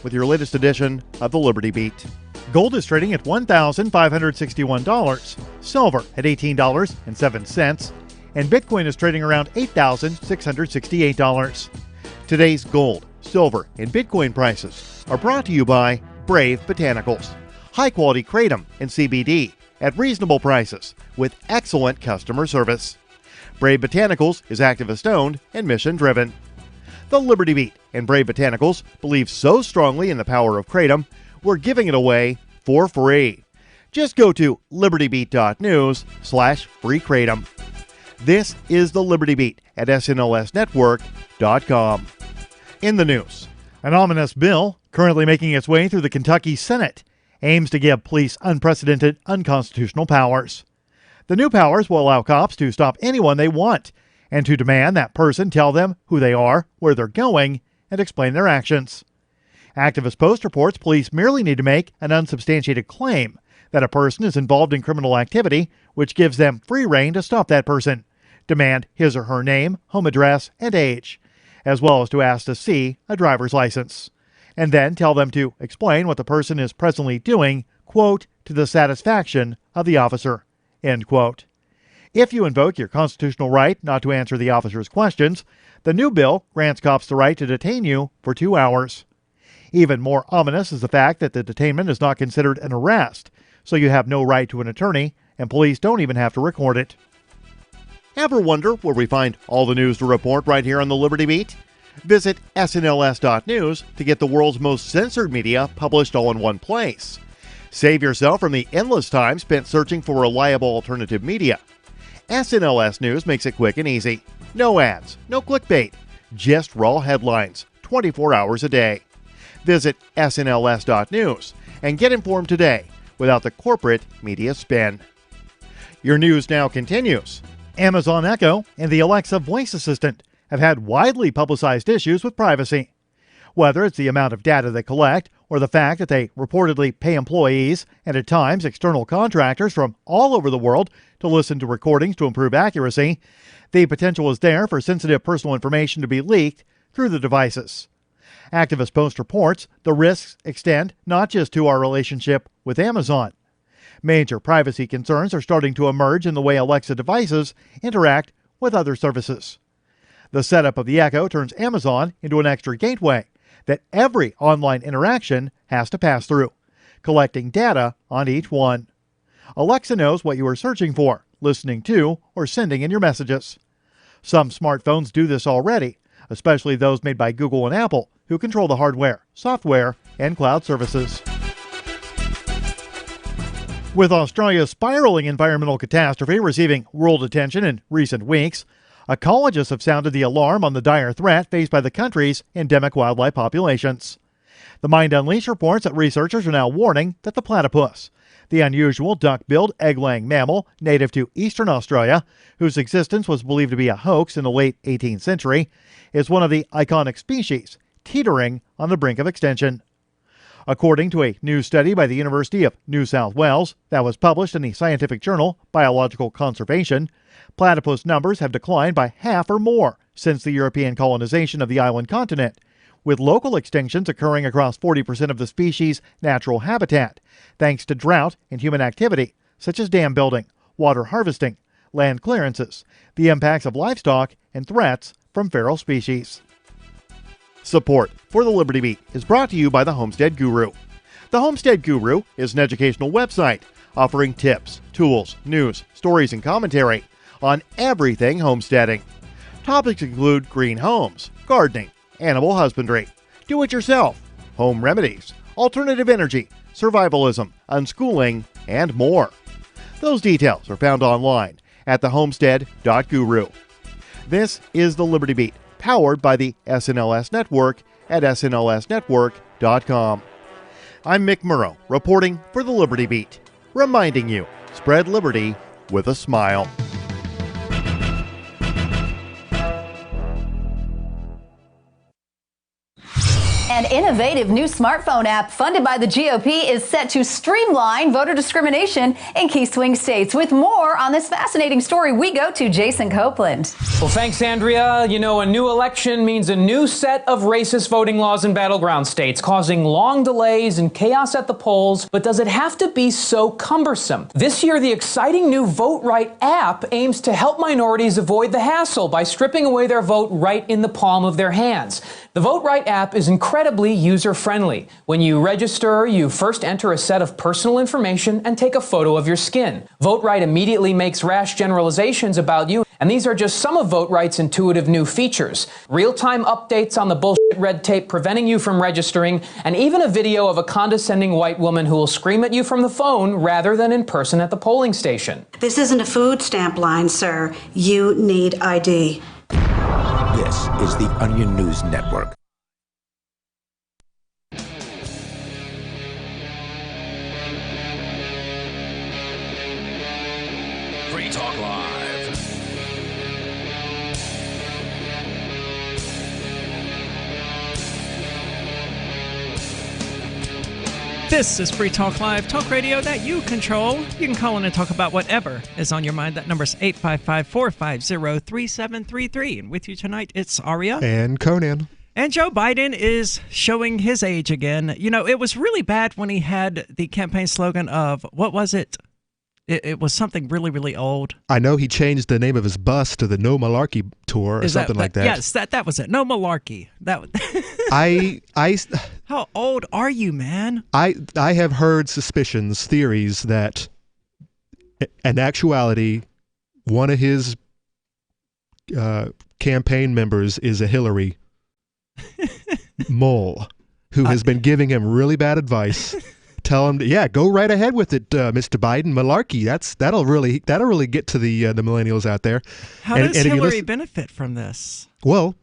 With your latest edition of the Liberty Beat. Gold is trading at $1,561, silver at $18.07, and Bitcoin is trading around $8,668. Today's gold, silver, and Bitcoin prices are brought to you by Brave Botanicals. High-quality kratom and CBD at reasonable prices with excellent customer service. Brave Botanicals is activist-owned and mission-driven. The Liberty Beat and Brave Botanicals believe so strongly in the power of kratom, we're giving it away for free. Just go to libertybeat.news/free kratom. This is the Liberty Beat at snlsnetwork.com. In the news, an ominous bill currently making its way through the Kentucky Senate aims to give police unprecedented unconstitutional powers. The new powers will allow cops to stop anyone they want and to demand that person tell them who they are, where they're going, and explain their actions. Activist Post reports police merely need to make an unsubstantiated claim that a person is involved in criminal activity, which gives them free rein to stop that person, demand his or her name, home address, and age, as well as to ask to see a driver's license, and then tell them to explain what the person is presently doing, quote, to the satisfaction of the officer, end quote. If you invoke your constitutional right not to answer the officer's questions, the new bill grants cops the right to detain you for 2 hours. Even more ominous is the fact that the detainment is not considered an arrest, so you have no right to an attorney, and police don't even have to record it. Ever wonder where we find all the news to report right here on the Liberty Beat? Visit snls.news to get the world's most censored media published all in one place. Save yourself from the endless time spent searching for reliable alternative media. SNLS News makes it quick and easy. No ads, no clickbait, just raw headlines, 24 hours a day. Visit snls.news and get informed today without the corporate media spin. Your news now continues. Amazon Echo and the Alexa voice assistant have had widely publicized issues with privacy. Whether it's the amount of data they collect or the fact that they reportedly pay employees and at times external contractors from all over the world to listen to recordings to improve accuracy, the potential is there for sensitive personal information to be leaked through the devices. Activist Post reports the risks extend not just to our relationship with Amazon. Major privacy concerns are starting to emerge in the way Alexa devices interact with other services. The setup of the Echo turns Amazon into an extra gateway that every online interaction has to pass through, collecting data on each one. Alexa knows what you are searching for, listening to, or sending in your messages. Some smartphones do this already, especially those made by Google and Apple, who control the hardware, software, and cloud services. With Australia's spiraling environmental catastrophe receiving world attention in recent weeks, ecologists have sounded the alarm on the dire threat faced by the country's endemic wildlife populations. The Mind Unleashed reports that researchers are now warning that the platypus, the unusual duck-billed egg-laying mammal native to eastern Australia, whose existence was believed to be a hoax in the late 18th century, is one of the iconic species, teetering on the brink of extinction. According to a new study by the University of New South Wales that was published in the scientific journal Biological Conservation, platypus numbers have declined by half or more since the European colonization of the island continent, with local extinctions occurring across 40% of the species' natural habitat, thanks to drought and human activity, such as dam building, water harvesting, land clearances, the impacts of livestock, and threats from feral species. Support for the Liberty Beat is brought to you by the Homestead Guru. The Homestead Guru is an educational website offering tips, tools, news, stories, and commentary on everything homesteading. Topics include green homes, gardening, animal husbandry, do-it-yourself, home remedies, alternative energy, survivalism, unschooling, and more. Those details are found online at thehomestead.guru. This is the Liberty Beat, powered by the SNLS Network at snlsnetwork.com. I'm Mick Murrow, reporting for the Liberty Beat, reminding you, spread liberty with a smile. An innovative new smartphone app funded by the GOP is set to streamline voter discrimination in key swing states. With more on this fascinating story, we go to Jason Copeland. Well, thanks, Andrea. You know, a new election means a new set of racist voting laws in battleground states, causing long delays and chaos at the polls. But does it have to be so cumbersome? This year, the exciting new Vote Right app aims to help minorities avoid the hassle by stripping away their vote right in the palm of their hands. The Vote Right app is incredibly user-friendly. When you register, you first enter a set of personal information and take a photo of your skin. Vote Right immediately makes rash generalizations about you, and these are just some of Vote Right's intuitive new features. Real-time updates on the bullshit red tape preventing you from registering, and even a video of a condescending white woman who will scream at you from the phone rather than in person at the polling station. This isn't a food stamp line, sir. You need ID. This is the Onion News Network. Free Talk Live. This is Free Talk Live, talk radio that you control. You can call in and talk about whatever is on your mind. That number is 855-450-3733. And with you tonight, it's Aria. And Conan. And Joe Biden is showing his age again. You know, it was really bad when he had the campaign slogan of, what was it? It was something really, really old. I know he changed the name of his bus to the No Malarkey Tour or something like that. Yes, that was it. No malarkey. How old are you, man? I have heard suspicions, theories that in actuality, one of his campaign members is a Hillary mole who has been giving him really bad advice. Tell him, go right ahead with it, Mr. Biden. Malarkey, that'll really get to the millennials out there. How does Hillary benefit from this? Well,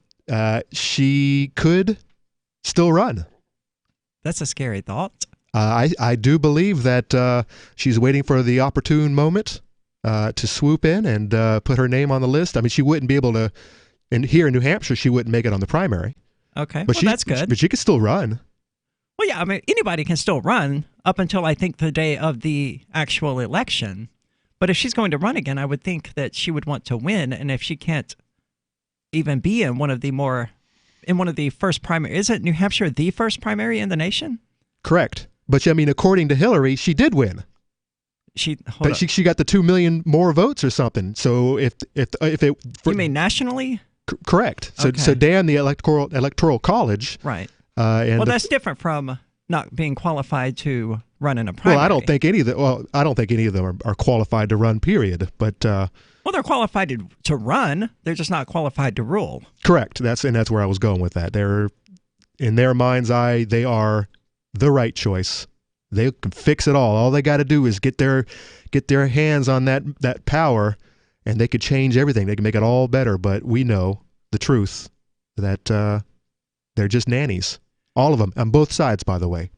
she could still run. That's a scary thought. I do believe that she's waiting for the opportune moment to swoop in and put her name on the list. I mean, she wouldn't be able to. And here in New Hampshire, she wouldn't make it on the primary. Okay, well, that's good. But she could still run. Well, yeah, I mean, anybody can still run up until I think the day of the actual election. But if she's going to run again, I would think that she would want to win. And if she can't even be in one of the first primary, isn't New Hampshire the first primary in the nation? Correct. But I mean, according to Hillary, she did win. She got the 2 million more votes or something. So if you mean nationally? Correct. So okay. So Dan, the electoral college, right. Well, that's different from not being qualified to run in a primary. Well, I don't think any of them are qualified to run. Period. But well, they're qualified to run. They're just not qualified to rule. Correct. That's where I was going with that. They're, in their mind's eye, they are the right choice. They can fix it all. All they got to do is get their hands on that power, and they could change everything. They can make it all better. But we know the truth that they're just nannies. All of them, on both sides, by the way.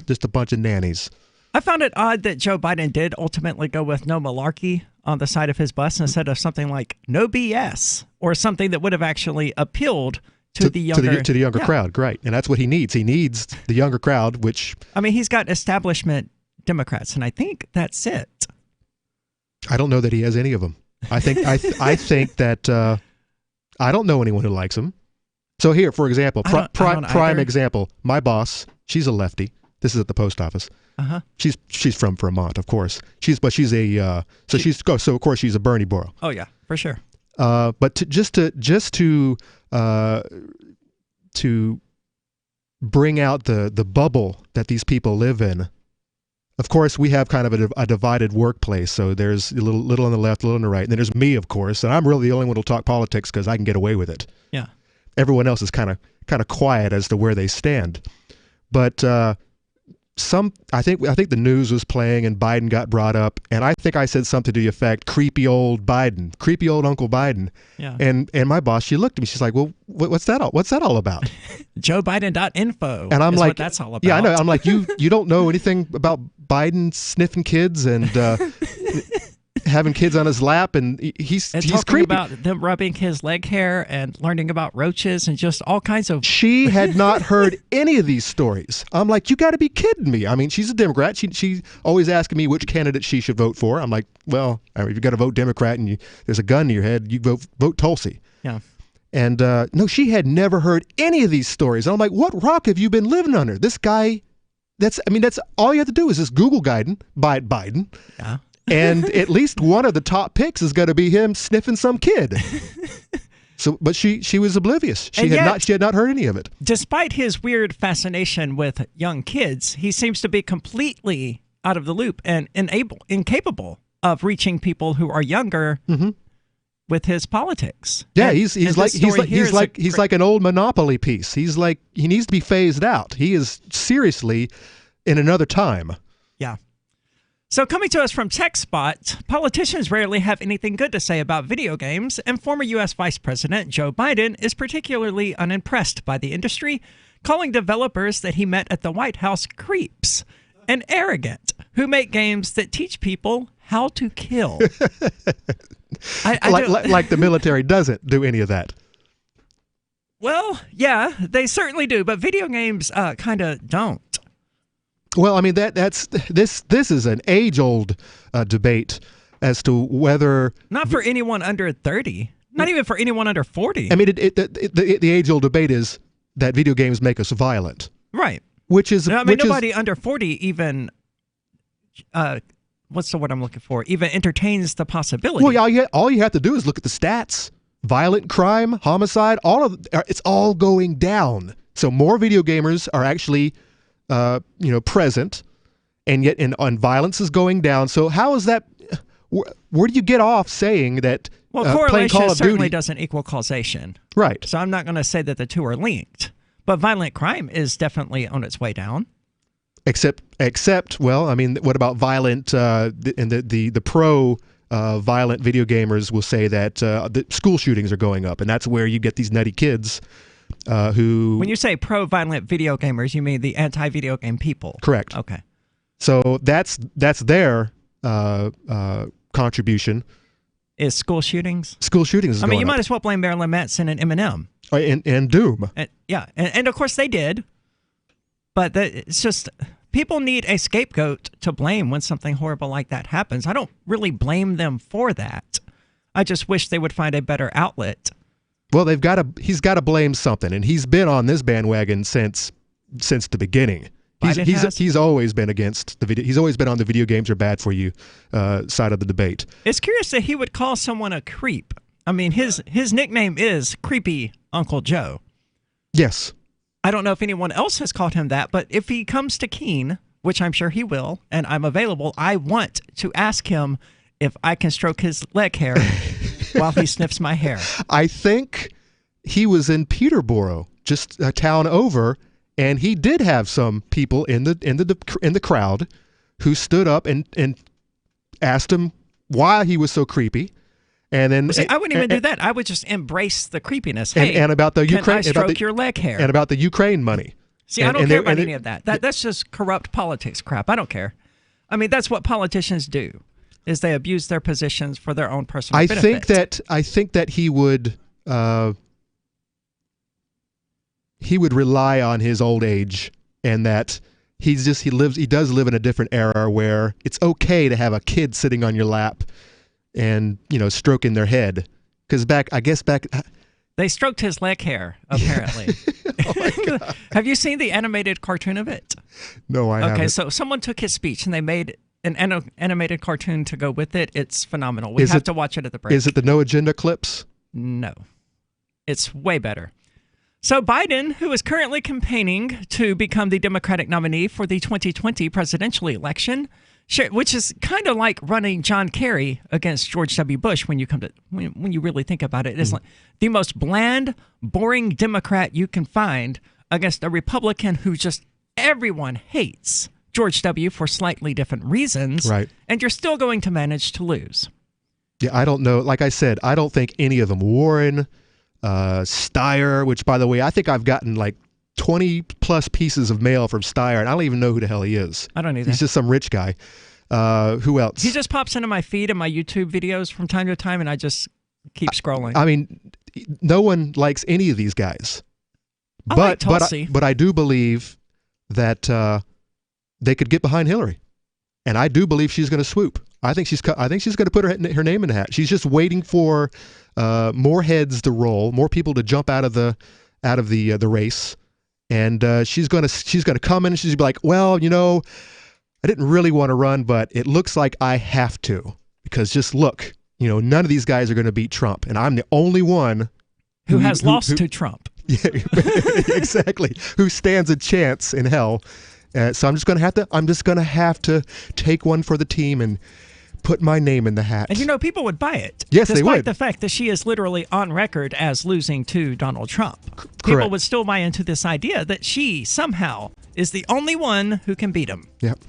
Just a bunch of nannies. I found it odd that Joe Biden did ultimately go with no malarkey on the side of his bus instead of something like no BS or something that would have actually appealed to the younger crowd. Right, and that's what he needs. He needs the younger crowd, which... I mean, he's got establishment Democrats, and I think that's it. I don't know that he has any of them. I think that I don't know anyone who likes him. So here, for example, prime example, my boss, she's a lefty. This is at the post office. Uh-huh. She's from Vermont, of course. She's of course she's a Bernie boro. Oh yeah, for sure. But to bring out the bubble that these people live in. Of course, we have kind of a divided workplace. So there's a little on the left, a little on the right, and then there's me, of course, and I'm really the only one who'll talk politics because I can get away with it. Yeah. Everyone else is kind of quiet as to where they stand. But I think the news was playing and Biden got brought up, and I think I said something to the effect, creepy old Uncle Biden. Yeah. And my boss, she looked at me, she's like, well, what's that all about? JoeBiden.info. And I'm is like, what that's all about. Yeah, I know. I'm like, you don't know anything about Biden sniffing kids and having kids on his lap, and he's talking creepy. about them rubbing his leg hair and learning about roaches and just all kinds of. She had not heard any of these stories. I'm like, you got to be kidding me. I mean, she's a Democrat. She's always asking me which candidate she should vote for. I'm like, well, if you got to vote Democrat and there's a gun to your head, you vote Tulsi. Yeah. And no, she had never heard any of these stories. And I'm like, what rock have you been living under? This guy, that's all you have to do is just Google Biden. Yeah. And at least one of the top picks is going to be him sniffing some kid. So, but she was oblivious. She had not heard any of it. Despite his weird fascination with young kids, he seems to be completely out of the loop and incapable of reaching people who are younger with his politics. Yeah, And he's like an old Monopoly piece. He's like, he needs to be phased out. He is seriously in another time. Yeah. So coming to us from TechSpot, politicians rarely have anything good to say about video games, and former U.S. Vice President Joe Biden is particularly unimpressed by the industry, calling developers that he met at the White House creeps and arrogant, who make games that teach people how to kill. Like the military doesn't do any of that. Well, yeah, they certainly do, but video games kind of don't. Well, I mean this is an age-old debate as to whether not for anyone under 30, not even for anyone under 40. I mean, the age-old debate is that video games make us violent, right? Which is nobody under 40 even what's the word I'm looking for? Even entertains the possibility. Well, all you have to do is look at the stats: violent crime, homicide, it's all going down. So more video gamers are actually present, and yet violence is going down. So how is that? Where do you get off saying that? Well, playing correlation Call of certainly Duty doesn't equal causation, right? So I'm not going to say that the two are linked, but violent crime is definitely on its way down. Except, well, I mean, what about violent? And the pro violent video gamers will say that the school shootings are going up, and that's where you get these nutty kids. Who? When you say pro-violent video gamers, you mean the anti-video game people? Correct. Okay. So that's their contribution. Is school shootings? School shootings. I mean, you might as well blame Marilyn Manson and Eminem. And Doom. And of course they did. But it's just people need a scapegoat to blame when something horrible like that happens. I don't really blame them for that. I just wish they would find a better outlet. Well, he's got to blame something, and he's been on this bandwagon since the beginning. He's always been against the video. He's always been on the video games are bad for you side of the debate. It's curious that he would call someone a creep. I mean, his nickname is Creepy Uncle Joe. Yes. I don't know if anyone else has called him that, but if he comes to Keene, which I'm sure he will, and I'm available, I want to ask him if I can stroke his leg hair while he sniffs my hair. I think he was in Peterborough, just a town over, and he did have some people in the crowd who stood up and asked him why he was so creepy. And then I wouldn't even do that. I would just embrace the creepiness. Hey, and about the Ukraine, can I stroke your leg hair? And about the Ukraine money. See, I don't care about any of that. That's just corrupt politics crap. I don't care. I mean, that's what politicians do. Is they abuse their positions for their own personal benefit. I think that he would rely on his old age, and that he does live in a different era where it's okay to have a kid sitting on your lap and stroking their head, because back they stroked his leg hair apparently. Oh my God. Have you seen the animated cartoon of it? No, I haven't. Okay, so someone took his speech and they made an animated cartoon to go with it. It's phenomenal. We have to watch it at the break. Is it the No Agenda clips? No. It's way better. So Biden, who is currently campaigning to become the Democratic nominee for the 2020 presidential election, which is kind of like running John Kerry against George W. Bush when you really think about it. It's like the most bland, boring Democrat you can find against a Republican who just everyone hates. George W. for slightly different reasons, right? And you're still going to manage to lose. Yeah, I don't know. Like I said, I don't think any of them. Warren, Steyer, which, by the way, I think I've gotten like 20 plus pieces of mail from Steyer, and I don't even know who the hell he is. I don't either. He's just some rich guy. Who else? He just pops into my feed and my YouTube videos from time to time, and I just keep scrolling. I mean, no one likes any of these guys. I like Tulsi. But I do believe that they could get behind Hillary, and I do believe she's going to swoop. I think she's going to put her name in the hat. She's just waiting for more heads to roll, more people to jump out of the race, and she's going to come in and she's be like, well, I didn't really want to run, but it looks like I have to, because just look, none of these guys are going to beat Trump, and I'm the only one who has lost to Trump. Yeah, exactly. Who stands a chance in hell? So I'm just going to have to take one for the team and put my name in the hat. And people would buy it. Yes, they would. Despite the fact that she is literally on record as losing to Donald Trump. Correct. People would still buy into this idea that she somehow is the only one who can beat him. Yep.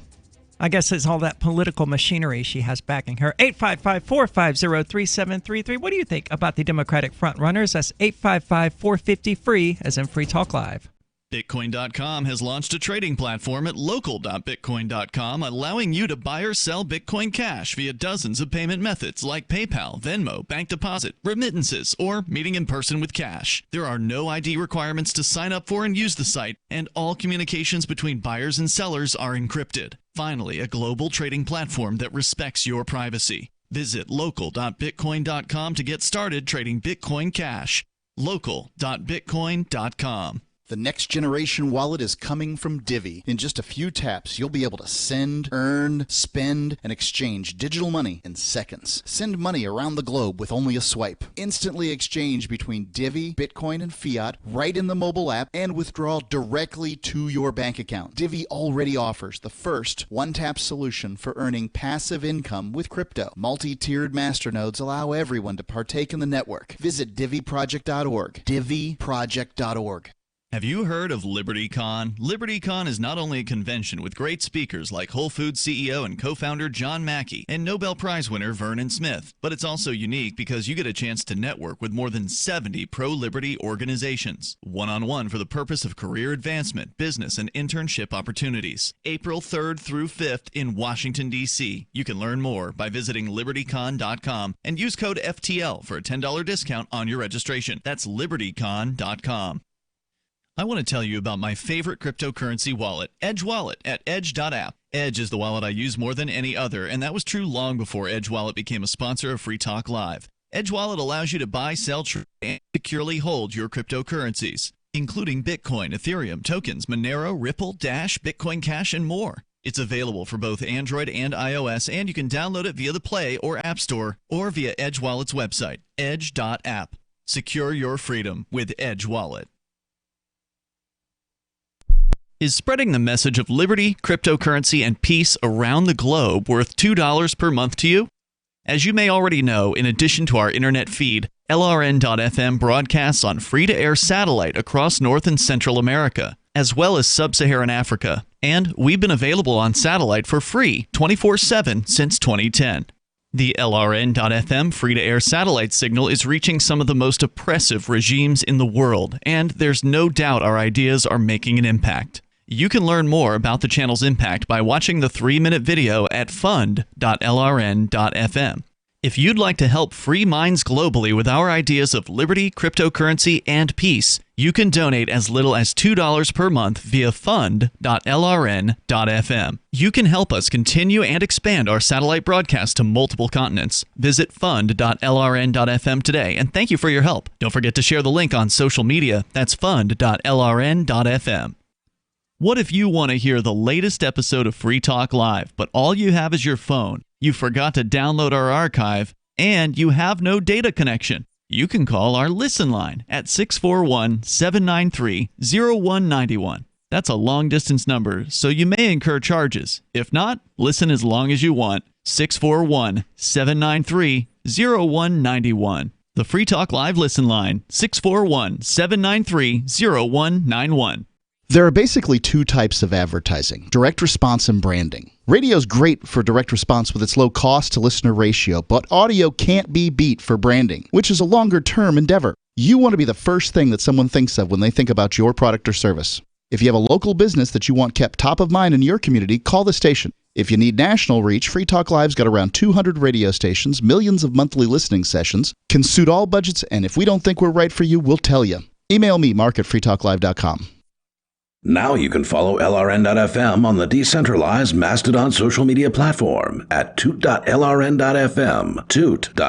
I guess it's all that political machinery she has backing her. 855-450-3733. What do you think about the Democratic frontrunners? That's 855-450-FREE, as in Free Talk Live. Bitcoin.com has launched a trading platform at local.bitcoin.com, allowing you to buy or sell Bitcoin Cash via dozens of payment methods like PayPal, Venmo, bank deposit, remittances, or meeting in person with cash. There are no ID requirements to sign up for and use the site, and all communications between buyers and sellers are encrypted. Finally, a global trading platform that respects your privacy. Visit local.bitcoin.com to get started trading Bitcoin Cash. local.bitcoin.com. The next generation wallet is coming from Divvy. In just a few taps, you'll be able to send, earn, spend, and exchange digital money in seconds. Send money around the globe with only a swipe. Instantly exchange between Divvy, Bitcoin, and fiat right in the mobile app, and withdraw directly to your bank account. Divvy already offers the first one-tap solution for earning passive income with crypto. Multi-tiered masternodes allow everyone to partake in the network. Visit DivvyProject.org. DivvyProject.org. Have you heard of LibertyCon? LibertyCon is not only a convention with great speakers like Whole Foods CEO and co-founder John Mackey and Nobel Prize winner Vernon Smith, but it's also unique because you get a chance to network with more than 70 pro-liberty organizations, one-on-one for the purpose of career advancement, business, and internship opportunities. April 3rd through 5th in Washington, D.C. You can learn more by visiting LibertyCon.com and use code FTL for a $10 discount on your registration. That's LibertyCon.com. I want to tell you about my favorite cryptocurrency wallet, Edge Wallet, at edge.app. Edge is the wallet I use more than any other, and that was true long before Edge Wallet became a sponsor of Free Talk Live. Edge Wallet allows you to buy, sell, trade, and securely hold your cryptocurrencies, including Bitcoin, Ethereum, tokens, Monero, Ripple, Dash, Bitcoin Cash, and more. It's available for both Android and iOS, and you can download it via the Play or App Store or via Edge Wallet's website, edge.app. Secure your freedom with Edge Wallet. Is spreading the message of liberty, cryptocurrency, and peace around the globe worth $2 per month to you? As you may already know, in addition to our internet feed, LRN.FM broadcasts on free-to-air satellite across North and Central America, as well as Sub-Saharan Africa. And we've been available on satellite for free 24/7 since 2010. The LRN.FM free-to-air satellite signal is reaching some of the most oppressive regimes in the world, and there's no doubt our ideas are making an impact. You can learn more about the channel's impact by watching the 3-minute video at fund.lrn.fm. If you'd like to help free minds globally with our ideas of liberty, cryptocurrency, and peace, you can donate as little as $2 per month via fund.lrn.fm. You can help us continue and expand our satellite broadcast to multiple continents. Visit fund.lrn.fm today, and thank you for your help. Don't forget to share the link on social media. That's fund.lrn.fm. What if you want to hear the latest episode of Free Talk Live, but all you have is your phone? You forgot to download our archive, and you have no data connection. You can call our Listen line at 641-793-0191. That's a long-distance number, so you may incur charges. If not, listen as long as you want. 641-793-0191. The Free Talk Live Listen line, 641-793-0191. There are basically two types of advertising, direct response and branding. Radio is great for direct response with its low cost to listener ratio, but audio can't be beat for branding, which is a longer term endeavor. You want to be the first thing that someone thinks of when they think about your product or service. If you have a local business that you want kept top of mind in your community, call the station. If you need national reach, Free Talk Live's got around 200 radio stations, millions of monthly listening sessions, can suit all budgets, and if we don't think we're right for you, we'll tell you. Email me, mark@freetalklive.com. Now you can follow LRN.FM on the decentralized Mastodon social media platform at toot.lrn.fm, toot.lrn.fm.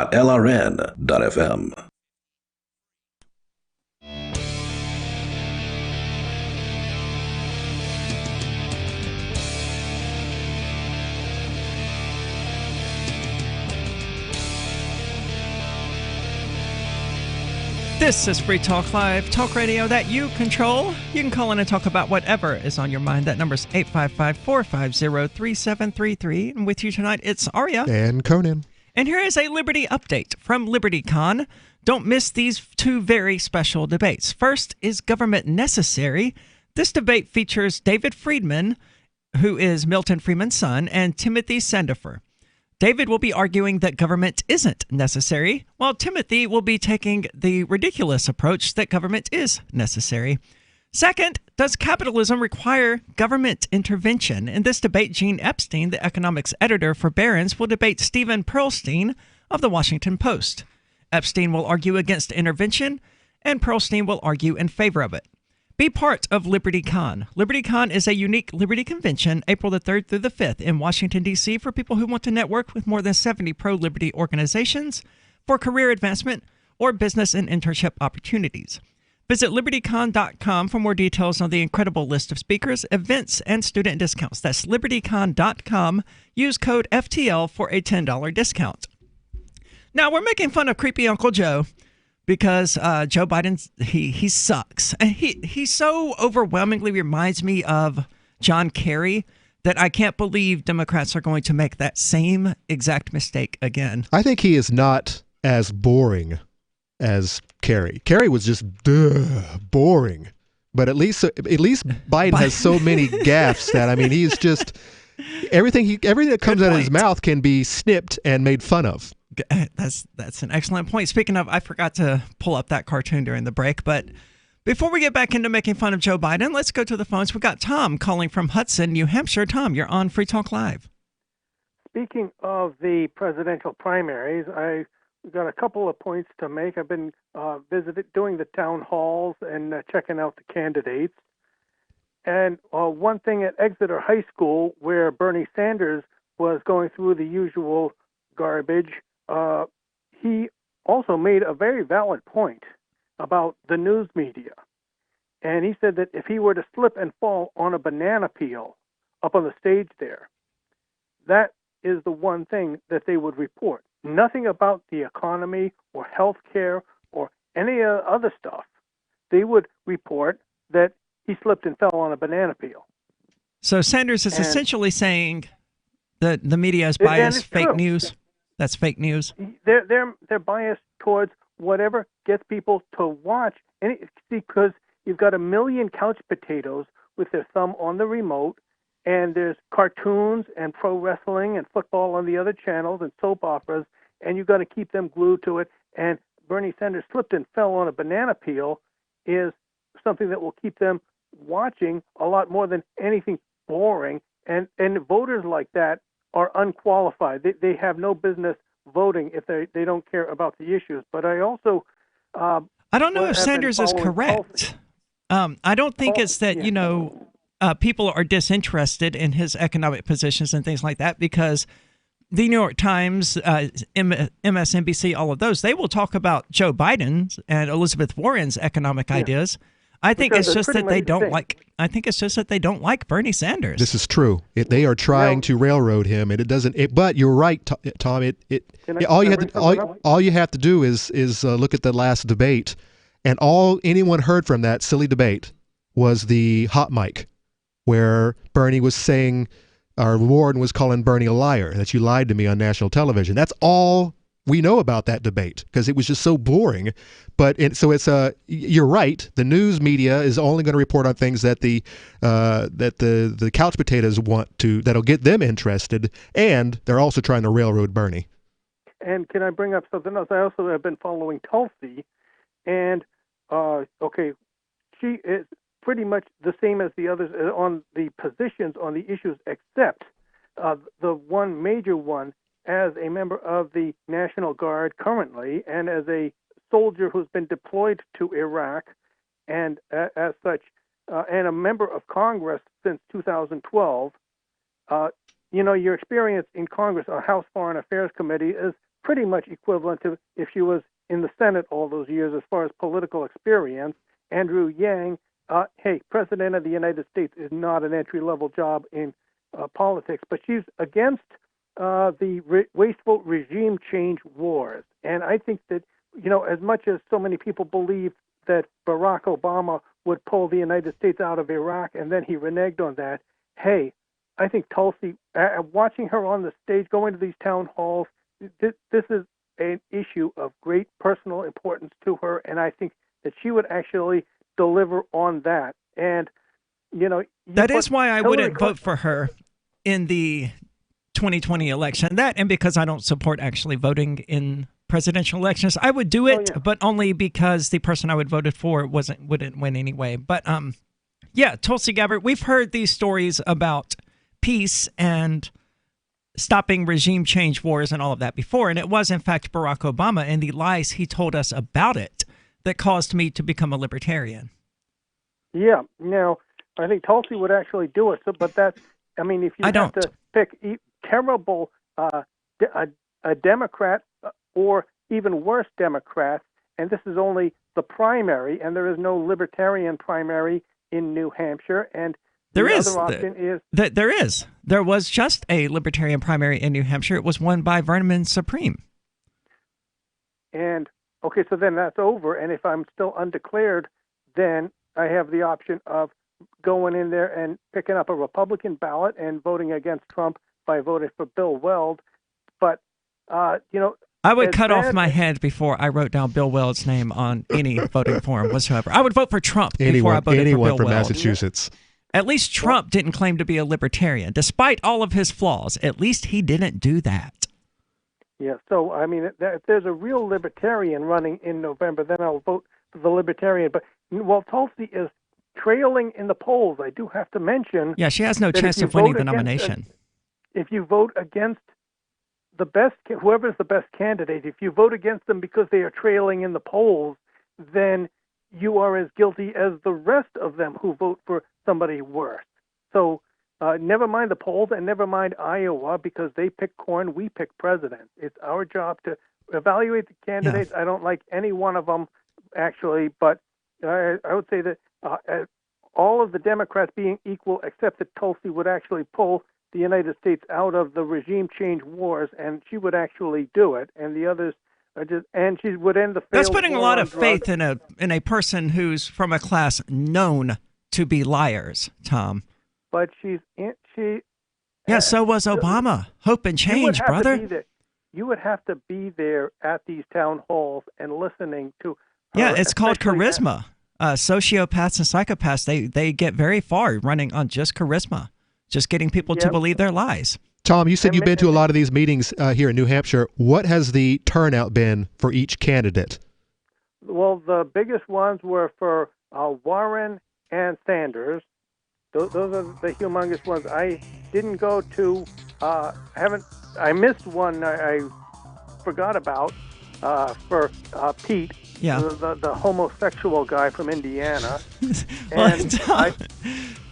This is Free Talk Live, talk radio that you control. You can call in and talk about whatever is on your mind. That number's 855-450-3733. And with you tonight, it's Aria. And Conan. And here is a Liberty update from LibertyCon. Don't miss these two very special debates. First, is government necessary? This debate features David Friedman, who is Milton Friedman's son, and Timothy Sandifer. David will be arguing that government isn't necessary, while Timothy will be taking the ridiculous approach that government is necessary. Second, does capitalism require government intervention? In this debate, Gene Epstein, the economics editor for Barron's, will debate Stephen Pearlstein of the Washington Post. Epstein will argue against intervention, and Pearlstein will argue in favor of it. Be part of LibertyCon. LibertyCon is a unique Liberty convention, April the 3rd through the 5th in Washington, D.C. for people who want to network with more than 70 pro-liberty organizations for career advancement or business and internship opportunities. Visit libertycon.com for more details on the incredible list of speakers, events, and student discounts. That's libertycon.com. Use code FTL for a $10 discount. Now, we're making fun of creepy Uncle Joe, because Joe Biden, he sucks. And he so overwhelmingly reminds me of John Kerry that I can't believe Democrats are going to make that same exact mistake again. I think he is not as boring as Kerry. Kerry was just boring. But at least Biden has so many gaffes that, I mean, he's just everything that comes out of his mouth can be snipped and made fun of. That's an excellent point. Speaking of, I forgot to pull up that cartoon during the break, but before we get back into making fun of Joe Biden, let's go to the phones. We've got Tom calling from Hudson, New Hampshire. Tom, you're on Free Talk Live. Speaking of the presidential primaries, I've got a couple of points to make. I've been doing the town halls and checking out the candidates. And one thing at Exeter High School, where Bernie Sanders was going through the usual garbage, he also made a very valid point about the news media. And he said that if he were to slip and fall on a banana peel up on the stage there, that is the one thing that they would report. Nothing about the economy or health care or any other stuff. They would report that he slipped and fell on a banana peel. So Sanders is essentially saying that the media is biased, fake news. That's fake news. They're biased towards whatever gets people to watch. Because you've got a million couch potatoes with their thumb on the remote, and there's cartoons and pro wrestling and football on the other channels and soap operas, and you've got to keep them glued to it. And Bernie Sanders slipped and fell on a banana peel is something that will keep them watching a lot more than anything boring. And voters like that are unqualified. They have no business voting if they don't care about the issues. But I also I don't know if Sanders is correct. I don't think it's that, people are disinterested in his economic positions and things like that, because the New York Times, MSNBC, all of those, they will talk about Joe Biden's and Elizabeth Warren's economic ideas. I think it's just that they don't like. I think it's just that they don't like Bernie Sanders. This is true. They are trying to railroad him, and it doesn't. But you're right, Tom. All you have to do is look at the last debate, and all anyone heard from that silly debate was the hot mic, where Bernie was saying, or Warren was calling Bernie a liar, that you lied to me on national television. That's all we know about that debate, because it was just so boring. But you're right. The news media is only going to report on things that the couch potatoes want to, that'll get them interested, and they're also trying to railroad Bernie. And can I bring up something else? I also have been following Tulsi, and she is pretty much the same as the others on the positions on the issues, except the one major one as a member of the National Guard currently, and as a soldier who's been deployed to Iraq, and as such, and a member of Congress since 2012. Your experience in Congress or House Foreign Affairs Committee is pretty much equivalent to if she was in the Senate all those years as far as political experience. Andrew Yang, President of the United States is not an entry-level job in politics, but she's against the wasteful regime change wars. And I think that, as much as so many people believe that Barack Obama would pull the United States out of Iraq and then he reneged on that, I think Tulsi, watching her on the stage, going to these town halls, this is an issue of great personal importance to her, and I think that she would actually deliver on that. And, that is why I wouldn't vote for her in the 2020 election. That, and because I don't support actually voting in presidential elections. I would do it, but only because the person I would vote for wouldn't win anyway. But Tulsi Gabbard, we've heard these stories about peace and stopping regime change wars and all of that before, and it was in fact Barack Obama and the lies he told us about it that caused me to become a libertarian. Yeah, now I think Tulsi would actually do it, but if you have to pick terrible a Democrat or even worse Democrats, and this is only the primary, and there is no libertarian primary in New Hampshire, and there was just a libertarian primary in New Hampshire. It was won by Vernon Supreme. And, so then that's over, and if I'm still undeclared, then I have the option of going in there and picking up a Republican ballot and voting against Trump by voting for Bill Weld. But, I would cut off my head before I wrote down Bill Weld's name on any voting form whatsoever. I would vote for Trump before I voted for Bill Weld. Massachusetts. At least Trump didn't claim to be a libertarian. Despite all of his flaws, at least he didn't do that. Yeah, so, if there's a real libertarian running in November, then I'll vote for the libertarian. But while Tulsi is trailing in the polls, I do have to mention... Yeah, she has no chance of winning the nomination. If you vote against whoever's the best candidate, if you vote against them because they are trailing in the polls, then you are as guilty as the rest of them who vote for somebody worse. So never mind the polls and never mind Iowa, because they pick corn, we pick presidents. It's our job to evaluate the candidates. Yeah. I don't like any one of them, actually, but I would say that all of the Democrats being equal, except that Tulsi would actually pull the United States out of the regime change wars, and she would actually do it, and the others and she would end the failed. That's putting a lot of faith in a person who's from a class known to be liars, Tom. But so was Obama. Hope and change, brother. You would have to be there at these town halls and listening to her. Yeah, it's called charisma. Sociopaths and psychopaths, they get very far running on just charisma, just getting people to believe their lies. Tom, you said you've been to a lot of these meetings here in New Hampshire. What has the turnout been for each candidate? Well, the biggest ones were for Warren and Sanders. Those are the humongous ones. I didn't go to. I missed one. I forgot about for Pete. Yeah. The homosexual guy from Indiana.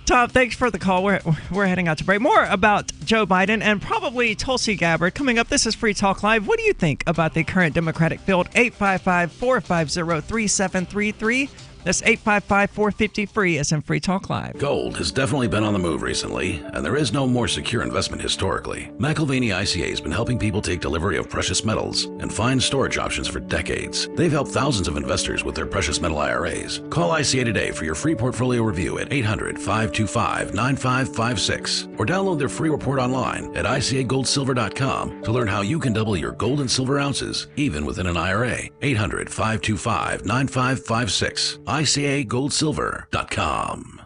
Tom, thanks for the call. We're heading out to break. More about Joe Biden and probably Tulsi Gabbard coming up. This is Free Talk Live. What do you think about the current Democratic field? 855-450-3733. That's 855-450-FREE as in Free Talk Live. Gold has definitely been on the move recently, and there is no more secure investment historically. McIlvaney ICA has been helping people take delivery of precious metals and find storage options for decades. They've helped thousands of investors with their precious metal IRAs. Call ICA today for your free portfolio review at 800-525-9556 or download their free report online at ICAGoldSilver.com to learn how you can double your gold and silver ounces even within an IRA. 800-525-9556. ICAGoldSilver.com.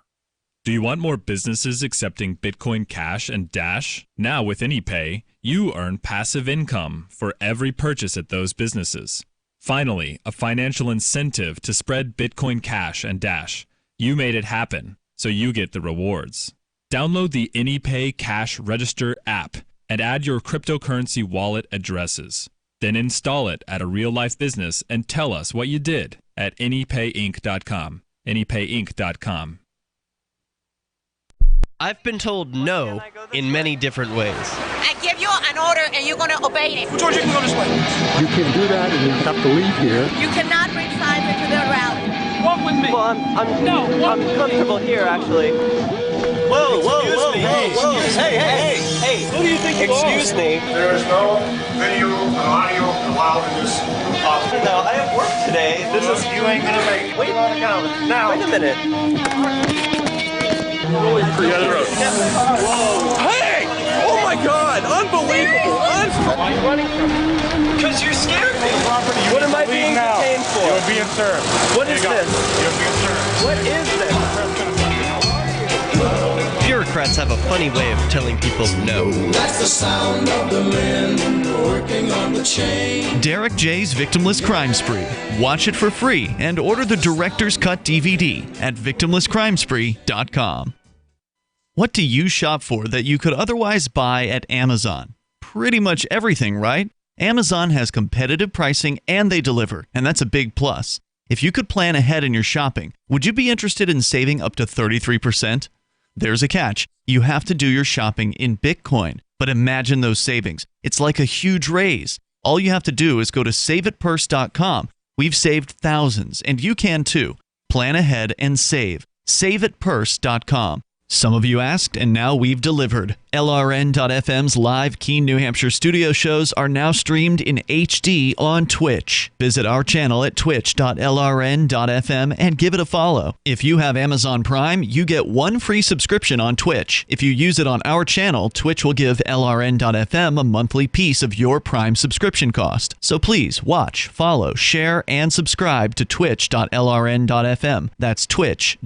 Do you want more businesses accepting Bitcoin Cash and Dash? Now with AnyPay, you earn passive income for every purchase at those businesses. Finally, a financial incentive to spread Bitcoin Cash and Dash. You made it happen, so you get the rewards. Download the AnyPay Cash Register app and add your cryptocurrency wallet addresses. Then install it at a real-life business and tell us what you did at anypayinc.com. anypayinc.com. I've been told no in many different ways. I give you an order and you're going to obey it. George, you can go this way. You can't do that and you have to leave here. You cannot bring signs into the rally. Walk with me. Well, I'm comfortable here, actually. Whoa, Hey, who do you think you are? Excuse me. There is no video and audio allowed in this office. No, I have work today. You ain't gonna make it. Wait a minute. Hey! Oh my God! Unbelievable! Why are you running from me? Because you scared me. What am I being detained for? You're being served. What is this? You're being served. What is this? Bureaucrats have a funny way of telling people no. That's the sound of the men working on the chain. Derek J's Victimless Crime Spree. Watch it for free and order the Director's Cut DVD at victimlesscrimespree.com. What do you shop for that you could otherwise buy at Amazon? Pretty much everything, right? Amazon has competitive pricing and they deliver, and that's a big plus. If you could plan ahead in your shopping, would you be interested in saving up to 33%? There's a catch. You have to do your shopping in Bitcoin. But imagine those savings. It's like a huge raise. All you have to do is go to saveitpurse.com. We've saved thousands, and you can too. Plan ahead and save. Saveitpurse.com. Some of you asked, and now we've delivered. LRN.FM's live Keene, New Hampshire studio shows are now streamed in HD on Twitch. Visit our channel at twitch.lrn.fm and give it a follow. If you have Amazon Prime, you get one free subscription on Twitch. If you use it on our channel, Twitch will give LRN.FM a monthly piece of your Prime subscription cost. So please watch, follow, share, and subscribe to twitch.lrn.fm. That's twitch.lrn.fm.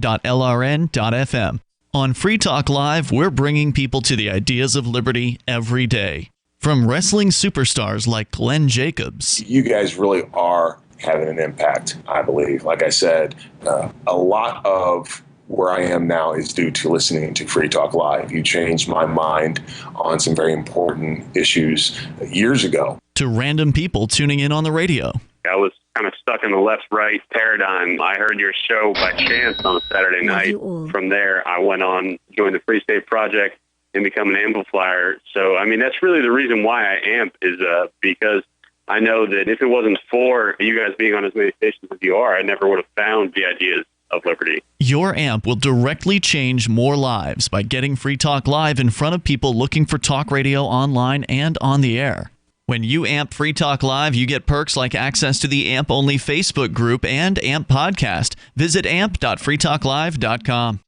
On Free Talk Live, we're bringing people to the ideas of liberty every day. From wrestling superstars like Glenn Jacobs. You guys really are having an impact, I believe. Like I said, a lot of where I am now is due to listening to Free Talk Live. You changed my mind on some very important issues years ago. To random people tuning in on the radio. I was kind of stuck in the left-right paradigm. I heard your show by chance on a Saturday night. From there, I went on, joined the Free State Project, and become an amplifier. So, I mean, that's really the reason why I amp is because I know that if it wasn't for you guys being on as many stations as you are, I never would have found the ideas of liberty. Your amp will directly change more lives by getting Free Talk Live in front of people looking for talk radio online and on the air. When you amp Free Talk Live, you get perks like access to the AMP-only Facebook group and AMP podcast. Visit amp.freetalklive.com.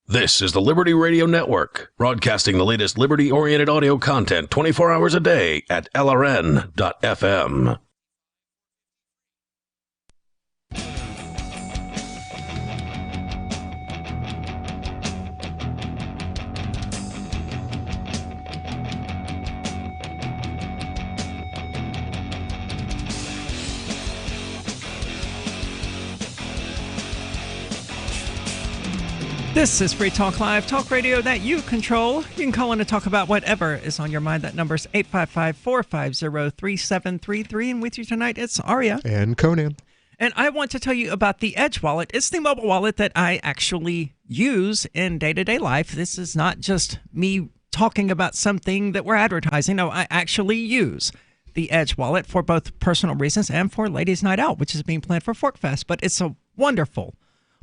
This is the Liberty Radio Network, broadcasting the latest liberty-oriented audio content 24 hours a day at lrn.fm. This is Free Talk Live, talk radio that you control. You can call in to talk about whatever is on your mind. That number is 855-450-3733. And with you tonight, it's Aria. And Conan. And I want to tell you about the Edge wallet. It's the mobile wallet that I actually use in day-to-day life. This is not just me talking about something that we're advertising. No, I actually use the Edge wallet for both personal reasons and for Ladies Night Out, which is being planned for Forkfest. But it's a wonderful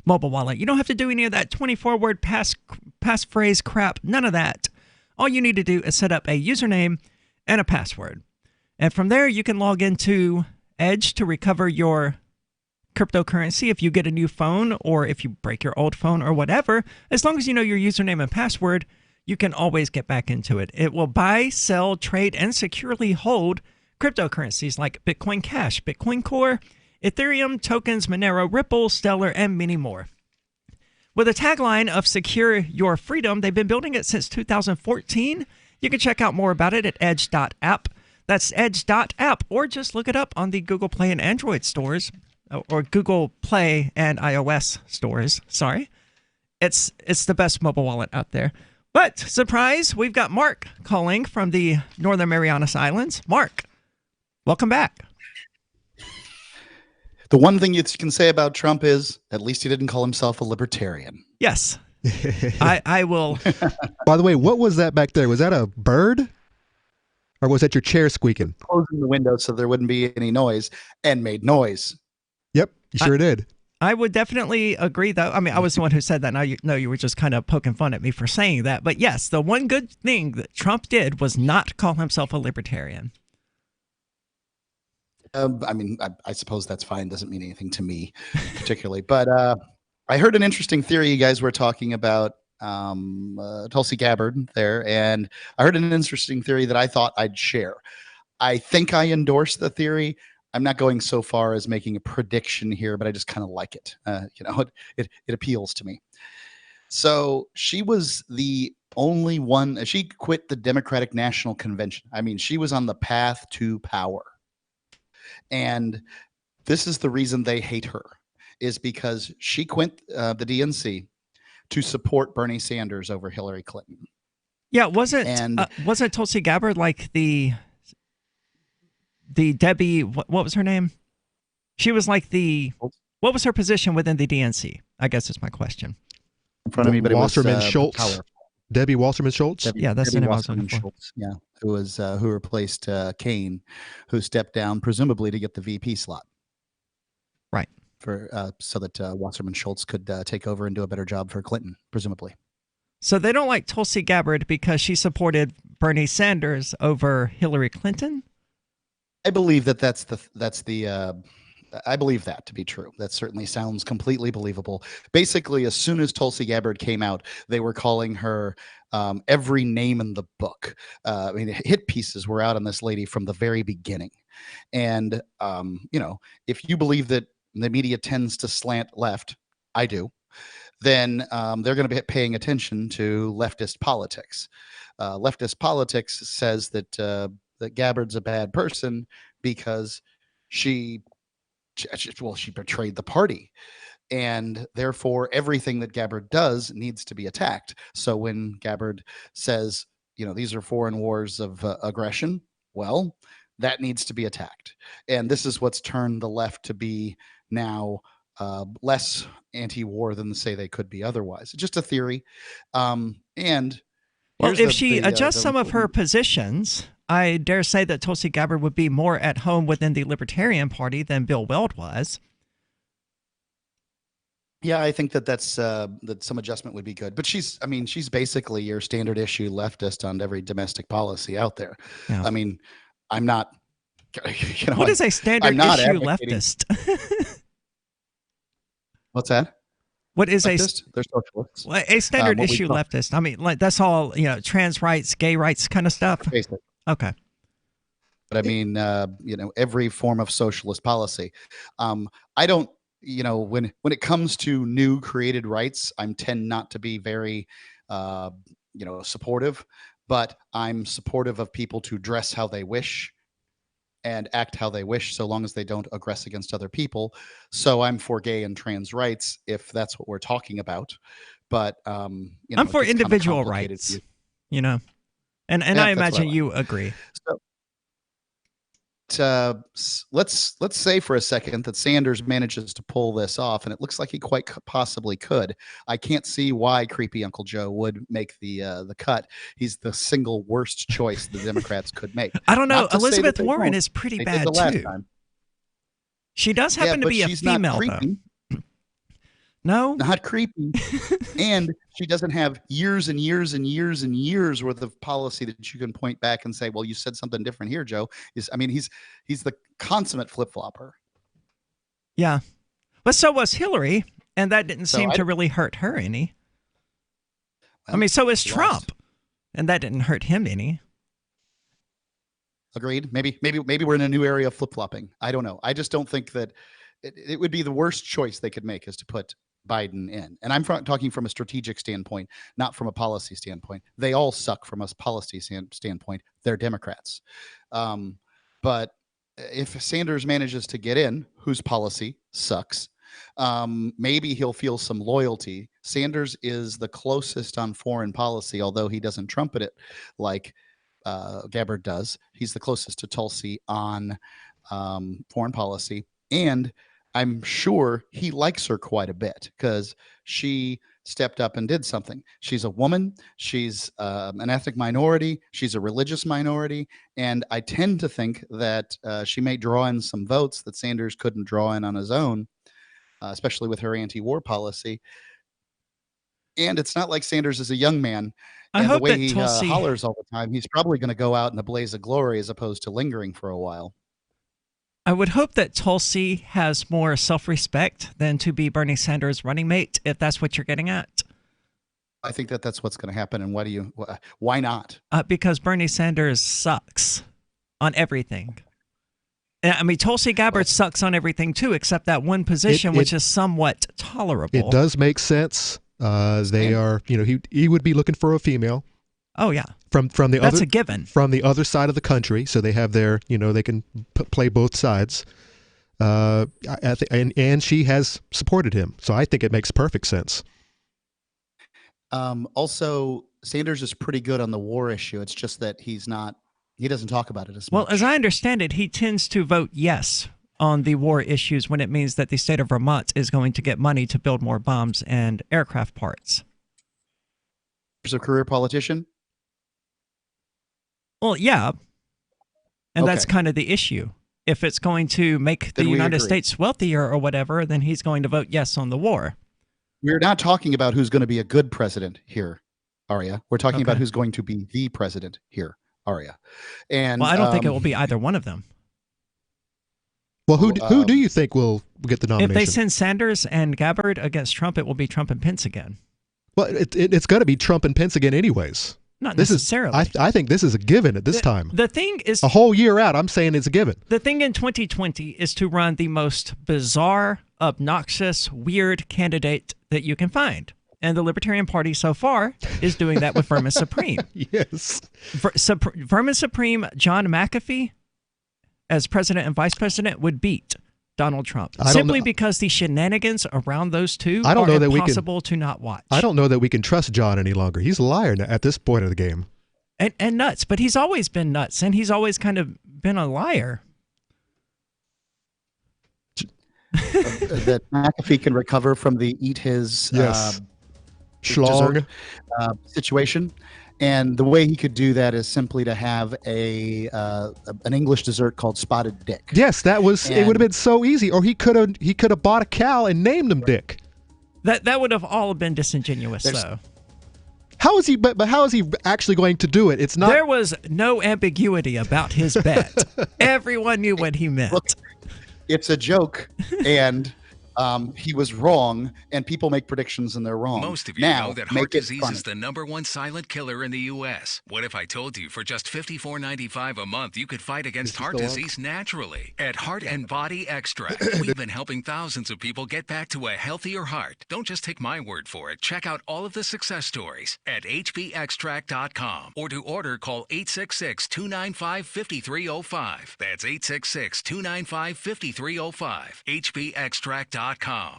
mobile wallet. You don't have to do any of that 24-word passphrase crap. None of that. All you need to do is set up a username and a password. And from there, you can log into Edge to recover your cryptocurrency if you get a new phone or if you break your old phone or whatever. As long as you know your username and password, you can always get back into it. It will buy, sell, trade, and securely hold cryptocurrencies like Bitcoin Cash, Bitcoin Core, Ethereum, tokens, Monero, Ripple, Stellar, and many more. With a tagline of Secure Your Freedom, they've been building it since 2014. You can check out more about it at edge.app. That's edge.app, or just look it up on the Google Play and Android stores, or Google Play and iOS stores, sorry. It's the best mobile wallet out there. But surprise, we've got Mark calling from the Northern Marianas Islands. Mark, welcome back. The one thing you can say about Trump is at least he didn't call himself a libertarian. Yes. I will. By the way, what was that back there? Was that a bird? Or was that your chair squeaking? Closing the window so there wouldn't be any noise, and made noise. Yep, you sure did. I would definitely agree, though. I mean, I was the one who said that. Now you were just kind of poking fun at me for saying that. But yes, the one good thing that Trump did was not call himself a libertarian. I mean, I suppose that's fine. Doesn't mean anything to me particularly. But I heard an interesting theory. You guys were talking about Tulsi Gabbard there, and I heard an interesting theory that I thought I'd share. I think I endorse the theory. I'm not going so far as making a prediction here, but I just kind of like it. It appeals to me. So she was the only one. She quit the Democratic National Convention. I mean, she was on the path to power. And this is the reason they hate her, is because she quit the DNC to support Bernie Sanders over Hillary Clinton. Yeah, wasn't Tulsi Gabbard like the Debbie? What was her name? She was like what was her position within the DNC? I guess is my question. In front of me, but Wasserman it was Schultz. Debbie Wasserman Schultz. Yeah, that's the name I was looking for. Schultz, yeah, who replaced Kane, who stepped down presumably to get the VP slot. Right. So that Wasserman Schultz could take over and do a better job for Clinton, presumably. So they don't like Tulsi Gabbard because she supported Bernie Sanders over Hillary Clinton? I believe I believe that to be true. That certainly sounds completely believable. Basically, as soon as Tulsi Gabbard came out, they were calling her every name in the book. I mean, hit pieces were out on this lady from the very beginning. And, if you believe that the media tends to slant left, I do, then they're going to be paying attention to leftist politics. Leftist politics says that Gabbard's a bad person because she betrayed the party, and therefore everything that Gabbard does needs to be attacked. So when Gabbard says, these are foreign wars of aggression, well, that needs to be attacked. And this is what's turned the left to be now less anti-war than say they could be otherwise. It's just a theory. And well, if she adjusts some of her positions, I dare say that Tulsi Gabbard would be more at home within the Libertarian Party than Bill Weld was. Yeah, I think that some adjustment would be good. But she's basically your standard issue leftist on every domestic policy out there. Yeah. I mean, I'm not. What is a standard issue leftist? What's that? What is leftist? They're socialists. A standard issue leftist? I mean, like that's all trans rights, gay rights, kind of stuff. Basically. Okay. But I mean, every form of socialist policy. I don't. When it comes to new created rights, I tend not to be very, supportive. But I'm supportive of people to dress how they wish and act how they wish, so long as they don't aggress against other people. So I'm for gay and trans rights, if that's what we're talking about. But I'm for individual rights, and I imagine you agree. So, let's say for a second that Sanders manages to pull this off, and it looks like he quite possibly could. I can't see why creepy Uncle Joe would make the cut. He's the single worst choice the Democrats could make. I don't know. Elizabeth Warren is pretty bad too. She does happen to be a female, though. No, not creepy. And she doesn't have years and years and years and years worth of policy that you can point back and say, well, you said something different here, Joe. He's the consummate flip-flopper. Yeah. But so was Hillary, and that didn't seem to really hurt her any. Well, so is Trump, and that didn't hurt him any. Agreed. Maybe we're in a new area of flip-flopping. I don't know. I just don't think that it would be the worst choice they could make is to put Biden in. And I'm talking from a strategic standpoint, not from a policy standpoint. They all suck from a policy standpoint. They're Democrats. But if Sanders manages to get in, whose policy sucks, Maybe he'll feel some loyalty. Sanders is the closest on foreign policy, although he doesn't trumpet it like Gabbard does. He's the closest to Tulsi on foreign policy. And I'm sure he likes her quite a bit because she stepped up and did something. She's a woman. She's an ethnic minority. She's a religious minority. And I tend to think that she may draw in some votes that Sanders couldn't draw in on his own, especially with her anti-war policy. And it's not like Sanders is a young man. I And hope the way that he Tulsi hollers all the time, he's probably going to go out in a blaze of glory as opposed to lingering for a while. I would hope that Tulsi has more self-respect than to be Bernie Sanders' running mate, if that's what you're getting at. I think that that's what's going to happen. And why not? Because Bernie Sanders sucks on everything. I mean, Tulsi Gabbard sucks on everything too, except that one position, which is somewhat tolerable. It does make sense. They are, he would be looking for a female. Oh yeah. From the That's other a given. From the other side of the country, so they have their, they can play both sides. And she has supported him, so I think it makes perfect sense. Also, Sanders is pretty good on the war issue. It's just that he doesn't talk about it as much. Well, as I understand it, he tends to vote yes on the war issues when it means that the state of Vermont is going to get money to build more bombs and aircraft parts. He's a career politician? Well, yeah. And that's Okay. kind of the issue. If it's going to make the Then we United agree. States wealthier or whatever, then he's going to vote yes on the war. We're not talking about who's going to be a good president here, Aria. We're talking about who's going to be the president here, Aria. And Well, I don't think it will be either one of them. Well, who do you think will get the nomination? If they send Sanders and Gabbard against Trump, it will be Trump and Pence again. Well, it's going to be Trump and Pence again anyways. Not This necessarily. I think this is a given at this time. The thing is, a whole year out, I'm saying it's a given. the thing in 2020 is to run the most bizarre, obnoxious, weird candidate that you can find. And the Libertarian Party so far is doing that with Firm and Supreme. Yes. Firm and Supreme, John McAfee, as president and vice president, would beat Donald Trump. Simply because the shenanigans around those two are impossible to not watch. I don't know that we can trust John any longer. He's a liar at this point of the game. And nuts. But he's always been nuts, and he's always kind of been a liar. That McAfee can recover from the eat his schlong dessert, situation. And the way he could do that is simply to have an English dessert called Spotted Dick. Yes, it would have been so easy. Or he could have bought a cow and named him Dick. That would have all been disingenuous, though. How is he? But how is he actually going to do it? It's not. There was no ambiguity about his bet. Everyone knew what he meant. Look, it's a joke, and he was wrong, and people make predictions and they're wrong. Most of you now, know that make heart it disease funny. is the #1 silent killer in the U.S. What if I told you for just $54.95 a month you could fight against heart disease naturally? At Heart and Body Extract, we've been helping thousands of people get back to a healthier heart. Don't just take my word for it. Check out all of the success stories at hbextract.com, or to order, call 866-295-5305. That's 866-295-5305. hbextract.com.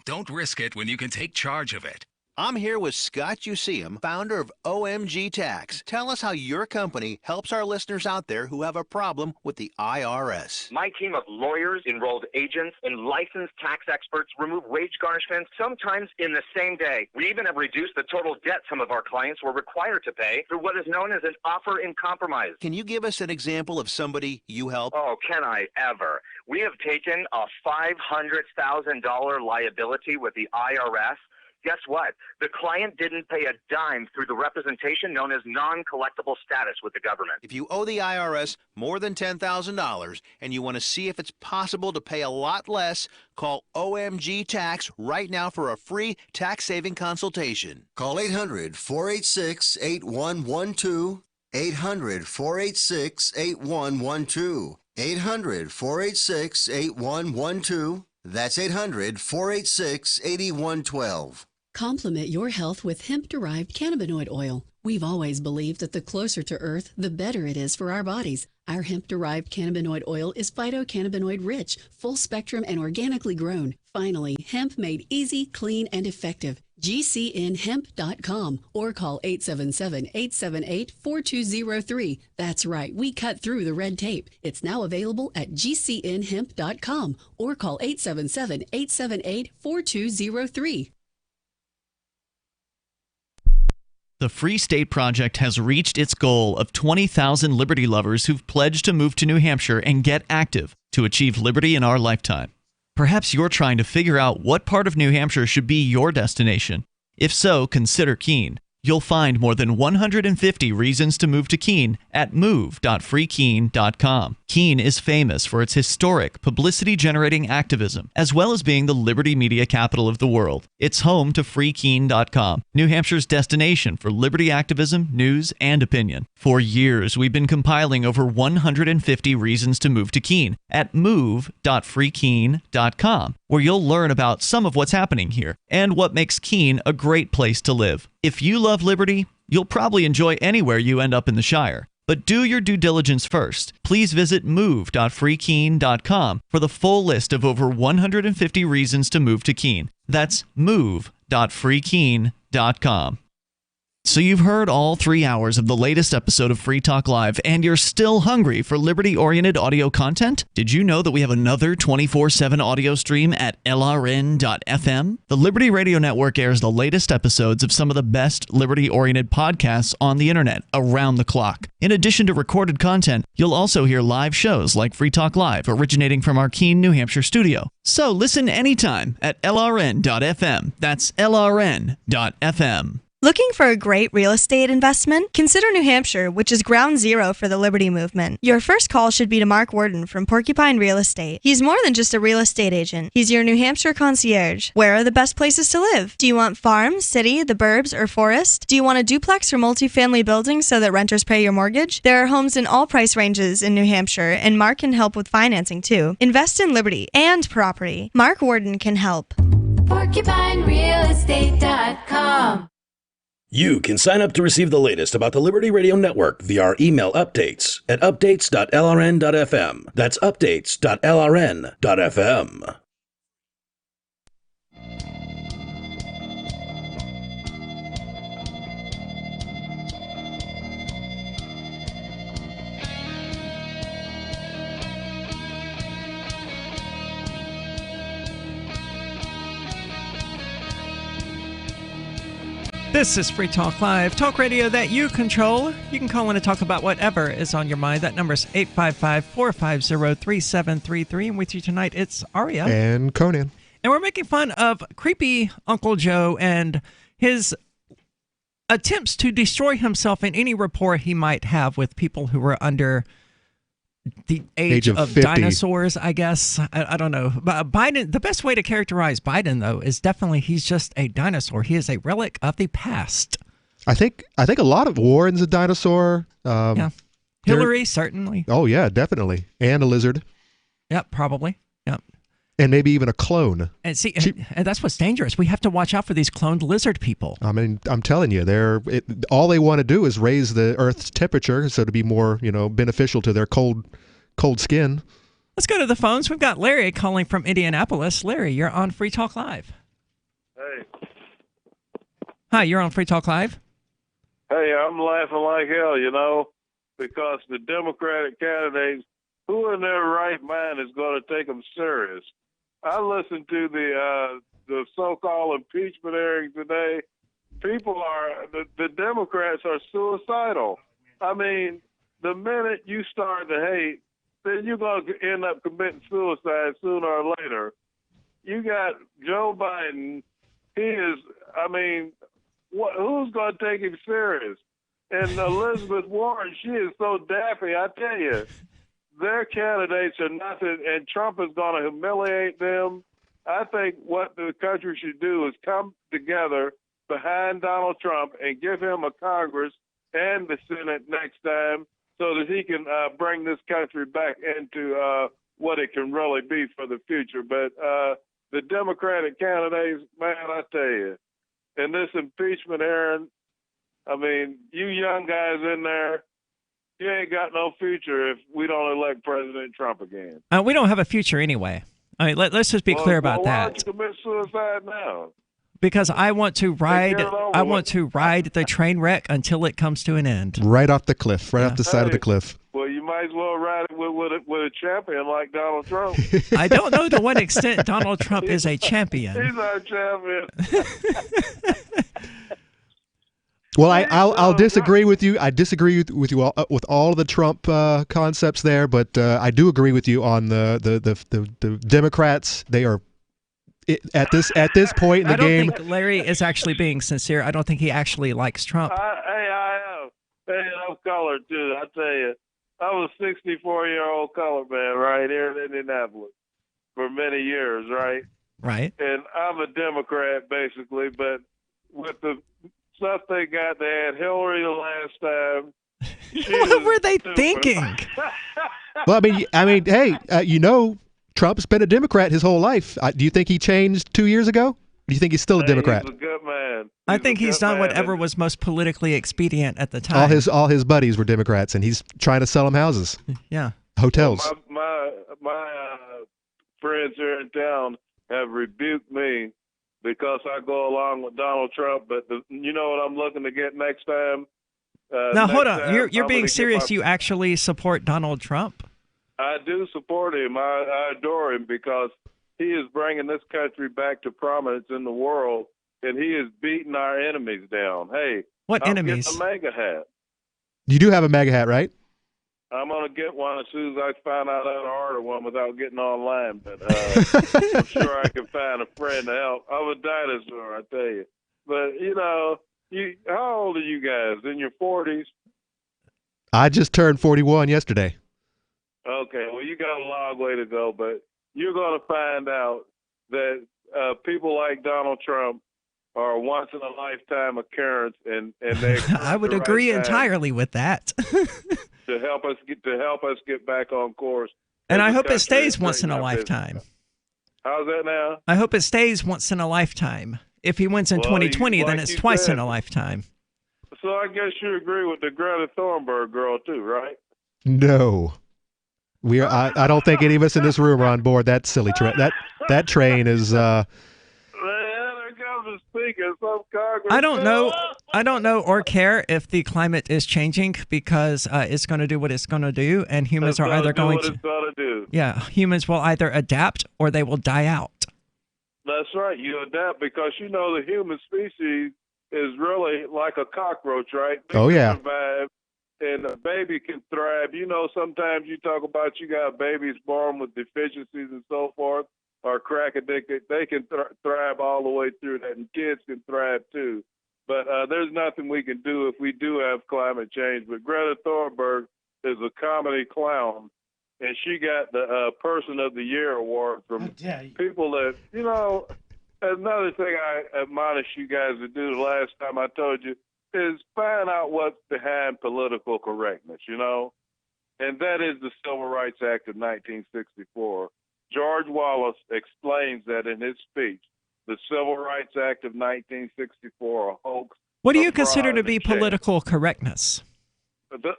Don't risk it when you can take charge of it. I'm here with Scott Useum, founder of OMG Tax. Tell us how your company helps our listeners out there who have a problem with the IRS. My team of lawyers, enrolled agents, and licensed tax experts remove wage garnishments sometimes in the same day. We even have reduced the total debt some of our clients were required to pay through what is known as an offer in compromise. Can you give us an example of somebody you help? Oh, can I ever? We have taken a $500,000 liability with the IRS. Guess what? The client didn't pay a dime through the representation known as non-collectible status with the government. If you owe the IRS more than $10,000 and you want to see if it's possible to pay a lot less, call OMG Tax right now for a free tax-saving consultation. Call 800-486-8112. 800-486-8112. 800-486-8112. That's 800-486-8112. Complement your health with hemp-derived cannabinoid oil. We've always believed that the closer to Earth, the better it is for our bodies. Our hemp-derived cannabinoid oil is phytocannabinoid rich, full spectrum, and organically grown. Finally, hemp made easy, clean, and effective. GCNhemp.com or call 877-878-4203. That's right, we cut through the red tape. It's now available at GCNhemp.com or call 877-878-4203. The Free State Project has reached its goal of 20,000 liberty lovers who've pledged to move to New Hampshire and get active to achieve liberty in our lifetime. Perhaps you're trying to figure out what part of New Hampshire should be your destination. If so, consider Keene. You'll find more than 150 reasons to move to Keene at move.freekeene.com. Keene is famous for its historic, publicity-generating activism, as well as being the liberty media capital of the world. It's home to freekeene.com, New Hampshire's destination for liberty activism, news, and opinion. For years, we've been compiling over 150 reasons to move to Keene at move.freekeene.com, where you'll learn about some of what's happening here and what makes Keene a great place to live. If you love liberty, you'll probably enjoy anywhere you end up in the Shire. But do your due diligence first. Please visit move.freekeene.com for the full list of over 150 reasons to move to Keene. That's move.freekeene.com. So you've heard all 3 hours of the latest episode of Free Talk Live, and you're still hungry for liberty-oriented audio content? Did you know that we have another 24/7 audio stream at LRN.FM? The Liberty Radio Network airs the latest episodes of some of the best liberty-oriented podcasts on the internet around the clock. In addition to recorded content, you'll also hear live shows like Free Talk Live, originating from our Keene, New Hampshire studio. So listen anytime at LRN.FM. That's LRN.FM. Looking for a great real estate investment? Consider New Hampshire, which is ground zero for the Liberty Movement. Your first call should be to Mark Worden from Porcupine Real Estate. He's more than just a real estate agent. He's your New Hampshire concierge. Where are the best places to live? Do you want farm, city, the burbs, or forest? Do you want a duplex or multifamily building so that renters pay your mortgage? There are homes in all price ranges in New Hampshire, and Mark can help with financing too. Invest in liberty and property. Mark Worden can help. PorcupineRealEstate.com. You can sign up to receive the latest about the Liberty Radio Network via our email updates at updates.lrn.fm. That's updates.lrn.fm. This is Free Talk Live, talk radio that you control. You can call in and talk about whatever is on your mind. That number is 855-450-3733. And with you tonight, it's Aria. And Conan. And we're making fun of creepy Uncle Joe and his attempts to destroy himself in any rapport he might have with people who were under the age of 50. Dinosaurs, I guess. I don't know. But Biden, the best way to characterize Biden, though, is definitely he's just a dinosaur. He is a relic of the past. I think a lot of Warren's a dinosaur. Yeah. Hillary, certainly. Oh, yeah, definitely. And a lizard. Yep, probably. Yep. And maybe even a clone. And see, and that's what's dangerous. We have to watch out for these cloned lizard people. I mean, I'm telling you, all they want to do is raise the Earth's temperature so to be more, beneficial to their cold skin. Let's go to the phones. We've got Larry calling from Indianapolis. Larry, you're on Free Talk Live. Hey. Hi, you're on Free Talk Live. Hey, I'm laughing like hell, because the Democratic candidates, who in their right mind is going to take them serious? I listened to the so-called impeachment hearing today. The Democrats are suicidal. I mean, the minute you start to hate, then you're going to end up committing suicide sooner or later. You got Joe Biden. Who's going to take him serious? And Elizabeth Warren, she is so daffy, I tell you. Their candidates are nothing, and Trump is going to humiliate them. I think what the country should do is come together behind Donald Trump and give him a Congress and the Senate next time so that he can bring this country back into what it can really be for the future. But the Democratic candidates, man, I tell you, And this impeachment hearing, I mean, you young guys in there, you ain't got no future if we don't elect President Trump again. We don't have a future anyway. I mean, let's just be clear about why that. don't you commit suicide now? Because I want to ride. I want to ride the train wreck until it comes to an end. Right off the cliff, right off the side of the cliff. Well, you might as well ride it with a champion like Donald Trump. I don't know to what extent Donald Trump is a champion. He's our champion. Well, I'll disagree with you. I disagree with you all, with all of the Trump concepts there, but I do agree with you on the Democrats. They are at this point in the game. I don't think Larry is actually being sincere. I don't think he actually likes Trump. I am. Hey, I'm colored too. I tell you, I was a 64-year-old colored man right here in Indianapolis for many years, right? Right. And I'm a Democrat basically, but with the stuff they got, they had Hillary the last time. What were they thinking? Well, I mean, hey, Trump's been a Democrat his whole life. Do you think he changed 2 years ago? Do you think he's still a Democrat? He's a good man. I think he's done whatever was most politically expedient at the time. All his buddies were Democrats, and he's trying to sell them houses. Yeah. Hotels. Well, my friends here in town have rebuked me because I go along with Donald Trump, but you know what I'm looking to get next time? Now, hold on. You're being serious. You actually support Donald Trump? I do support him. I adore him because he is bringing this country back to prominence in the world, and he is beating our enemies down. Hey, what enemies? I'm getting a MAGA hat. You do have a MAGA hat, right? I'm going to get one as soon as I find out how to order one without getting online, but I'm sure I can find a friend to help. I'm a dinosaur, I tell you. But, how old are you guys? In your 40s? I just turned 41 yesterday. Okay, well, you got a long way to go, but you're going to find out that people like Donald Trump are a once-in-a-lifetime occurrence, and they I would agree entirely with that. to help us get back on course. And I hope it stays once in a lifetime. How's that now? I hope it stays once in a lifetime. If he wins in 2020, then it's twice in a lifetime. So I guess you agree with the Greta Thunberg girl too, right? No. I don't think any of us in this room are on board that silly train. That train is I don't know or care if the climate is changing because it's going to do what it's going to do, and humans are either going to do. Yeah, humans will either adapt or they will die out. That's right. You adapt because the human species is really like a cockroach, right? They can survive, and a baby can thrive. Sometimes you talk about you got babies born with deficiencies and so forth, or crack addicted. They can thrive all the way through that, and kids can thrive too. But there's nothing we can do if we do have climate change. But Greta Thunberg is a comedy clown, and she got the Person of the Year award from people that, another thing I admonish you guys to do the last time I told you is find out what's behind political correctness, and that is the Civil Rights Act of 1964. George Wallace explains that in his speech. The Civil Rights Act of 1964, a hoax. What do you consider to be political correctness?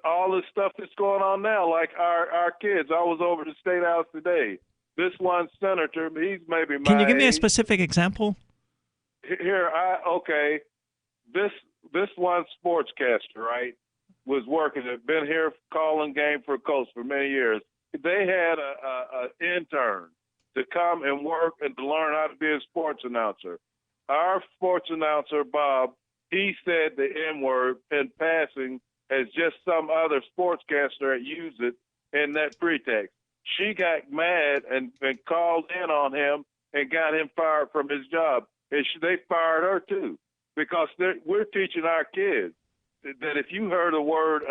All this stuff that's going on now, like our kids. I was over the State House today. This one senator, he's maybe my Can you give me a age. specific example? Here, this one sportscaster, right, was working. Had been here calling game for Colts for many years. They had a intern to come and work and to learn how to be a sports announcer. Our sports announcer, Bob, he said the N-word in passing as just some other sportscaster had used it in that pretext. She got mad and called in on him and got him fired from his job. And they fired her too because we're teaching our kids that if you heard a word,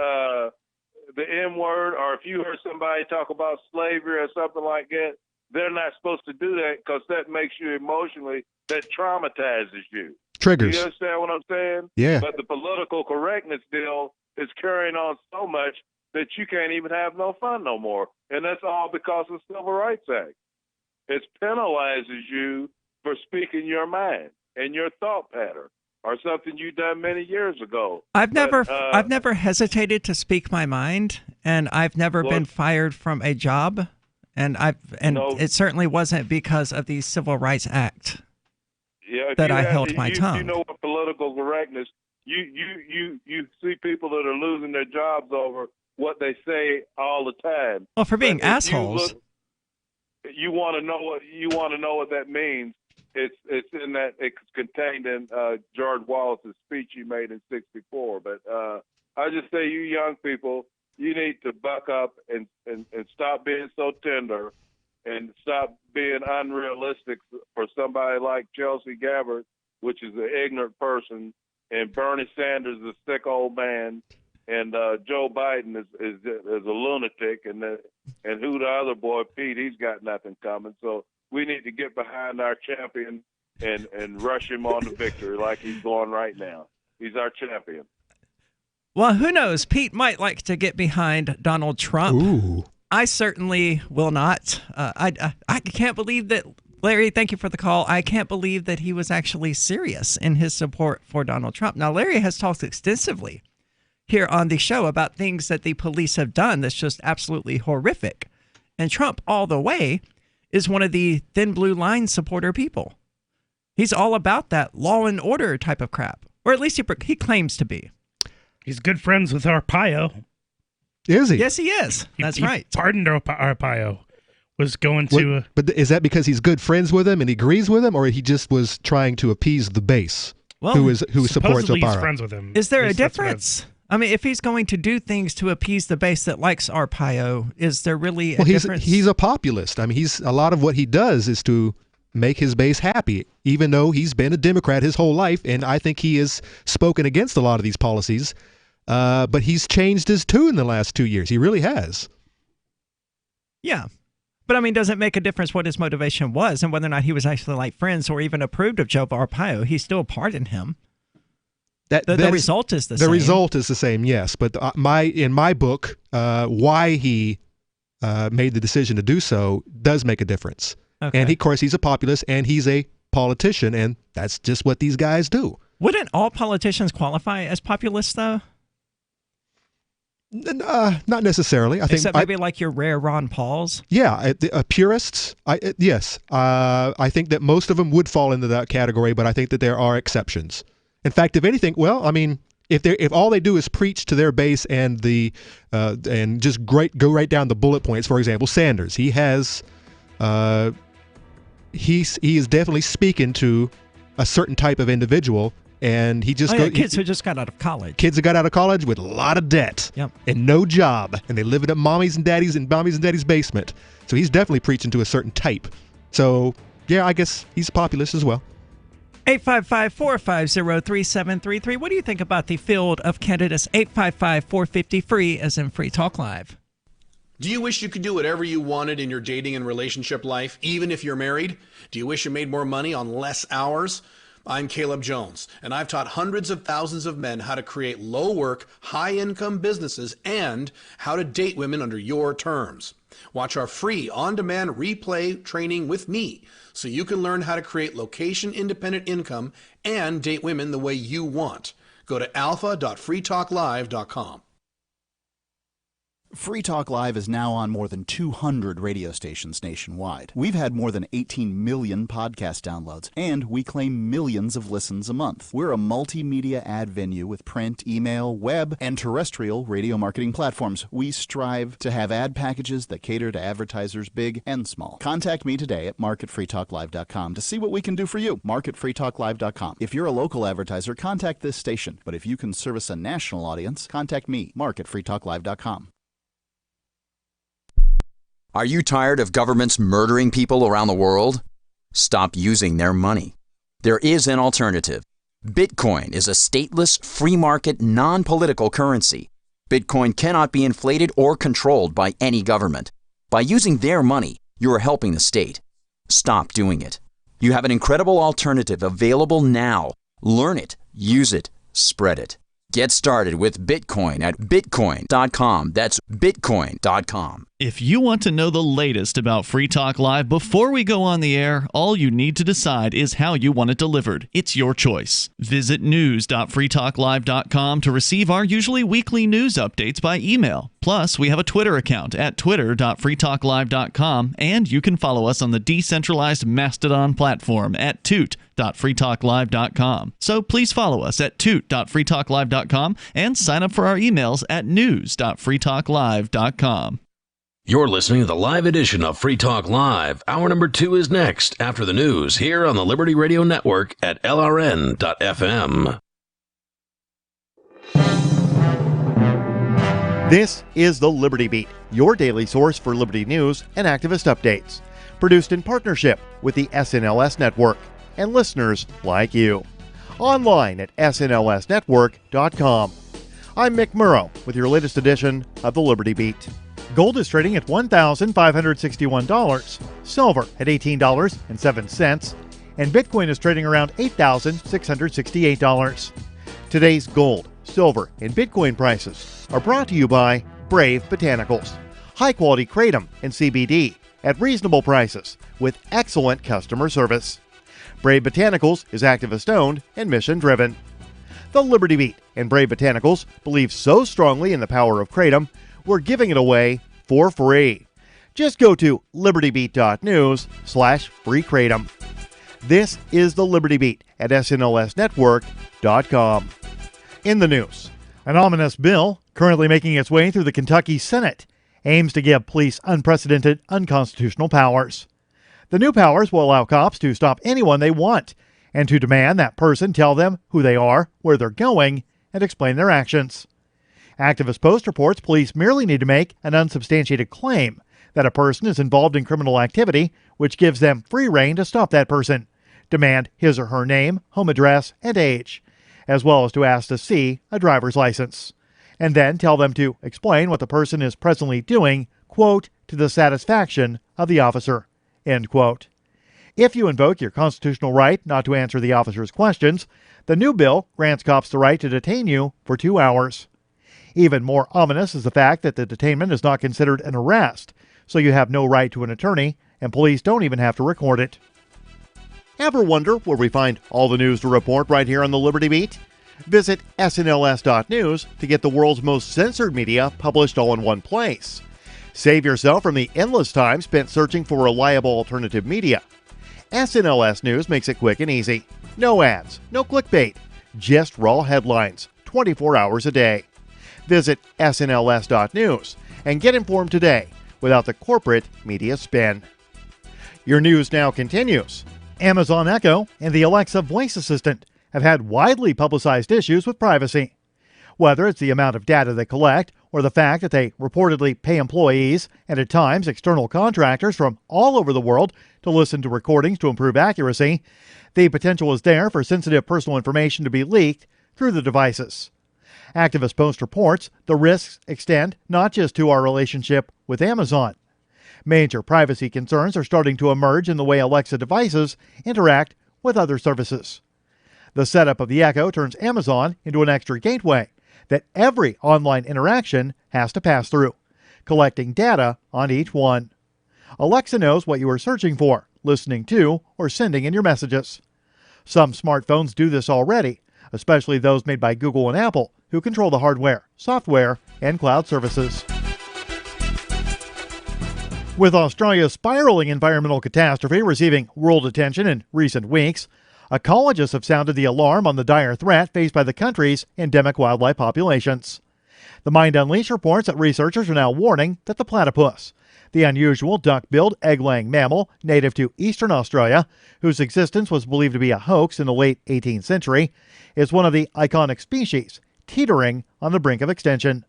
the N-word, or if you heard somebody talk about slavery or something like that, they're not supposed to do that because that makes you emotionally, that traumatizes you. Triggers. You understand what I'm saying? Yeah. But the political correctness deal is carrying on so much that you can't even have no fun no more. And that's all because of the Civil Rights Act. It penalizes you for speaking your mind and your thought pattern. or something you done many years ago. I've never hesitated to speak my mind, and I've never been fired from a job, and it certainly wasn't because of the Civil Rights Act that I held my tongue. You know what political correctness? You see people that are losing their jobs over what they say all the time. Well, for being assholes. You want to know what that means. It's in that it's contained in George Wallace's speech he made in '64. But I just say, you young people, you need to buck up and stop being so tender, and stop being unrealistic for somebody like Chelsea Gabbard, which is an ignorant person, and Bernie Sanders is a sick old man, and Joe Biden is a lunatic, and who the other boy, Pete, he's got nothing coming. So we need to get behind our champion and rush him on to victory like he's going right now. He's our champion. Well, who knows? Pete might like to get behind Donald Trump. Ooh. I certainly will not. I can't believe that, Larry, thank you for the call. I can't believe that he was actually serious in his support for Donald Trump. Now, Larry has talked extensively here on the show about things that the police have done that's just absolutely horrific. And Trump, all the way, is one of the thin blue line supporter people. He's all about that law and order type of crap, or at least he claims to be. He's good friends with Arpaio. Is he? Yes, he is. That's right. He pardoned Arpaio. Was going to... But is that because he's good friends with him and he agrees with him, or he just was trying to appease the base who supports Arpaio? He's friends with him. Is there a difference? I mean, if he's going to do things to appease the base that likes Arpaio, is there really a difference? He's a populist. I mean, a lot of what he does is to make his base happy, even though he's been a Democrat his whole life, and I think he has spoken against a lot of these policies. But he's changed his tune in the last 2 years. He really has. Yeah. But, I mean, does it make a difference what his motivation was and whether or not he was actually like friends or even approved of Joe Arpaio? He still pardoned him. The result is the same. The result is the same, yes. But in my book, why he made the decision to do so does make a difference. Okay. And, of course, he's a populist and he's a politician, and that's just what these guys do. Wouldn't all politicians qualify as populists, though? Not necessarily. Except maybe like your rare Ron Pauls? Yeah, purists, yes. I think that most of them would fall into that category, but I think that there are exceptions. In fact, if anything, well, I mean, if all they do is preach to their base and just go right down the bullet points, for example, Sanders, he is definitely speaking to a certain type of individual. And he just kids who just got out of college. Kids who got out of college with a lot of debt and no job, and they live in mommy's and daddy's basement. So he's definitely preaching to a certain type. So yeah, I guess he's a populist as well. 855-450-3733. What do you think about the field of candidates? 855-450-FREE as in Free Talk Live. Do you wish you could do whatever you wanted in your dating and relationship life, even if you're married? Do you wish you made more money on less hours? I'm Caleb Jones, and I've taught hundreds of thousands of men how to create low-work, high-income businesses and how to date women under your terms. Watch our free on-demand replay training with me so you can learn how to create location-independent income and date women the way you want. Go to alpha.freetalklive.com. Free Talk Live is now on more than 200 radio stations nationwide. We've had more than 18 million podcast downloads, and we claim millions of listens a month. We're a multimedia ad venue with print, email, web, and terrestrial radio marketing platforms. We strive to have ad packages that cater to advertisers big and small. Contact me today at marketfreetalklive.com to see what we can do for you. Marketfreetalklive.com. If you're a local advertiser, contact this station. But if you can service a national audience, contact me, marketfreetalklive.com. Are you tired of governments murdering people around the world? Stop using their money. There is an alternative. Bitcoin is a stateless, free market, non-political currency. Bitcoin cannot be inflated or controlled by any government. By using their money, you are helping the state. Stop doing it. You have an incredible alternative available now. Learn it, use it, spread it. Get started with Bitcoin at bitcoin.com. That's bitcoin.com. If you want to know the latest about Free Talk Live before we go on the air, all you need to decide is how you want it delivered. It's your choice. Visit news.freetalklive.com to receive our usually weekly news updates by email. Plus, we have a Twitter account at twitter.freetalklive.com, and you can follow us on the decentralized Mastodon platform at toot.freetalklive.com. So please follow us at toot.freetalklive.com and sign up for our emails at news.freetalklive.com. You're listening to the live edition of Free Talk Live. Hour number 2 is next after the news here on the Liberty Radio Network at LRN.FM. This is the Liberty Beat, your daily source for liberty news and activist updates. Produced in partnership with the SNLS Network and listeners like you. Online at snlsnetwork.com. I'm Mick Murrow with your latest edition of the Liberty Beat. Gold is trading at $1,561, silver at $18.07, and Bitcoin is trading around $8,668. Today's gold, silver, and Bitcoin prices are brought to you by Brave Botanicals, high-quality kratom and CBD at reasonable prices with excellent customer service. Brave Botanicals is activist-owned and mission-driven. The Liberty Beat and Brave Botanicals believe so strongly in the power of kratom, we're giving it away for free. Just go to libertybeat.news/free kratom. This is the Liberty Beat at snlsnetwork.com. In the news, an ominous bill currently making its way through the Kentucky Senate aims to give police unprecedented unconstitutional powers. The new powers will allow cops to stop anyone they want and to demand that person tell them who they are, where they're going, and explain their actions. Activist Post reports police merely need to make an unsubstantiated claim that a person is involved in criminal activity, which gives them free rein to stop that person, demand his or her name, home address, and age, as well as to ask to see a driver's license, and then tell them to explain what the person is presently doing, quote, to the satisfaction of the officer, end quote. If you invoke your constitutional right not to answer the officer's questions, the new bill grants cops the right to detain you for 2 hours. Even more ominous is the fact that the detainment is not considered an arrest, so you have no right to an attorney, and police don't even have to record it. Ever wonder where we find all the news to report right here on the Liberty Beat? Visit snls.news to get the world's most censored media published all in one place. Save yourself from the endless time spent searching for reliable alternative media. SNLS News makes it quick and easy. No ads, no clickbait, just raw headlines, 24 hours a day. Visit snls.news and get informed today without the corporate media spin. Your news now continues. Amazon Echo and the Alexa voice assistant have had widely publicized issues with privacy. Whether it's the amount of data they collect or the fact that they reportedly pay employees and at times external contractors from all over the world to listen to recordings to improve accuracy, the potential is there for sensitive personal information to be leaked through the devices. Activist Post reports the risks extend not just to our relationship with Amazon. Major privacy concerns are starting to emerge in the way Alexa devices interact with other services. The setup of the Echo turns Amazon into an extra gateway that every online interaction has to pass through, collecting data on each one. Alexa knows what you are searching for, listening to, or sending in your messages. Some smartphones do this already, especially those made by Google and Apple, who control the hardware, software, and cloud services. With Australia's spiraling environmental catastrophe receiving world attention in recent weeks, ecologists have sounded the alarm on the dire threat faced by the country's endemic wildlife populations. The Mind Unleashed reports that researchers are now warning that the platypus, the unusual duck-billed egg-laying mammal native to eastern Australia, whose existence was believed to be a hoax in the late 18th century, is one of the iconic species teetering on the brink of extinction.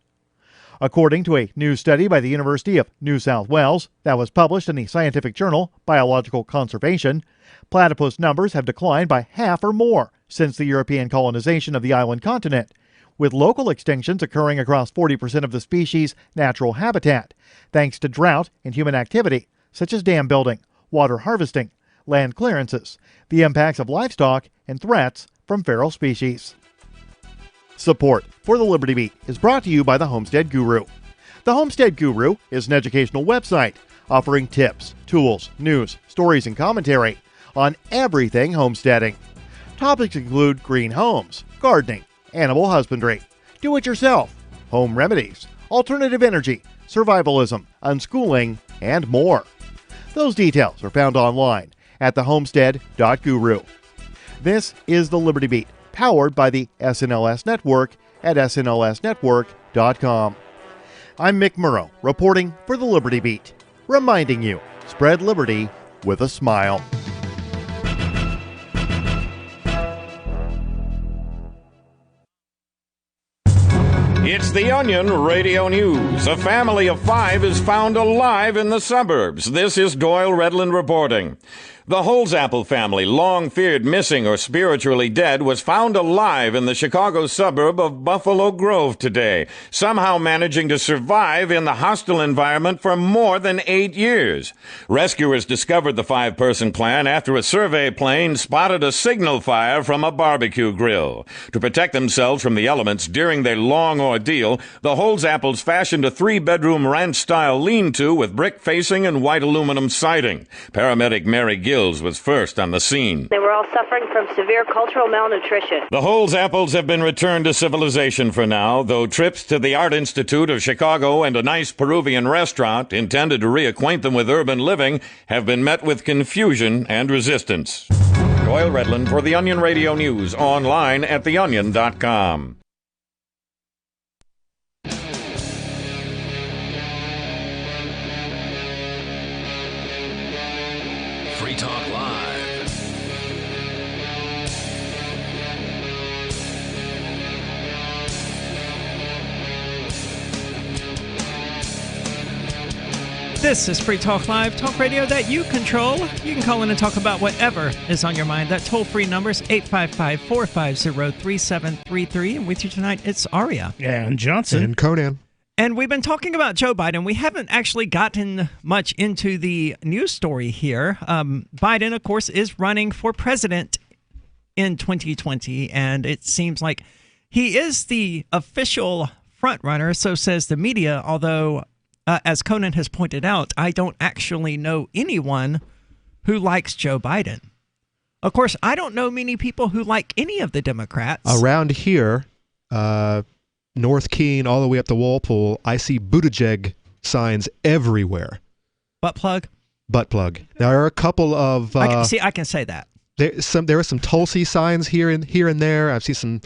According to a new study by the University of New South Wales that was published in the scientific journal Biological Conservation, platypus numbers have declined by half or more since the European colonization of the island continent, with local extinctions occurring across 40% of the species' natural habitat, thanks to drought and human activity, such as dam building, water harvesting, land clearances, the impacts of livestock, and threats from feral species. Support for the Liberty Beat is brought to you by the Homestead Guru. The Homestead Guru is an educational website offering tips, tools, news, stories, and commentary on everything homesteading. Topics include green homes, gardening, animal husbandry, do-it-yourself, home remedies, alternative energy, survivalism, unschooling, and more. Those details are found online at thehomestead.guru. This is the Liberty Beat, powered by the SNLS Network at snlsnetwork.com. I'm Mick Murrow, reporting for the Liberty Beat, reminding you, spread liberty with a smile. It's the Onion Radio News. A family of 5 is found alive in the suburbs. This is Doyle Redland reporting. The Holzapfel family, long feared missing or spiritually dead, was found alive in the Chicago suburb of Buffalo Grove today, somehow managing to survive in the hostile environment for more than 8 years. Rescuers discovered the 5-person clan after a survey plane spotted a signal fire from a barbecue grill. To protect themselves from the elements during their long ordeal, the Holzapfels fashioned a 3-bedroom ranch-style lean-to with brick facing and white aluminum siding. Paramedic Mary Gill was first on the scene. They were all suffering from severe cultural malnutrition. The Holzapfels have been returned to civilization for now, though trips to the Art Institute of Chicago and a nice Peruvian restaurant intended to reacquaint them with urban living have been met with confusion and resistance. Doyle Redland for the Onion Radio News, online at theonion.com. Free Talk Live. This is Free Talk Live, talk radio that you control. You can call in and talk about whatever is on your mind. That toll-free number is 855-450-3733. And with you tonight, it's Aria. And Johnson. And Conan. And we've been talking about Joe Biden. We haven't actually gotten much into the news story here. Biden, of course, is running for president in 2020, and it seems like he is the official front runner, so says the media, although, as Conan has pointed out, I don't actually know anyone who likes Joe Biden. Of course, I don't know many people who like any of the Democrats. Around here, North Keene all the way up to Walpole, I see Buttigieg signs everywhere. Butt plug? Butt plug. There are a couple of... I can say that. There are some Tulsi signs here and there. I've seen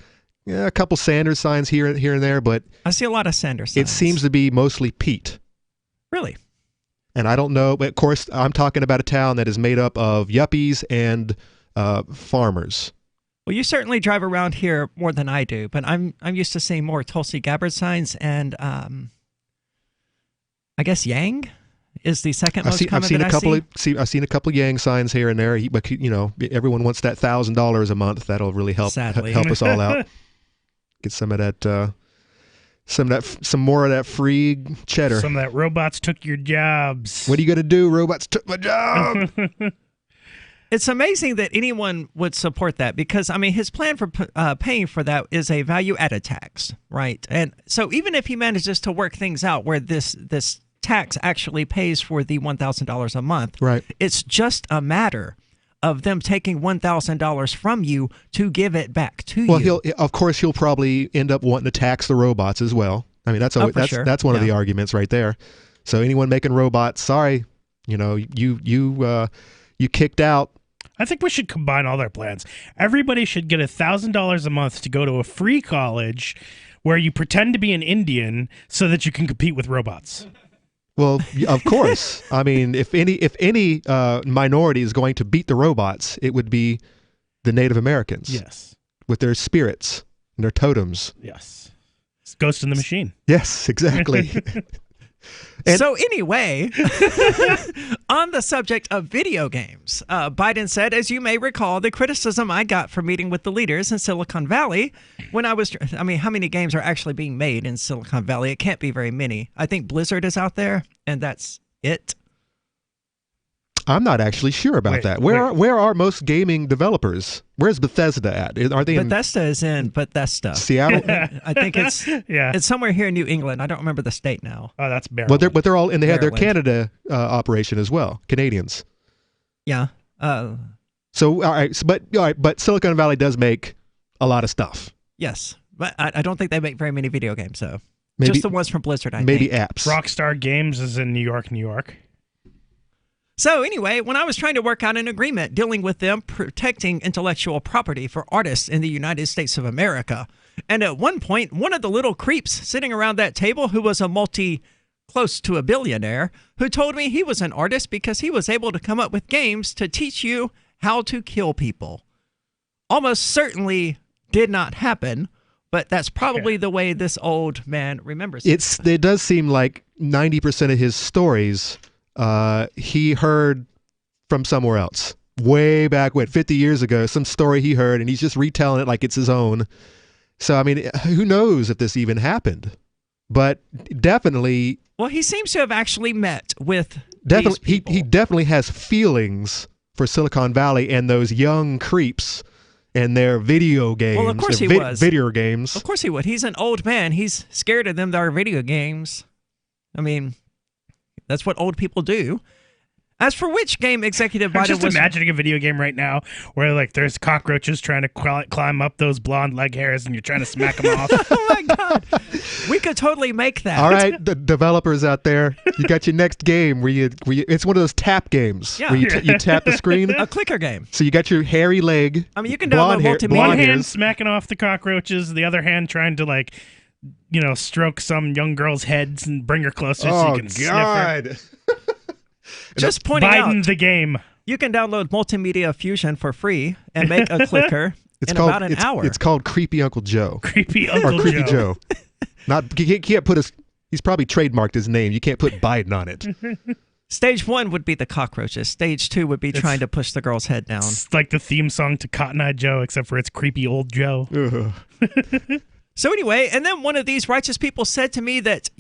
a couple Sanders signs here and there, but... I see a lot of Sanders signs. It seems to be mostly Pete. Really? And I don't know, but of course, I'm talking about a town that is made up of yuppies and farmers. Well, you certainly drive around here more than I do, but I'm used to seeing more Tulsi Gabbard signs, and I guess Yang is the second most common that I see. I've seen a couple of Yang signs here and there, but everyone wants that $1,000 a month. That'll really help us all out. Get some of that, some more of that free cheddar. Some of that robots took your jobs. What are you gonna do? Robots took my job. It's amazing that anyone would support that because, I mean, his plan for paying for that is a value-added tax, right? And so even if he manages to work things out where this tax actually pays for the $1,000 a month, right? It's just a matter of them taking $1,000 from you to give it back to you. Well, he'll probably end up wanting to tax the robots as well. I mean, that's one of the arguments right there. So anyone making robots, sorry, you kicked out. I think we should combine all their plans. Everybody should get $1,000 a month to go to a free college where you pretend to be an Indian so that you can compete with robots. Well, of course. I mean, if any minority is going to beat the robots, it would be the Native Americans. Yes. With their spirits and their totems. Yes. It's Ghost in the Machine. Yes, exactly. So anyway, on the subject of video games, Biden said, as you may recall, the criticism I got for meeting with the leaders in Silicon Valley when how many games are actually being made in Silicon Valley? It can't be very many. I think Blizzard is out there, and that's it. I'm not actually sure about that. Where are most gaming developers? Where's Bethesda at? Are they Bethesda is in Bethesda, Seattle? I think it's somewhere here in New England. I don't remember the state now. Oh, that's Maryland. But they're all, and they have their Maryland. Canada operation as well. Canadians. Yeah. So all right, but Silicon Valley does make a lot of stuff. Yes, but I don't think they make very many video games, though. Maybe, just the ones from Blizzard, I maybe think. apps. Rockstar Games is in New York, New York. So anyway, when I was trying to work out an agreement dealing with them protecting intellectual property for artists in the United States of America, and at one point, one of the little creeps sitting around that table who was close to a billionaire, who told me he was an artist because he was able to come up with games to teach you how to kill people. Almost certainly did not happen, but that's probably the way this old man remembers it. It does seem like 90% of his stories he heard from somewhere else. Way back when, 50 years ago, some story he heard, and he's just retelling it like it's his own. So, I mean, who knows if this even happened? But definitely... Well, he seems to have actually met with these people. He definitely has feelings for Silicon Valley and those young creeps and their video games. Well, of course he was. Video games. Of course he would. He's an old man. He's scared of them that are video games. I mean, that's what old people do. As for which game executive I'm writer just imagining a video game right now where like there's cockroaches trying to climb up those blonde leg hairs and you're trying to smack them off. Oh my God. We could totally make that. All right, the developers out there, you got your next game where you it's one of those tap games where you tap the screen. A clicker game. So you got your hairy leg. I mean, you can download multimedia. One hand smacking off the cockroaches, the other hand trying to like, stroke some young girl's heads and bring her closer so you can sniff her. Just pointing Biden out, the game. You can download Multimedia Fusion for free and make a clicker about an hour. It's called Creepy Uncle Joe. Creepy Uncle or Creepy Joe. You can't put he's probably trademarked his name. You can't put Biden on it. Stage 1 would be the cockroaches. Stage 2 would be trying to push the girl's head down. It's like the theme song to Cotton Eye Joe, except for it's Creepy Old Joe. So anyway, and then one of these righteous people said to me that,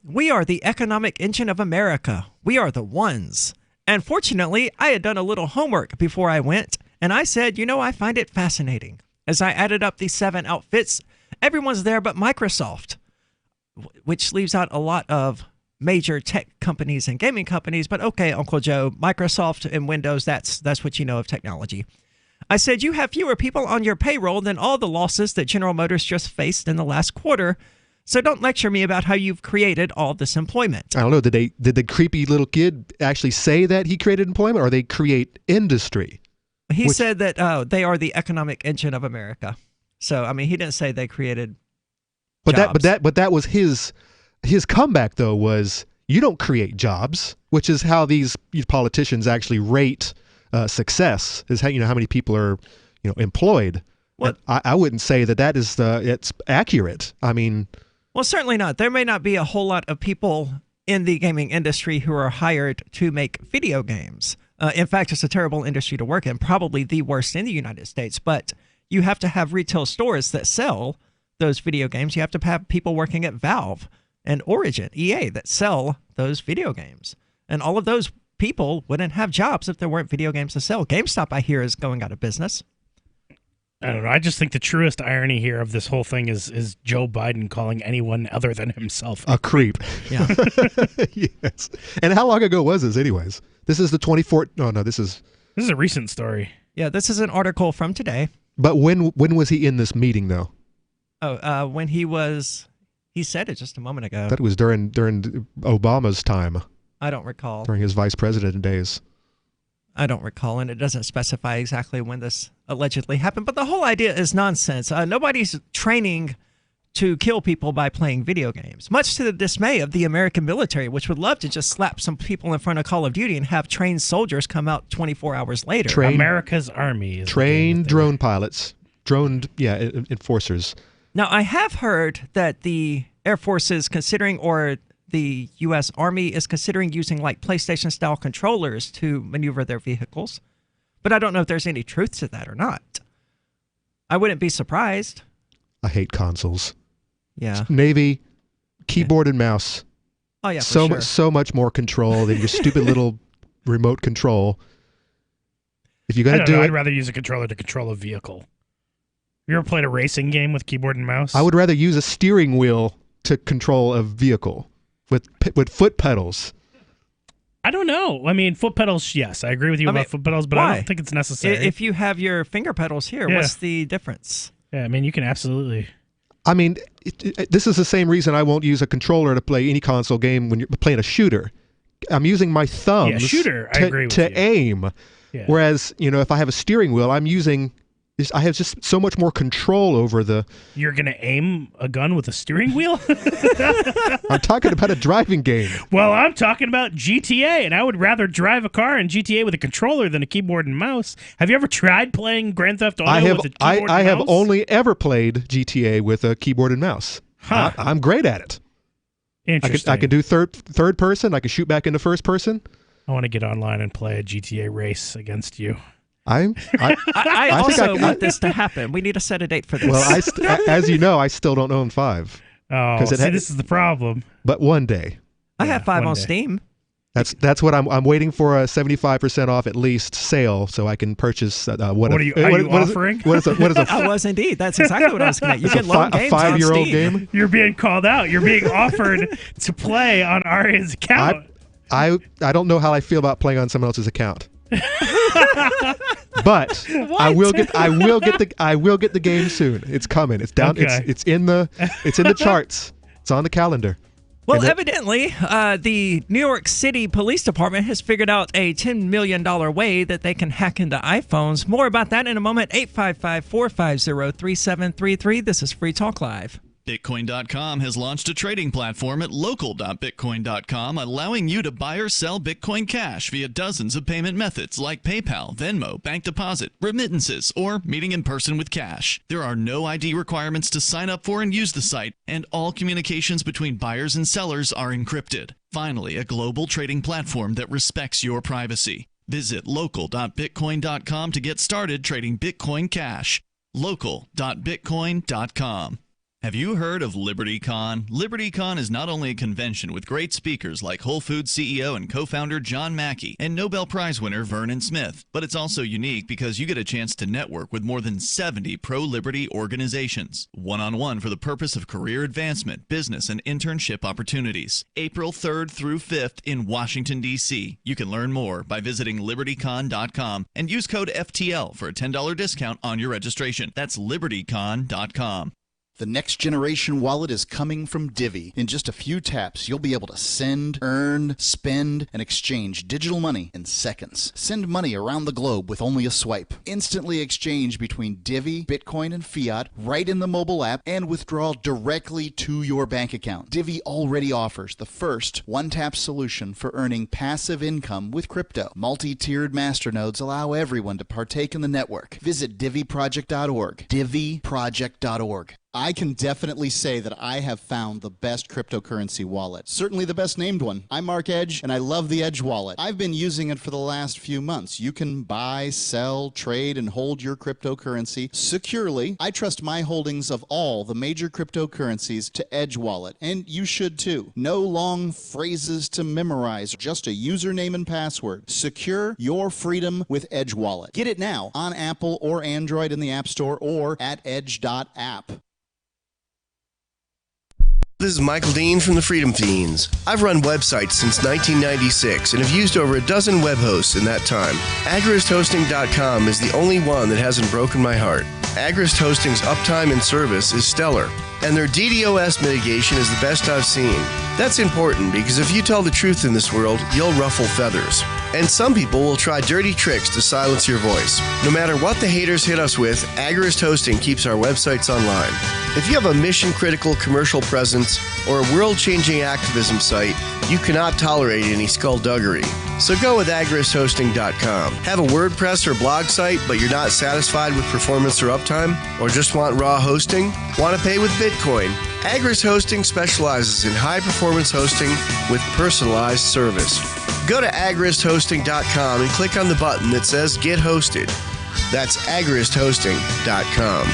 we are the economic engine of America. We are the ones. And fortunately, I had done a little homework before I went, and I said, I find it fascinating. As I added up these 7 outfits, everyone's there but Microsoft, which leaves out a lot of major tech companies and gaming companies. But okay, Uncle Joe, Microsoft and Windows, that's what you know of technology. I said, you have fewer people on your payroll than all the losses that General Motors just faced in the last quarter. So don't lecture me about how you've created all this employment. I don't know. Did the creepy little kid actually say that he created employment, or they create industry? He said that they are the economic engine of America. So, I mean, he didn't say they created jobs. But that was his comeback, though, was you don't create jobs, which is how these politicians actually rate success, is how many people are employed. What I wouldn't say that is it's accurate. I mean, well, certainly not. There may not be a whole lot of people in the gaming industry who are hired to make video games. In fact, it's a terrible industry to work in, probably the worst in the United States. But you have to have retail stores that sell those video games. You have to have people working at Valve and Origin, EA, that sell those video games. And all of those people wouldn't have jobs if there weren't video games to sell. GameStop, I hear, is going out of business. I don't know. I just think the truest irony here of this whole thing is Joe Biden calling anyone other than himself a creep. Yeah. Yes. And how long ago was this, anyways? This is the 24th. Oh no, this is a recent story. Yeah, this is an article from today. But when was he in this meeting, though? Oh, when he said it just a moment ago. That was during Obama's time. I don't recall. During his vice president days. I don't recall, and it doesn't specify exactly when this allegedly happened. But the whole idea is nonsense. Nobody's training to kill people by playing video games, much to the dismay of the American military, which would love to just slap some people in front of Call of Duty and have trained soldiers come out 24 hours later. America's Army. Is trained drone pilots. Enforcers. Now, I have heard that the Air Force is considering, or the U.S. Army is considering using like PlayStation-style controllers to maneuver their vehicles. But I don't know if there's any truth to that or not. I wouldn't be surprised. I hate consoles. Yeah. Navy, keyboard and mouse. Oh, yeah, so much more control than your stupid little remote control. If you're going to do it, I'd rather use a controller to control a vehicle. You ever played a racing game with keyboard and mouse? I would rather use a steering wheel to control a vehicle with foot pedals. I don't know. I mean, foot pedals, yes. I agree with you about foot pedals, but I don't think it's necessary. If you have your finger pedals here, what's the difference? Yeah, I mean, you can absolutely. I mean, this is the same reason I won't use a controller to play any console game when you're playing a shooter. I'm using my thumbs to aim. Yeah. Whereas, if I have a steering wheel, I have just so much more control over the... You're going to aim a gun with a steering wheel? I'm talking about a driving game. Well, I'm talking about GTA, and I would rather drive a car in GTA with a controller than a keyboard and mouse. Have you ever tried playing Grand Theft Auto with a keyboard and mouse? I have only ever played GTA with a keyboard and mouse. Huh. I'm great at it. Interesting. I can do third person. I can shoot back into first person. I want to get online and play a GTA race against you. I also want this to happen. We need to set a date for this. Well, as you know, I still don't own 5. Oh, this is the problem. But one day. I have 5 on Steam. That's what I'm waiting for, a 75% off at least sale, so I can purchase what are you offering? What is it? I was indeed. That's exactly what I was going to. You can loan games a 5-year-old on Steam. game. You're being called out. You're being offered to play on Aria's account. I don't know how I feel about playing on someone else's account. But I will get the game soon. It's coming. It's down. Okay. It's in the charts. It's on the calendar. Well, evidently, the New York City Police Department has figured out a $10 million way that they can hack into iPhones. More about that in a moment. 855-450-3733. This is Free Talk Live. Bitcoin.com has launched a trading platform at local.bitcoin.com, allowing you to buy or sell Bitcoin Cash via dozens of payment methods like PayPal, Venmo, bank deposit, remittances, or meeting in person with cash. There are no ID requirements to sign up for and use the site, and all communications between buyers and sellers are encrypted. Finally, a global trading platform that respects your privacy. Visit local.bitcoin.com to get started trading Bitcoin Cash. local.bitcoin.com. Have you heard of LibertyCon? LibertyCon is not only a convention with great speakers like Whole Foods CEO and co-founder John Mackey and Nobel Prize winner Vernon Smith, but it's also unique because you get a chance to network with more than 70 pro-liberty organizations, one-on-one for the purpose of career advancement, business, and internship opportunities. April 3rd through 5th in Washington, D.C. You can learn more by visiting libertycon.com and use code FTL for a $10 discount on your registration. That's libertycon.com. The next generation wallet is coming from Divvy. In just a few taps, you'll be able to send, earn, spend, and exchange digital money in seconds. Send money around the globe with only a swipe. Instantly exchange between Divvy, Bitcoin, and fiat right in the mobile app and withdraw directly to your bank account. Divvy already offers the first one-tap solution for earning passive income with crypto. Multi-tiered masternodes allow everyone to partake in the network. Visit divvyproject.org. divvyproject.org. I can definitely say that I have found the best cryptocurrency wallet. Certainly the best named one. I'm Mark Edge, and I love the Edge wallet. I've been using it for the last few months. You can buy, sell, trade, and hold your cryptocurrency securely. I trust my holdings of all the major cryptocurrencies to Edge wallet, and you should too. No long phrases to memorize, just a username and password. Secure your freedom with Edge wallet. Get it now on Apple or Android in the App Store or at edge.app. This is Michael Dean from the Freedom Fiends. I've run websites since 1996 and have used over a dozen web hosts in that time. AgristHosting.com is the only one that hasn't broken my heart. Agrist Hosting's uptime and service is stellar, and their DDoS mitigation is the best I've seen. That's important because if you tell the truth in this world, you'll ruffle feathers. And some people will try dirty tricks to silence your voice. No matter what the haters hit us with, Agrist Hosting keeps our websites online. If you have a mission-critical commercial presence or a world-changing activism site, you cannot tolerate any skullduggery. So go with agristhosting.com. Have a WordPress or blog site, but you're not satisfied with performance or uptime? Or just want raw hosting? Want to pay with Bitcoin? Agrist Hosting specializes in high-performance hosting with personalized service. Go to agristhosting.com and click on the button that says Get Hosted. That's agristhosting.com.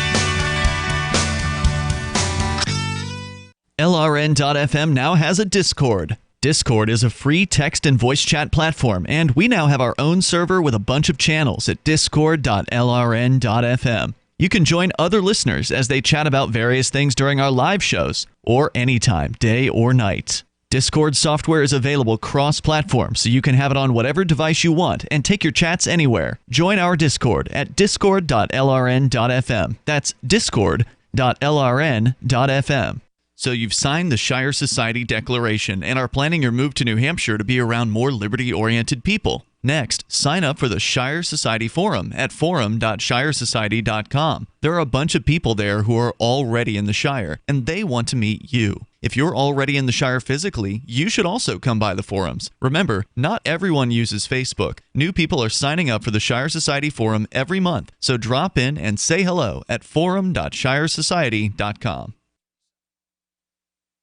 LRN.FM now has a Discord. Discord is a free text and voice chat platform, and we now have our own server with a bunch of channels at discord.lrn.fm. You can join other listeners as they chat about various things during our live shows, or anytime, day or night. Discord software is available cross-platform, so you can have it on whatever device you want and take your chats anywhere. Join our Discord at discord.lrn.fm. That's discord.lrn.fm. So you've signed the Shire Society Declaration and are planning your move to New Hampshire to be around more liberty-oriented people. Next, sign up for the Shire Society Forum at forum.shiresociety.com. There are a bunch of people there who are already in the Shire, and they want to meet you. If you're already in the Shire physically, you should also come by the forums. Remember, not everyone uses Facebook. New people are signing up for the Shire Society Forum every month, so drop in and say hello at forum.shiresociety.com.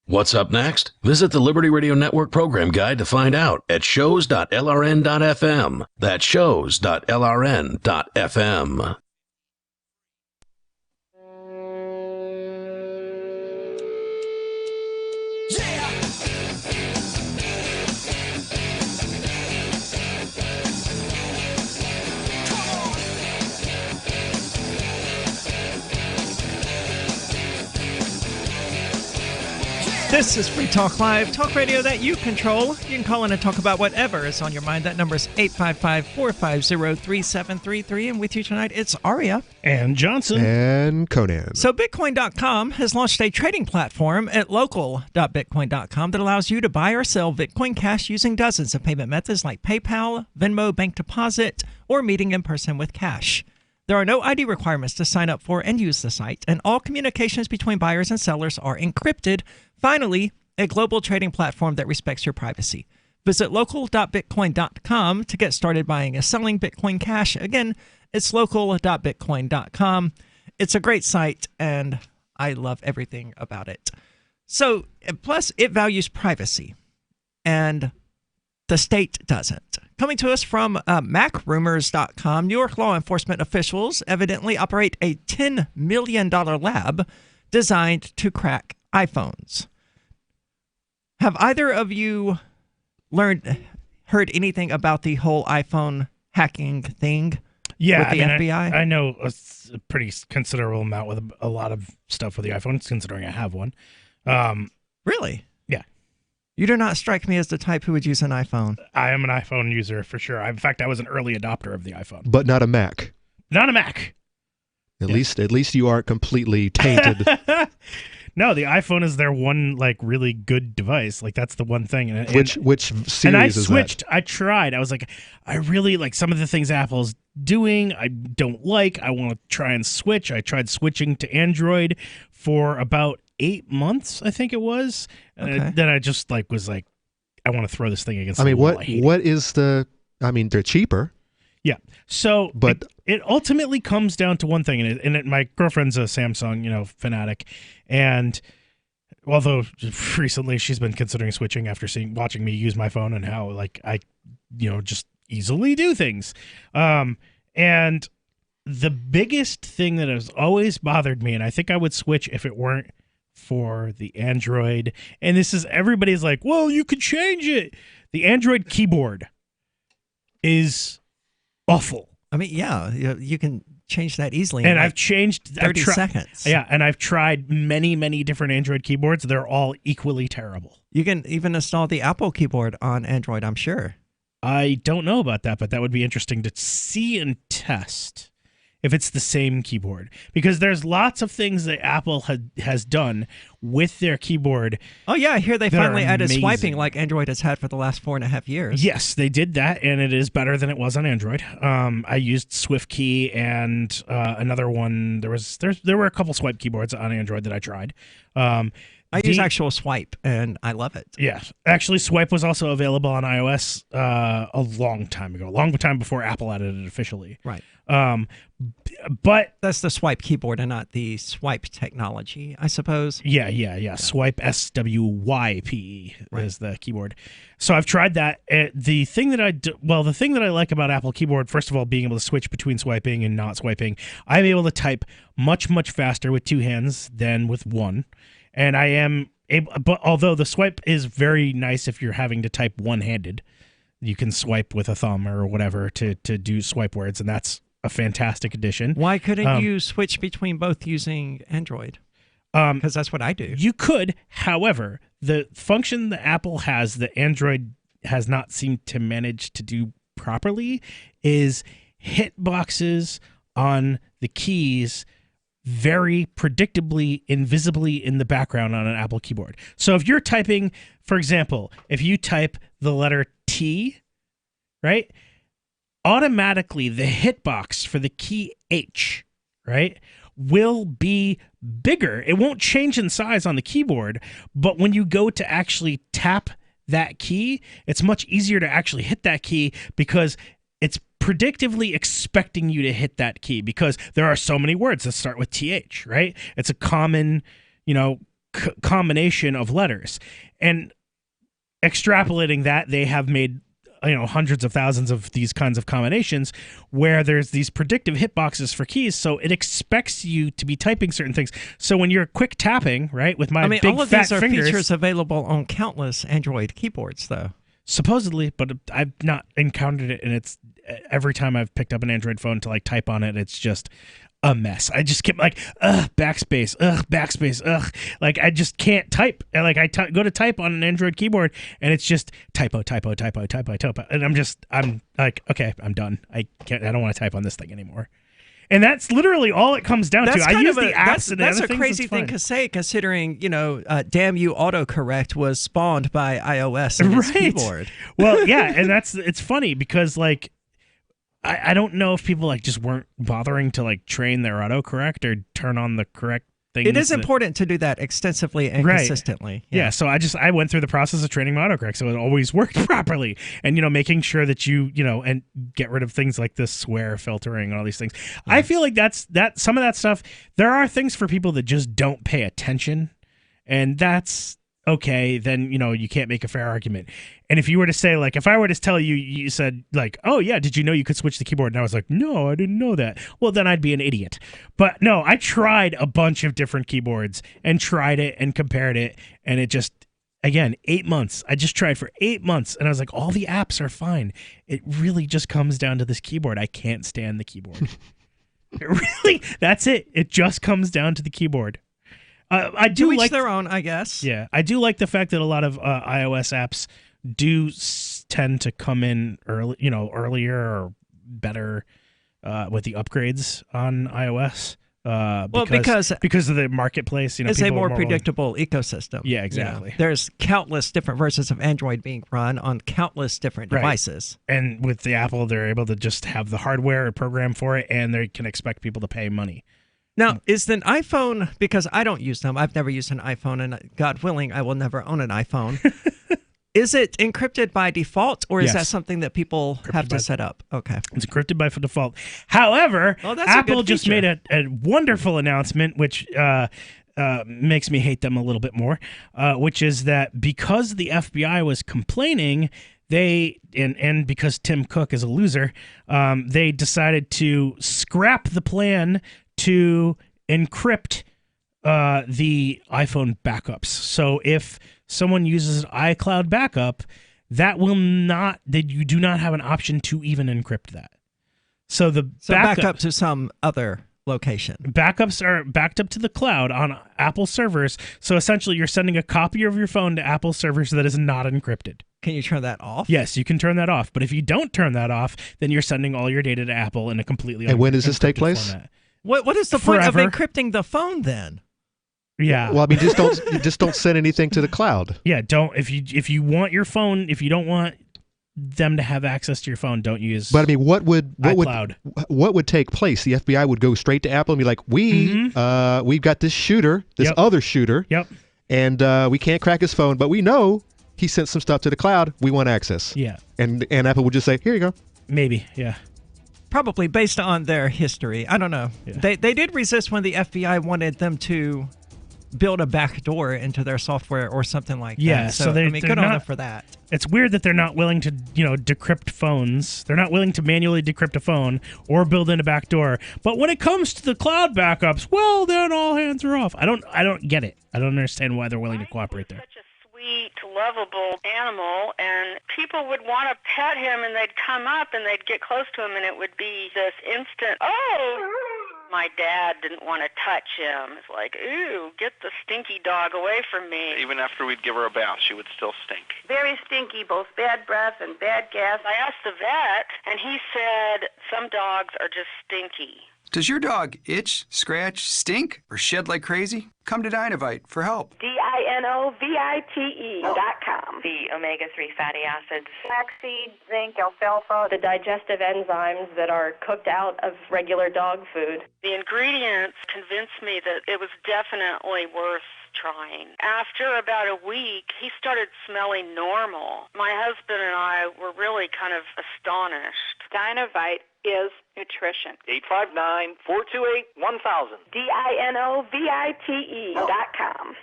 What's up next? Visit the Liberty Radio Network program guide to find out at shows.lrn.fm. That's shows.lrn.fm. This is Free Talk Live, talk radio that you control. You can call in and talk about whatever is on your mind. That number is 855-450-3733. And with you tonight, it's Aria. And Johnson. And Conan. So Bitcoin.com has launched a trading platform at local.bitcoin.com that allows you to buy or sell Bitcoin Cash using dozens of payment methods like PayPal, Venmo, bank deposit, or meeting in person with cash. There are no ID requirements to sign up for and use the site, and all communications between buyers and sellers are encrypted. Finally, a global trading platform that respects your privacy. Visit local.bitcoin.com to get started buying and selling Bitcoin Cash. Again, it's local.bitcoin.com. It's a great site, and I love everything about it. So, plus, it values privacy, and the state doesn't. Coming to us from MacRumors.com, New York law enforcement officials evidently operate a $10 million lab designed to crack iPhones. Have either of you heard anything about the whole iPhone hacking thing? Yeah, with the FBI? I know a pretty considerable amount with a lot of stuff with the iPhone, considering I have one. Really? Yeah. You do not strike me as the type who would use an iPhone. I am an iPhone user for sure. In fact, I was an early adopter of the iPhone. But not a Mac. Not a Mac. At least you aren't completely tainted. No, the iPhone is their one really good device. That's the one thing. And which series and I is switched. that? I tried. I was like, I really like some of the things Apple's doing. I don't like. I want to try and switch. I tried switching to Android for about 8 months, I think it was. And then I just was like, I want to throw this thing against the wall. What is the? I mean, they're cheaper. Yeah. So, but it ultimately comes down to one thing, and my girlfriend's a Samsung, fanatic, and although recently she's been considering switching after watching me use my phone and how I, just easily do things, and the biggest thing that has always bothered me, and I think I would switch if it weren't for the Android, and this is everybody's like, well, you could change it. The Android keyboard is awful. I mean, yeah, you can change that easily. And I've changed 30 seconds. Yeah, and I've tried many, many different Android keyboards. They're all equally terrible. You can even install the Apple keyboard on Android, I'm sure. I don't know about that, but that would be interesting to see and test if it's the same keyboard, because there's lots of things that Apple has done with their keyboard. Oh yeah, I hear they finally added amazing. swiping like Android has had for the last 4.5 years. Yes, they did that, and it is better than it was on Android. I used SwiftKey and another one. There were a couple swipe keyboards on Android that I tried. I use actual Swipe, and I love it. Yeah. Actually, Swipe was also available on iOS a long time ago, a long time before Apple added it officially. Right. But that's the Swipe keyboard and not the Swipe technology, I suppose. Yeah. Swipe, SWYPE is the keyboard. So I've tried that. The thing that I like about Apple keyboard, first of all, being able to switch between swiping and not swiping, I'm able to type much, much faster with two hands than with one. And I am but although the swipe is very nice if you're having to type one-handed, you can swipe with a thumb or whatever to do swipe words, and that's a fantastic addition. Why couldn't you switch between both using Android? Because that's what I do. You could, however, the function that Apple has that Android has not seemed to manage to do properly is hitboxes on the keys very predictably, invisibly in the background on an Apple keyboard. So if you're typing, for example, if you type the letter T, right, automatically the hitbox for the key H, right, will be bigger. It won't change in size on the keyboard, but when you go to actually tap that key, it's much easier to actually hit that key because it's predictively expecting you to hit that key because there are so many words that start with TH, right? It's a common, combination of letters. And extrapolating that, they have made hundreds of thousands of these kinds of combinations where there's these predictive hitboxes for keys, so it expects you to be typing certain things. So when you're quick tapping, right, with my big all of fat these are fingers, features available on countless Android keyboards, though. Supposedly, but I've not encountered it, and it's every time I've picked up an Android phone to type on it, it's just a mess. I just keep backspace, backspace, like I just can't type. And I go to type on an Android keyboard, and it's just typo, and I'm like, okay, I'm done. I don't want to type on this thing anymore. And that's literally all it comes down to. I use the apps and that's other a things. crazy thing to say, considering damn you autocorrect was spawned by iOS and its keyboard. Well, yeah, and it's funny because I don't know if people just weren't bothering to train their autocorrect or turn on the correct things. It is important to do that extensively and consistently. Yeah. So I went through the process of training my autocorrect so it always worked properly, and making sure that you and get rid of things like this swear filtering and all these things. I feel like that's some of that stuff. There are things for people that just don't pay attention, and that's okay. Then you can't make a fair argument. And if you were to say, if I were to tell you, you said oh yeah, did you know you could switch the keyboard? And I was like, no, I didn't know that. Well, then I'd be an idiot. But no, I tried a bunch of different keyboards and tried it and compared it. And it just, again, 8 months. I just tried for 8 months. And I was like, all the apps are fine. It really just comes down to this keyboard. I can't stand the keyboard. That's it. It just comes down to the keyboard. I do to each their own, I guess. Yeah, I do like the fact that a lot of iOS apps do tend to come in earlier or better with the upgrades on iOS. Because of the marketplace, it's a more predictable ecosystem. Yeah, exactly. Yeah. There's countless different versions of Android being run on countless different devices. And with the Apple, they're able to just have the hardware and program for it, and they can expect people to pay money. Now, is an iPhone, because I don't use them, I've never used an iPhone, and God willing, I will never own an iPhone. Is it encrypted by default, or is that something that people have to set up? Okay. It's encrypted by default. However, Apple just made a wonderful announcement, which makes me hate them a little bit more, which is that because the FBI was complaining, and because Tim Cook is a loser, they decided to scrap the plan to encrypt the iPhone backups. So if someone uses an iCloud backup, you do not have an option to even encrypt that. So back up to some other location. Backups are backed up to the cloud on Apple servers. So essentially you're sending a copy of your phone to Apple servers that is not encrypted. Can you turn that off? Yes, you can turn that off. But if you don't turn that off, then you're sending all your data to Apple in a completely And when does this take place? Format. What is the point of encrypting the phone then? Yeah. Well, I mean, just don't send anything to the cloud. Yeah, don't. If you want your phone, if you don't want them to have access to your phone, don't use. But I mean, what would take place? The FBI would go straight to Apple and be like, we've got this shooter, other shooter. Yep. And we can't crack his phone, but we know he sent some stuff to the cloud. We want access. Yeah. And Apple would just say, here you go. Maybe. Yeah. Probably based on their history. I don't know. Yeah. They did resist when the FBI wanted them to build a back door into their software or something like Yeah, that. so they're good on not- them for that. It's weird that they're not willing to, decrypt phones. They're not willing to manually decrypt a phone or build in a back door. But when it comes to the cloud backups, well, then all hands are off. I don't get it. I don't understand why they're willing to cooperate there. Sweet, lovable animal, and people would want to pet him, and they'd come up and they'd get close to him, and it would be this instant, oh! My dad didn't want to touch him. It's like, ooh, get the stinky dog away from me. Even after we'd give her a bath, she would still stink. Very stinky, both bad breath and bad gas. I asked the vet, and he said some dogs are just stinky. Does your dog itch, scratch, stink, or shed like crazy? Come to Dinovite for help. DINOVITE.com. The omega-3 fatty acids. Flaxseed, zinc, alfalfa, the digestive enzymes that are cooked out of regular dog food. The ingredients convinced me that it was definitely worth trying. After about a week, he started smelling normal. My husband and I were really kind of astonished. Dinovite is nutrition. 859-428-1000. DINOVITE.com.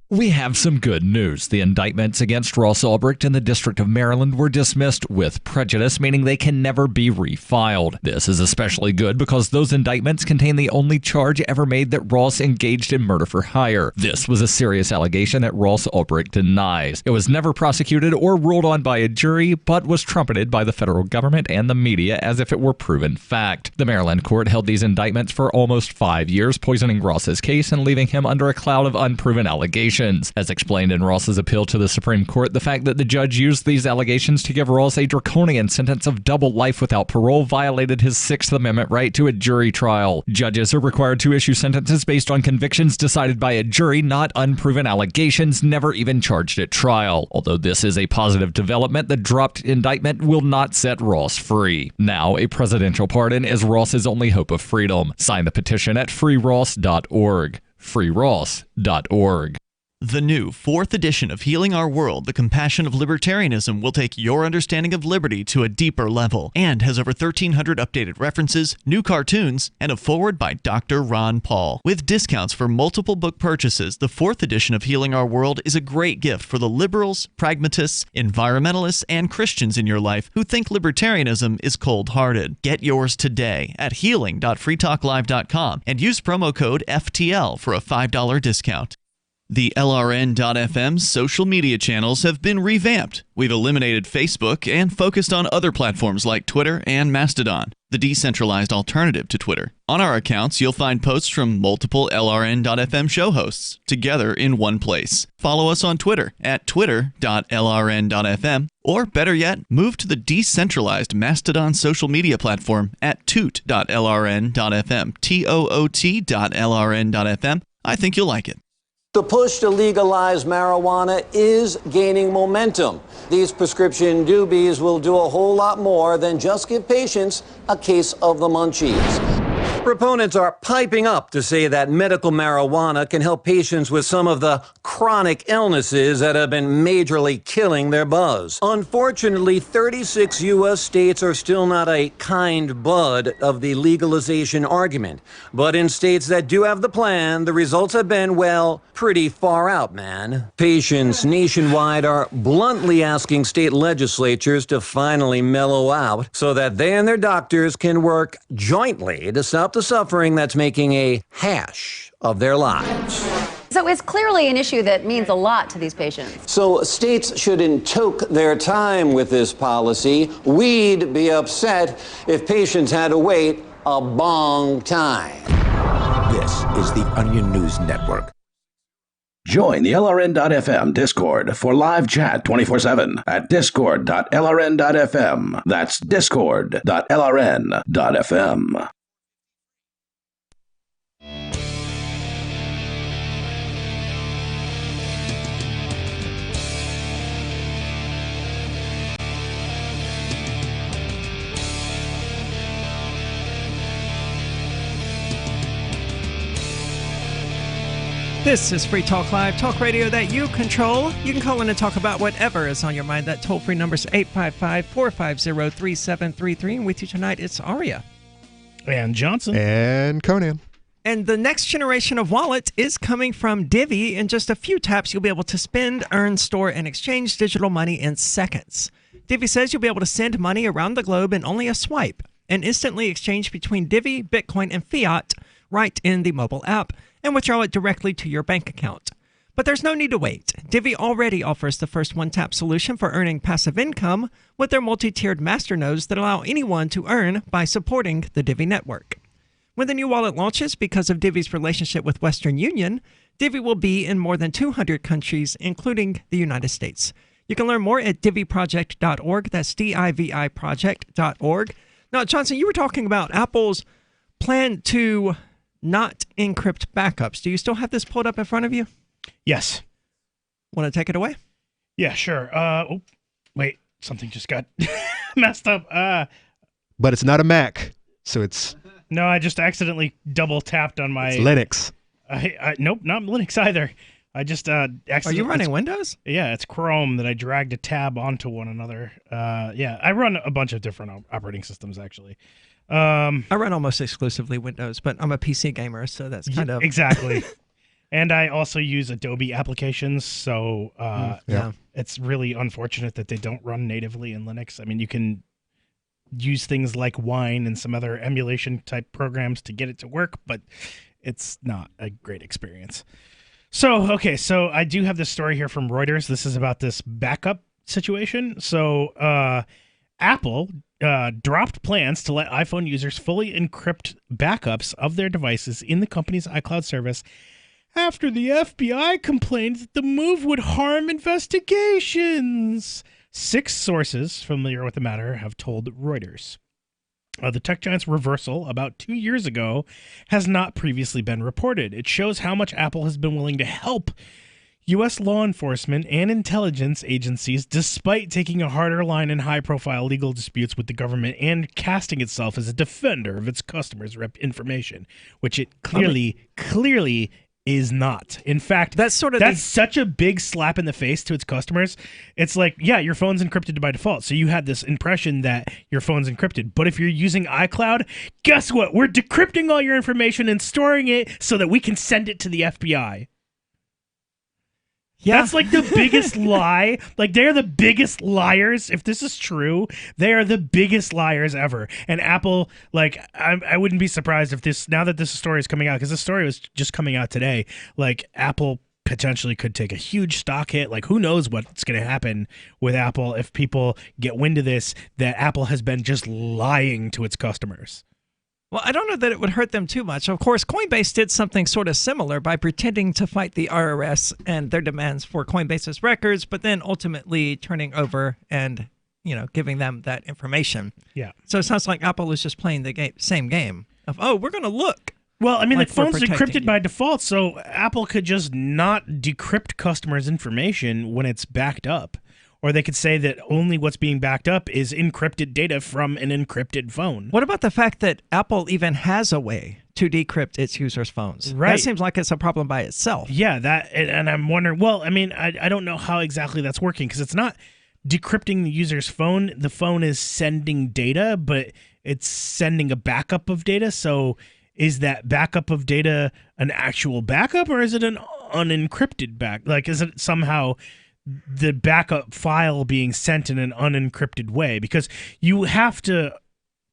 We have some good news. The indictments against Ross Ulbricht in the District of Maryland were dismissed with prejudice, meaning they can never be refiled. This is especially good because those indictments contain the only charge ever made that Ross engaged in murder for hire. This was a serious allegation that Ross Ulbricht denies. It was never prosecuted or ruled on by a jury, but was trumpeted by the federal government and the media as if it were proven fact. The Maryland court held these indictments for almost 5 years, poisoning Ross's case and leaving him under a cloud of unproven allegations. As explained in Ross's appeal to the Supreme Court, the fact that the judge used these allegations to give Ross a draconian sentence of double life without parole violated his Sixth Amendment right to a jury trial. Judges are required to issue sentences based on convictions decided by a jury, not unproven allegations never even charged at trial. Although this is a positive development, the dropped indictment will not set Ross free. Now, a presidential pardon is Ross's only hope of freedom. Sign the petition at freeross.org. freeross.org. The new 4th edition of Healing Our World, The Compassion of Libertarianism, will take your understanding of liberty to a deeper level and has over 1,300 updated references, new cartoons, and a foreword by Dr. Ron Paul. With discounts for multiple book purchases, the 4th edition of Healing Our World is a great gift for the liberals, pragmatists, environmentalists, and Christians in your life who think libertarianism is cold-hearted. Get yours today at healing.freetalklive.com and use promo code FTL for a $5 discount. The LRN.FM social media channels have been revamped. We've eliminated Facebook and focused on other platforms like Twitter and Mastodon, the decentralized alternative to Twitter. On our accounts, you'll find posts from multiple LRN.FM show hosts together in one place. Follow us on Twitter at twitter.lrn.fm, or better yet, move to the decentralized Mastodon social media platform at toot.lrn.fm, toot.lrn.fm. I think you'll like it. The push to legalize marijuana is gaining momentum. These prescription doobies will do a whole lot more than just give patients a case of the munchies. Proponents are piping up to say that medical marijuana can help patients with some of the chronic illnesses that have been majorly killing their buzz. Unfortunately, 36 U.S. states are still not a kind bud of the legalization argument. But in states that do have the plan, the results have been, well, pretty far out, man. Patients nationwide are bluntly asking state legislatures to finally mellow out so that they and their doctors can work jointly to stop the suffering that's making a hash of their lives. So it's clearly an issue that means a lot to these patients. So states shouldn't toke their time with this policy. We'd be upset if patients had to wait a long time. This is the Onion News Network. Join the LRN.FM Discord for live chat 24/7 at discord.lrn.fm. That's discord.lrn.fm. This is Free Talk Live, talk radio that you control. You can call in and talk about whatever is on your mind. That toll-free number is 855-450-3733. And with you tonight, it's Aria. And Johnson. And Conan. And the next generation of wallet is coming from Divvy. In just a few taps, you'll be able to spend, earn, store, and exchange digital money in seconds. Divvy says you'll be able to send money around the globe in only a swipe and instantly exchange between Divvy, Bitcoin, and fiat right in the mobile app and withdraw it directly to your bank account. But there's no need to wait. Divvy already offers the first one-tap solution for earning passive income with their multi-tiered master nodes that allow anyone to earn by supporting the Divvy network. When the new wallet launches, because of Divvy's relationship with Western Union, Divvy will be in more than 200 countries, including the United States. You can learn more at divvyproject.org. That's DIVI project.org. Now, Johnson, you were talking about Apple's plan to not encrypt backups. Do you still have this pulled up in front of you? Yes. Want to take it away? Yeah, sure. Wait, something just got messed up. But it's not a Mac, so it's... No, I just accidentally double tapped on my... It's Linux. Nope, not Linux either. I just accidentally... Are you running Windows? Yeah, it's Chrome that I dragged a tab onto one another. Yeah, I run a bunch of different operating systems, actually. I run almost exclusively Windows, but I'm a PC gamer, so that's kind of... Exactly. And I also use Adobe applications, so it's really unfortunate that they don't run natively in Linux. I mean, you can use things like Wine and some other emulation type programs to get it to work, but it's not a great experience. So I do have this story here from Reuters. This is about this backup situation. So Apple dropped plans to let iPhone users fully encrypt backups of their devices in the company's iCloud service after the FBI complained that the move would harm investigations. 6 sources familiar with the matter have told Reuters. The tech giant's reversal about 2 years ago has not previously been reported. It shows how much Apple has been willing to help U.S. law enforcement and intelligence agencies despite taking a harder line in high-profile legal disputes with the government and casting itself as a defender of its customers' information, which it clearly is not. In fact, that's such a big slap in the face to its customers. It's like, yeah, your phone's encrypted by default, so you had this impression that your phone's encrypted. But if you're using iCloud, guess what? We're decrypting all your information and storing it so that we can send it to the FBI. Yeah. That's like the biggest lie. Like, they're the biggest liars. If this is true, they are the biggest liars ever. And Apple, like, I wouldn't be surprised if this, now that this story is coming out, because this story was just coming out today, like, Apple potentially could take a huge stock hit. Like, who knows what's going to happen with Apple if people get wind of this, that Apple has been just lying to its customers. Well, I don't know that it would hurt them too much. Of course, Coinbase did something sort of similar by pretending to fight the IRS and their demands for Coinbase's records, but then ultimately turning over and, giving them that information. Yeah. So it sounds like Apple is just playing the same game of, we're going to look. Well, I mean, the phone's encrypted by default, so Apple could just not decrypt customers' information when it's backed up. Or they could say that only what's being backed up is encrypted data from an encrypted phone. What about the fact that Apple even has a way to decrypt its users' phones? Right. That seems like it's a problem by itself. Yeah, and I'm wondering, well, I mean, I don't know how exactly that's working, because it's not decrypting the user's phone. The phone is sending data, but it's sending a backup of data. So is that backup of data an actual backup, or is it an unencrypted back? Like, is it somehow the backup file being sent in an unencrypted way? Because you have to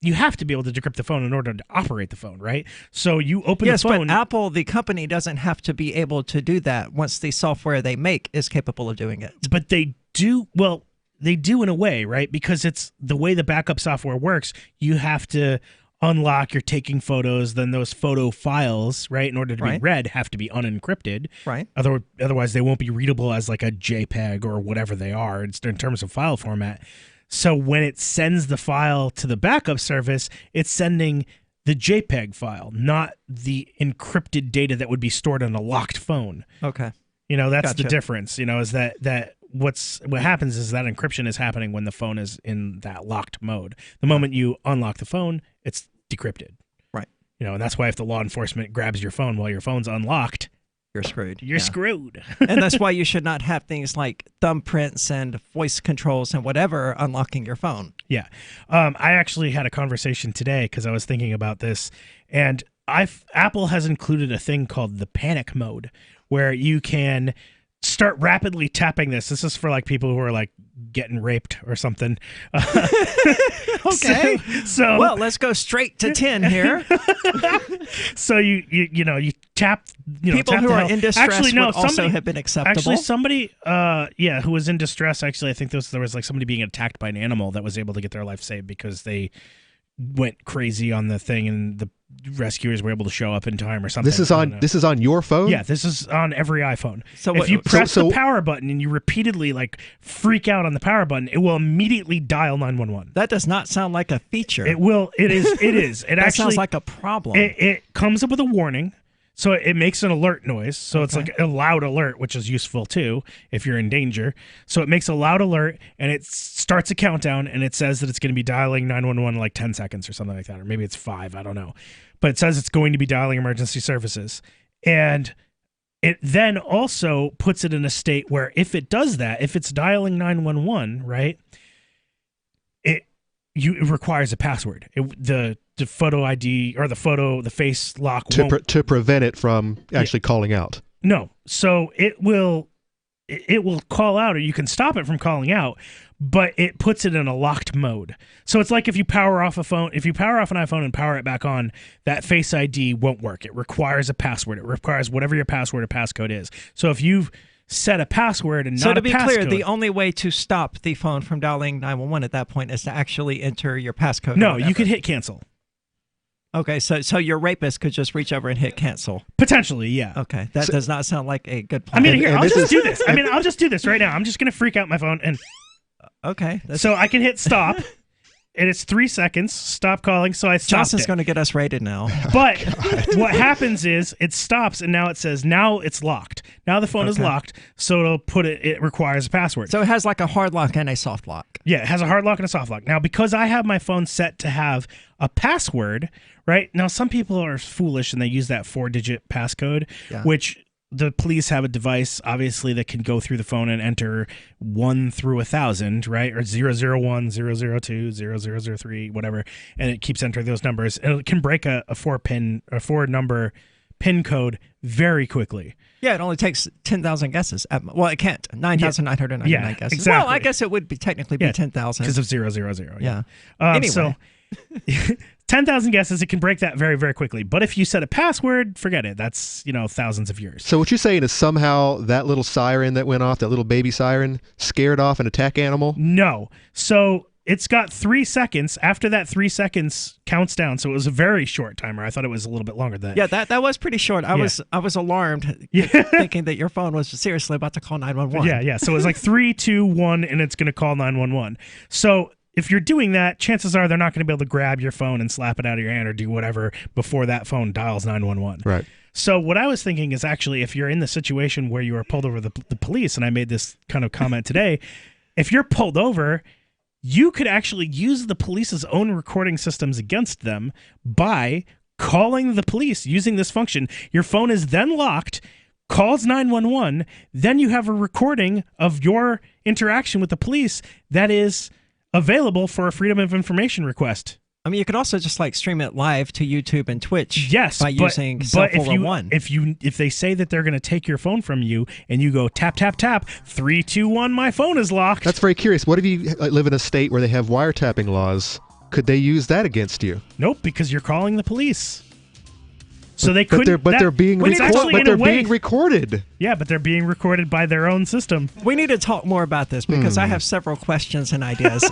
be able to decrypt the phone in order to operate the phone, right? So you open the phone. Yes, but Apple, the company, doesn't have to be able to do that once the software they make is capable of doing it. But they do, well, they do in a way, right? Because it's the way the backup software works. You have to unlock, you're taking photos, then those photo files, right, in order to be read, have to be unencrypted. Right. Otherwise, they won't be readable as like a JPEG or whatever they are in terms of file format. So when it sends the file to the backup service, it's sending the JPEG file, not the encrypted data that would be stored on a locked phone. Okay. That's the difference, is that what happens is that encryption is happening when the phone is in that locked mode. The moment you unlock the phone, it's decrypted. Right. And that's why if the law enforcement grabs your phone while your phone's unlocked, you're screwed. You're screwed. And that's why you should not have things like thumbprints and voice controls and whatever unlocking your phone. Yeah. I actually had a conversation today because I was thinking about this, and Apple has included a thing called the panic mode, where you can start rapidly tapping this. This is for like people who are like getting raped or something. Okay. So well, let's go straight to 10 here. So you tap, people tap who the are hell. in distress Actually, no, would also somebody, have been acceptable. Actually, somebody who was in distress, actually I think there was like somebody being attacked by an animal that was able to get their life saved because they went crazy on the thing and the rescuers were able to show up in time or something. This is on your phone? Yeah, this is on every iPhone. So if you press the power button and you repeatedly like freak out on the power button, it will immediately dial 911. That does not sound like a feature. It will. It is. It is. It that actually sounds like a problem. It comes up with a warning. So it makes an alert noise. So it's like a loud alert, which is useful too if you're in danger. So it makes a loud alert and it starts a countdown and it says that it's going to be dialing 911 in like 10 seconds or something like that. Or maybe it's 5, I don't know. But it says it's going to be dialing emergency services. And it then also puts it in a state where if it does that, if it's dialing 911, right, it requires a password. The photo ID or the face lock to prevent it from actually calling out. No, so it will call out, or you can stop it from calling out, but it puts it in a locked mode. So it's like if you power off an iPhone and power it back on, that Face ID won't work. It requires a password. It requires whatever your password or passcode is. So if you've set a password and so not to be a passcode, clear, the only way to stop the phone from dialing 911 at that point is to actually enter your passcode. No, you could hit cancel. Okay, so your rapist could just reach over and hit cancel. Potentially, yeah. Okay, that does not sound like a good plan. I mean, I'll just do this. I'll just do this right now. I'm just going to freak out my phone and. Okay. So I can hit stop, and it's 3 seconds. Stop calling. So I stopped. Johnson's going to get us rated now. But what happens is it stops, and now it says now it's locked. Now the phone is locked, so it'll put it. It requires a password. So it has like a hard lock and a soft lock. Yeah, it has a hard lock and a soft lock. Now, because I have my phone set to have a password, right? Now, some people are foolish and they use that 4-digit passcode, which the police have a device, obviously, that can go through the phone and enter 1 through 1,000, right? Or 001, 002, 0003, whatever. And it keeps entering those numbers. And it can break a 4-number PIN code very quickly. Yeah, it only takes 10,000 guesses. Well, it can't. 9,999 guesses. Exactly. Well, I guess it would be technically 10,000. Because of 000. Yeah. Anyway. So 10,000 guesses, it can break that very, very quickly. But if you set a password, forget it. That's, thousands of years. So what you're saying is somehow that little siren that went off, that little baby siren, scared off an attack animal? No. So it's got 3 seconds. After that 3 seconds counts down. So it was a very short timer. I thought it was a little bit longer than that. Yeah, that was pretty short. I was alarmed thinking that your phone was seriously about to call 911. Yeah. So it was like 3, 2, 1, and it's going to call 911. So if you're doing that, chances are they're not going to be able to grab your phone and slap it out of your hand or do whatever before that phone dials 911. Right. So what I was thinking is actually if you're in the situation where you are pulled over the police, and I made this kind of comment today, if you're pulled over, you could actually use the police's own recording systems against them by calling the police using this function. Your phone is then locked, calls 911, then you have a recording of your interaction with the police that is available for a Freedom of Information request. I mean, you could also just stream it live to YouTube and Twitch. Yes, by using Cell 401. If they say that they're going to take your phone from you and you go tap tap tap 3, 2, 1, my phone is locked. That's very curious. What if you live in a state where they have wiretapping laws? Could they use that against you? Nope, because you're calling the police. So they couldn't. But they're being recorded. Yeah, but they're being recorded by their own system. We need to talk more about this because I have several questions and ideas.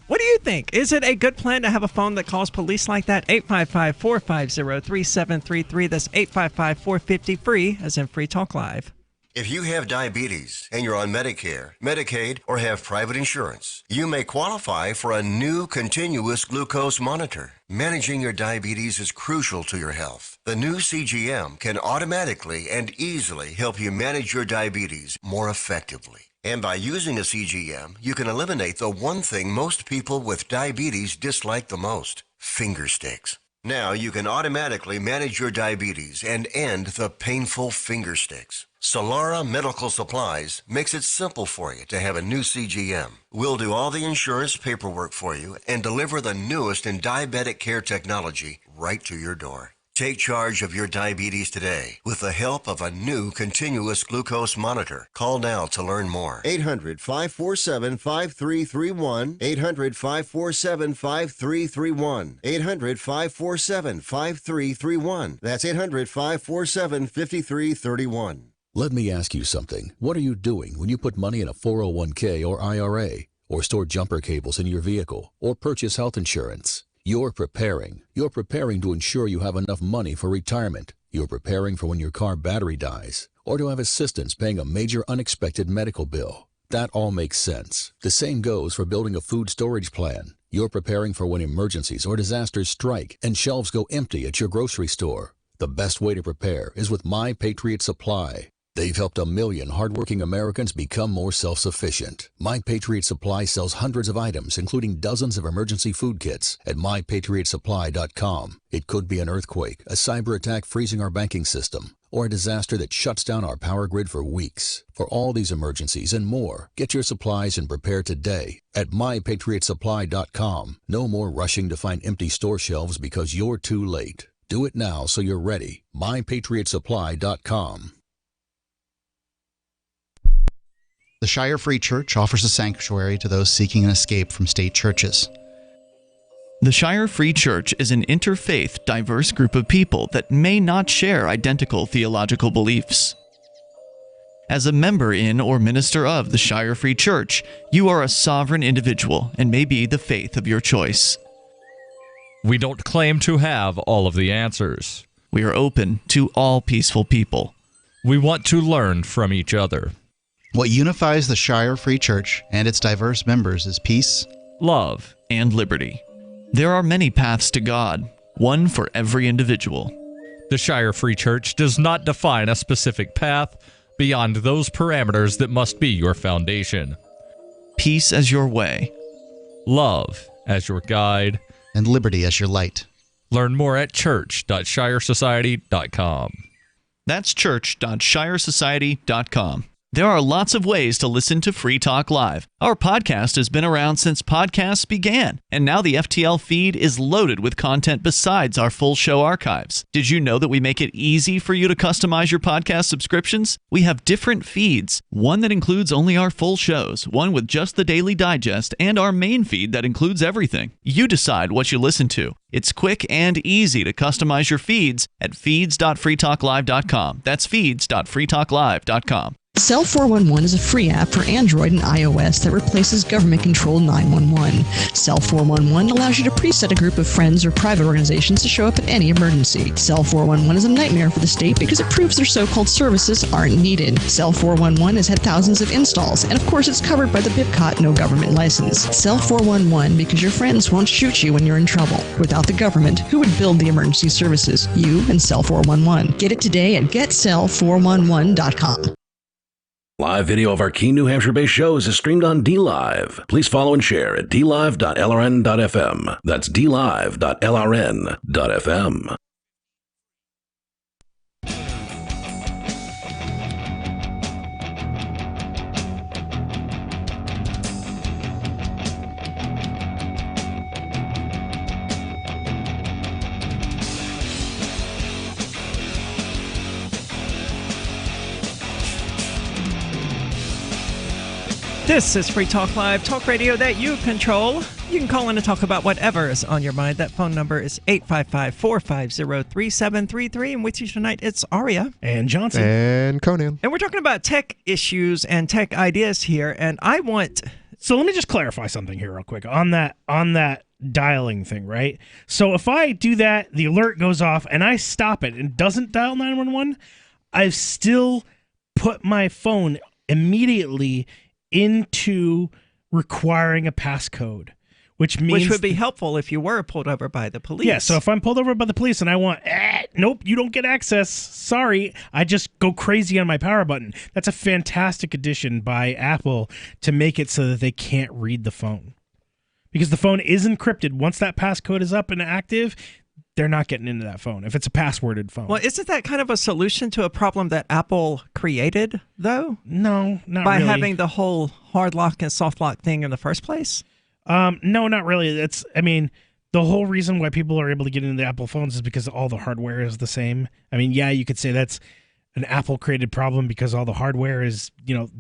What do you think? Is it a good plan to have a phone that calls police like that? 855-450-3733. That's 855-450-FREE, as in Free Talk Live. If you have diabetes and you're on Medicare, Medicaid, or have private insurance, you may qualify for a new continuous glucose monitor. Managing your diabetes is crucial to your health. The new CGM can automatically and easily help you manage your diabetes more effectively. And by using a CGM, you can eliminate the one thing most people with diabetes dislike the most: finger sticks. Now you can automatically manage your diabetes and end the painful finger sticks. Solara Medical Supplies makes it simple for you to have a new CGM. We'll do all the insurance paperwork for you and deliver the newest in diabetic care technology right to your door. Take charge of your diabetes today with the help of a new continuous glucose monitor. Call now to learn more. 800-547-5331. 800-547-5331. 800-547-5331. That's 800-547-5331. Let me ask you something. What are you doing when you put money in a 401k or IRA, or store jumper cables in your vehicle, or purchase health insurance? You're preparing. You're preparing to ensure you have enough money for retirement. You're preparing for when your car battery dies, or to have assistance paying a major unexpected medical bill. That all makes sense. The same goes for building a food storage plan. You're preparing for when emergencies or disasters strike and shelves go empty at your grocery store. The best way to prepare is with My Patriot Supply. They've helped 1 million hardworking Americans become more self-sufficient. My Patriot Supply sells hundreds of items, including dozens of emergency food kits, at MyPatriotSupply.com. It could be an earthquake, a cyber attack freezing our banking system, or a disaster that shuts down our power grid for weeks. For all these emergencies and more, get your supplies and prepare today at MyPatriotSupply.com. No more rushing to find empty store shelves because you're too late. Do it now so you're ready. MyPatriotSupply.com. The Shire Free Church offers a sanctuary to those seeking an escape from state churches. The Shire Free Church is an interfaith, diverse group of people that may not share identical theological beliefs. As a member in or minister of the Shire Free Church, you are a sovereign individual and may be the faith of your choice. We don't claim to have all of the answers. We are open to all peaceful people. We want to learn from each other. What unifies the Shire Free Church and its diverse members is peace, love, and liberty. There are many paths to God, one for every individual. The Shire Free Church does not define a specific path beyond those parameters that must be your foundation. Peace as your way, love as your guide, and liberty as your light. Learn more at church.shiresociety.com. That's church.shiresociety.com. There are lots of ways to listen to Free Talk Live. Our podcast has been around since podcasts began, and now the FTL feed is loaded with content besides our full show archives. Did you know that we make it easy for you to customize your podcast subscriptions? We have different feeds, one that includes only our full shows, one with just the Daily Digest, and our main feed that includes everything. You decide what you listen to. It's quick and easy to customize your feeds at feeds.freetalklive.com. That's feeds.freetalklive.com. Cell 411 is a free app for Android and iOS that replaces government-controlled 911. Cell 411 allows you to preset a group of friends or private organizations to show up at any emergency. Cell 411 is a nightmare for the state because it proves their so-called services aren't needed. Cell 411 has had thousands of installs, and of course it's covered by the BIPCOT no government license. Cell 411 because your friends won't shoot you when you're in trouble. Without the government, who would build the emergency services? You and Cell 411. Get it today at getcell411.com. Live video of our key New Hampshire-based shows is streamed on DLive. Please follow and share at dlive.lrn.fm. That's dlive.lrn.fm. This is Free Talk Live, talk radio that you control. You can call in and talk about whatever is on your mind. That phone number is 855-450-3733. And with you tonight, it's Aria. And Johnson. And Conan. And we're talking about tech issues and tech ideas here. And I want... So let me just clarify something here real quick on that dialing thing, right? So if I do that, the alert goes off, and I stop it and doesn't dial 911, I've still put my phone immediately into requiring a passcode, which would be helpful if you were pulled over by the police. Yeah, so if I'm pulled over by the police and I want, nope, you don't get access, sorry, I just go crazy on my power button. That's a fantastic addition by Apple to make it so that they can't read the phone. Because the phone is encrypted. Once that passcode is up and active, they're not getting into that phone if it's a passworded phone. Well, isn't that kind of a solution to a problem that Apple created, though? No, not by really. having the whole hard lock and soft lock thing in the first place? No, not really. the whole reason why people are able to get into the Apple phones is because all the hardware is the same. I mean, yeah, you could say that's an Apple created problem because all the hardware is,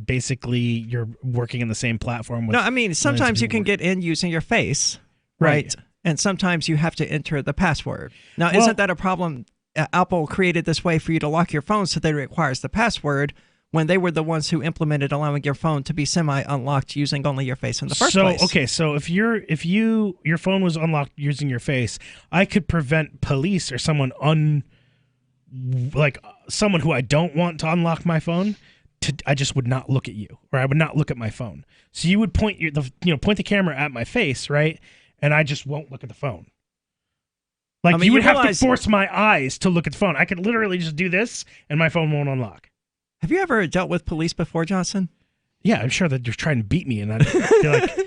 basically you're working in the same platform. No, I mean, sometimes you can get in using your face, right? And sometimes you have to enter the password. Now, isn't that a problem? Apple created this way for you to lock your phone so that it requires the password when they were the ones who implemented allowing your phone to be semi-unlocked using only your face in the first place. Okay, so if your phone was unlocked using your face, I could prevent police or someone someone who I don't want to unlock my phone. I just would not look at you, or I would not look at my phone. So you would point the camera at my face, right? And I just won't look at the phone. You would have to force my eyes to look at the phone. I could literally just do this, and my phone won't unlock. Have you ever dealt with police before, Johnson? Yeah, I'm sure that you're trying to beat me, and they're like,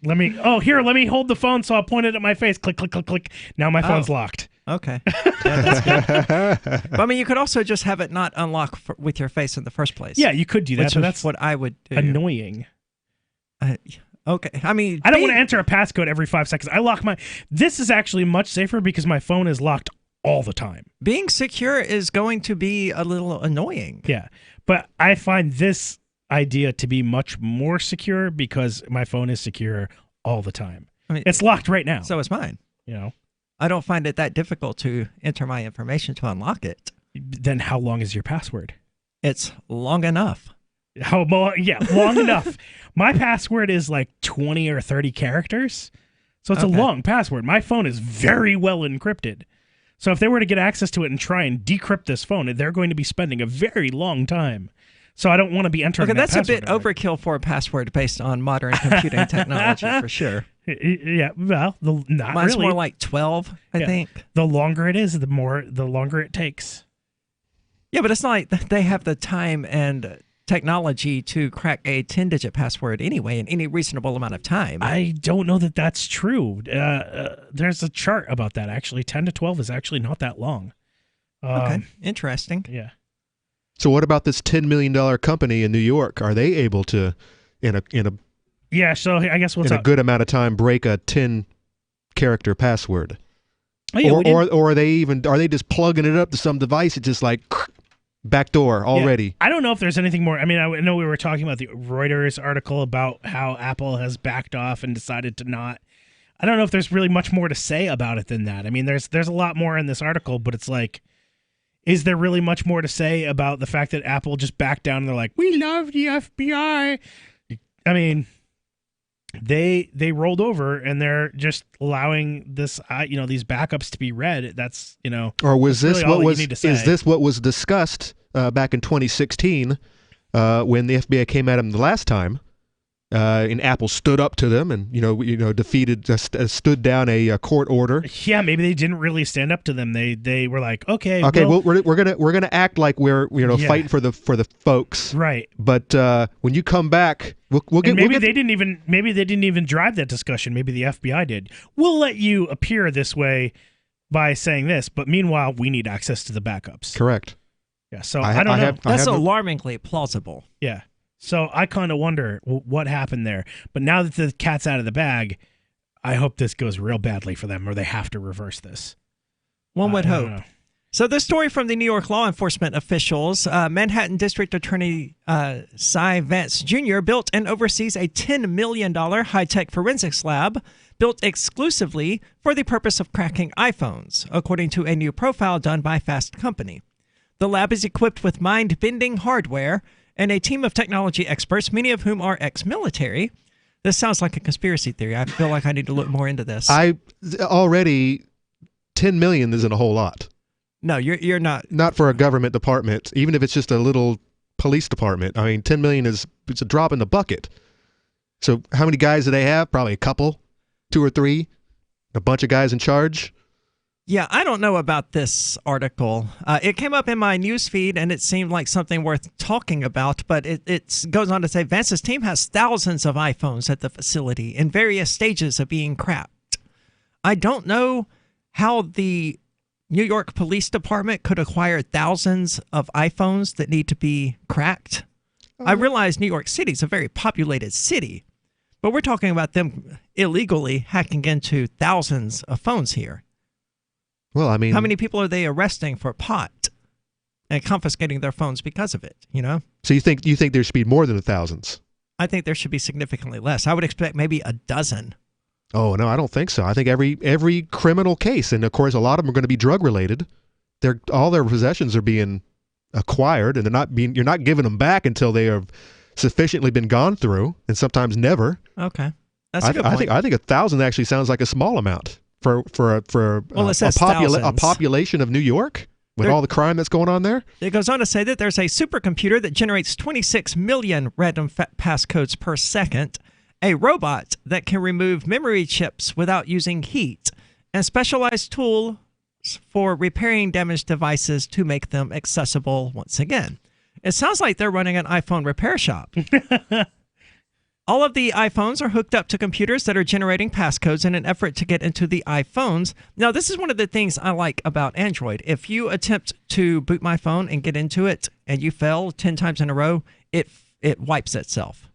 let me hold the phone, so I'll point it at my face. Click, click, click, click. Now my phone's locked. Okay. Yeah, that's good. But, I mean, you could also just have it not unlock with your face in the first place. Yeah, you could do that, which but is that's what I would do. Annoying. Okay. I mean, I don't want to enter a passcode every 5 seconds. This is actually much safer because my phone is locked all the time. Being secure is going to be a little annoying. Yeah. But I find this idea to be much more secure because my phone is secure all the time. I mean, it's locked right now. So is mine. I don't find it that difficult to enter my information to unlock it. Then how long is your password? It's long enough. Long enough. My password is like 20 or 30 characters. So it's a long password. My phone is very well encrypted. So if they were to get access to it and try and decrypt this phone, they're going to be spending a very long time. So I don't want to be entering that password. That's a bit overkill for a password based on modern computing technology, for sure. Yeah, well, not Mine's really. more like 12, I think. The longer it is, the longer it takes. Yeah, but it's not like they have the time and technology to crack a 10-digit password anyway in any reasonable amount of time. I don't know that that's true. There's a chart about that, actually. 10 to 12 is actually not that long. Okay, interesting. Yeah. So what about this $10 million company in New York? Are they able to, in a so I guess a good amount of time, break a 10-character password? Oh, yeah, or are they just plugging it up to some device? It's just like backdoor already. Yeah. I don't know if there's anything more. I mean, I know we were talking about the Reuters article about how Apple has backed off and decided to not. I don't know if there's really much more to say about it than that. I mean, there's a lot more in this article, but it's like, is there really much more to say about the fact that Apple just backed down and they're like, we love the FBI? I mean, they rolled over and they're just allowing this, these backups to be read. That's, or was this really what was? Is this what was discussed back in 2016 when the FBI came at him the last time? And Apple stood up to them and stood down a court order. Yeah, maybe they didn't really stand up to them. They were like, okay, well, we're gonna act like we're fighting for the folks, right? But when you come back, we'll get. Maybe they didn't even drive that discussion. Maybe the FBI did. We'll let you appear this way by saying this, but meanwhile, we need access to the backups. Correct. Yeah. So I don't know. That's alarmingly plausible. Yeah. So I kind of wonder what happened there. But now that the cat's out of the bag, I hope this goes real badly for them or they have to reverse this. One would hope. So this story from the New York law enforcement officials, Manhattan District Attorney Cy Vance Jr. built and oversees a $10 million high-tech forensics lab built exclusively for the purpose of cracking iPhones, according to a new profile done by Fast Company. The lab is equipped with mind-bending hardware and a team of technology experts, many of whom are ex-military. This sounds like a conspiracy theory. I feel like I need to look more into this. Already, $10 million isn't a whole lot. No, you're not. Not for a government department, even if it's just a little police department. I mean, $10 million it's a drop in the bucket. So how many guys do they have? Probably a couple, 2 or 3, a bunch of guys in charge. Yeah, I don't know about this article. It came up in my news feed, and it seemed like something worth talking about, but it goes on to say Vance's team has thousands of iPhones at the facility in various stages of being cracked. I don't know how the New York Police Department could acquire thousands of iPhones that need to be cracked. I realize New York City is a very populated city, But we're talking about them illegally hacking into thousands of phones here. Well, I mean, how many people are they arresting for pot and confiscating their phones because of it? You know. So you think there should be more than thousands? I think there should be significantly less. I would expect maybe a dozen. Oh no, I don't think so. I think every criminal case, and of course a lot of them are going to be drug related. All their possessions are being acquired, and you're not giving them back until they have sufficiently been gone through, and sometimes never. Okay, that's a good point. I think 1,000 actually sounds like a small amount for a population of New York with all the crime that's going on there. It goes on to say that there's a supercomputer that generates 26 million random passcodes per second, a robot that can remove memory chips without using heat, and specialized tools for repairing damaged devices to make them accessible once again. It sounds like they're running an iPhone repair shop. All of the iPhones are hooked up to computers that are generating passcodes in an effort to get into the iPhones. Now, this is one of the things I like about Android. If you attempt to boot my phone and get into it and you fail 10 times in a row, it wipes itself.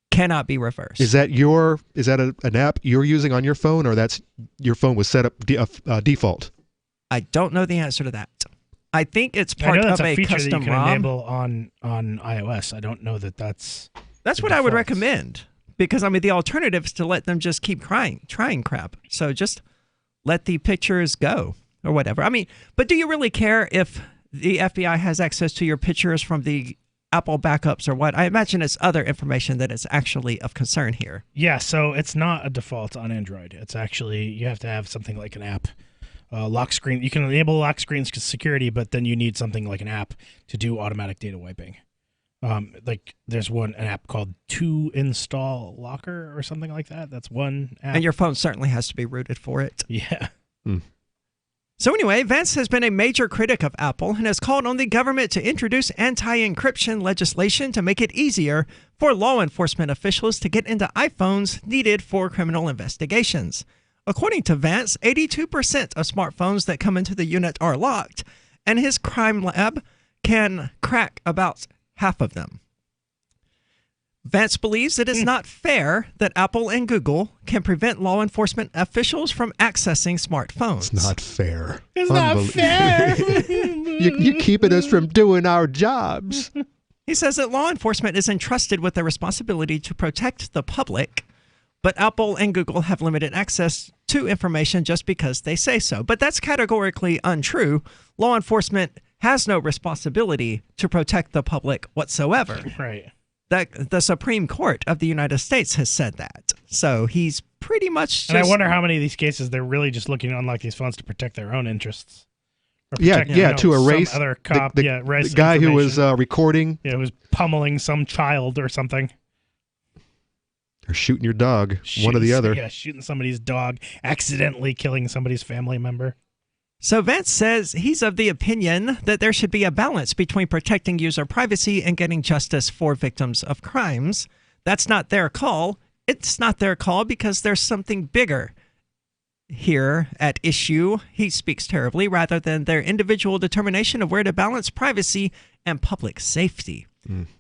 Cannot be reversed. Is that an app you're using on your phone, or that's your phone was set up default? I don't know the answer to that. I think it's part of a feature custom that you can ROM. enable on iOS. I don't know that that's what I would recommend, because I mean the alternative is to let them just keep trying crap. So just let the pictures go or whatever. I mean, but do you really care if the FBI has access to your pictures from the Apple backups or what? I imagine it's other information that is actually of concern here. Yeah, so it's not a default on Android. It's actually, you have to have something like an app. Lock screen. You can enable lock screens security, but then you need something like an app to do automatic data wiping. Like there's an app called To Install Locker or something like that. That's one app. And your phone certainly has to be rooted for it. Yeah. So anyway, Vance has been a major critic of Apple and has called on the government to introduce anti-encryption legislation to make it easier for law enforcement officials to get into iPhones needed for criminal investigations. According to Vance, 82% of smartphones that come into the unit are locked, and his crime lab can crack about half of them. Vance believes it is not fair that Apple and Google can prevent law enforcement officials from accessing smartphones. It's not fair. It's not fair. You're keeping us from doing our jobs. He says that law enforcement is entrusted with the responsibility to protect the public, but Apple and Google have limited access to information just because they say so. But that's categorically untrue. Law enforcement has no responsibility to protect the public whatsoever. Right. That the Supreme Court of the United States has said that. So he's pretty much just... And I wonder how many of these cases they're really just looking to unlock these phones to protect their own interests. Or protect, to erase some other cop, the guy who was recording. Yeah, who was pummeling some child or something. Or shooting your dog, one or the other. Yeah, shooting somebody's dog, accidentally killing somebody's family member. So Vance says he's of the opinion that there should be a balance between protecting user privacy and getting justice for victims of crimes. That's not their call. It's not their call because there's something bigger here at issue. He speaks terribly, rather than their individual determination of where to balance privacy and public safety.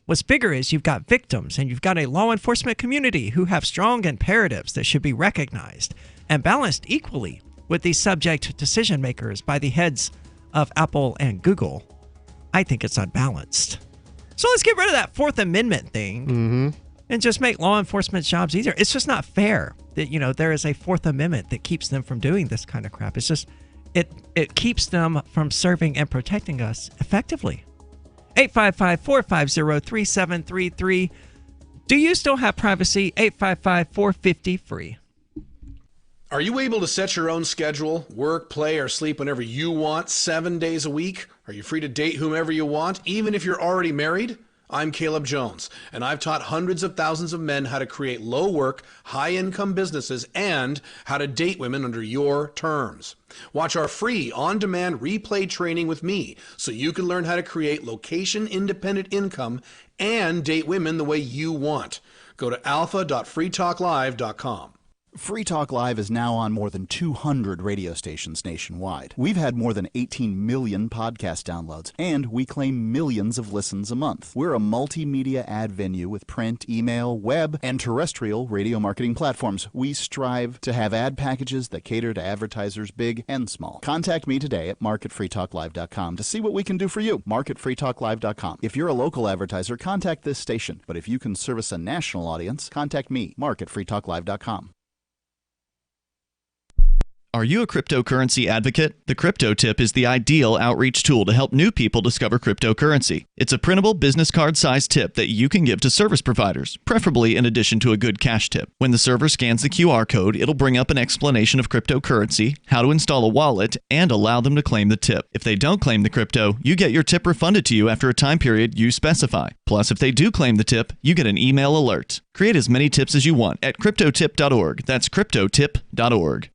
What's bigger is you've got victims and you've got a law enforcement community who have strong imperatives that should be recognized and balanced equally with the subject decision makers by the heads of Apple and Google. I think it's unbalanced. So let's get rid of that Fourth Amendment thing and just make law enforcement's jobs easier. It's just not fair that, there is a Fourth Amendment that keeps them from doing this kind of crap. It's just, it keeps them from serving and protecting us effectively. 855-450-3733. Do you still have privacy? 855-450-FREE. Are you able to set your own schedule, work, play, or sleep whenever you want, 7 days a week? Are you free to date whomever you want, even if you're already married? I'm Caleb Jones, and I've taught hundreds of thousands of men how to create low-work, high-income businesses and how to date women under your terms. Watch our free on-demand replay training with me so you can learn how to create location-independent income and date women the way you want. Go to alpha.freetalklive.com. Free Talk Live is now on more than 200 radio stations nationwide. We've had more than 18 million podcast downloads, and we claim millions of listens a month. We're a multimedia ad venue with print, email, web, and terrestrial radio marketing platforms. We strive to have ad packages that cater to advertisers big and small. Contact me today at marketfreetalklive.com to see what we can do for you. Marketfreetalklive.com. If you're a local advertiser, contact this station. But if you can service a national audience, contact me, marketfreetalklive.com. Are you a cryptocurrency advocate? The Crypto Tip is the ideal outreach tool to help new people discover cryptocurrency. It's a printable business card-sized tip that you can give to service providers, preferably in addition to a good cash tip. When the server scans the QR code, it'll bring up an explanation of cryptocurrency, how to install a wallet, and allow them to claim the tip. If they don't claim the crypto, you get your tip refunded to you after a time period you specify. Plus, if they do claim the tip, you get an email alert. Create as many tips as you want at cryptotip.org. That's cryptotip.org.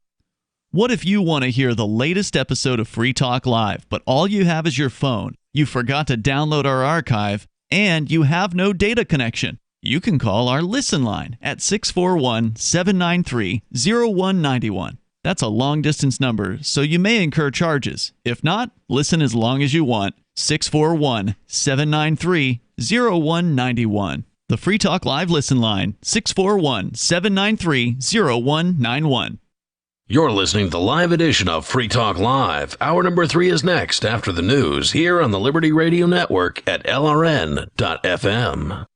What if you want to hear the latest episode of Free Talk Live, but all you have is your phone, you forgot to download our archive, and you have no data connection? You can call our Listen line at 641-793-0191. That's a long-distance number, so you may incur charges. If not, listen as long as you want. 641-793-0191. The Free Talk Live Listen line, 641-793-0191. You're listening to the live edition of Free Talk Live. Hour number 3 is next after the news here on the Liberty Radio Network at LRN.FM.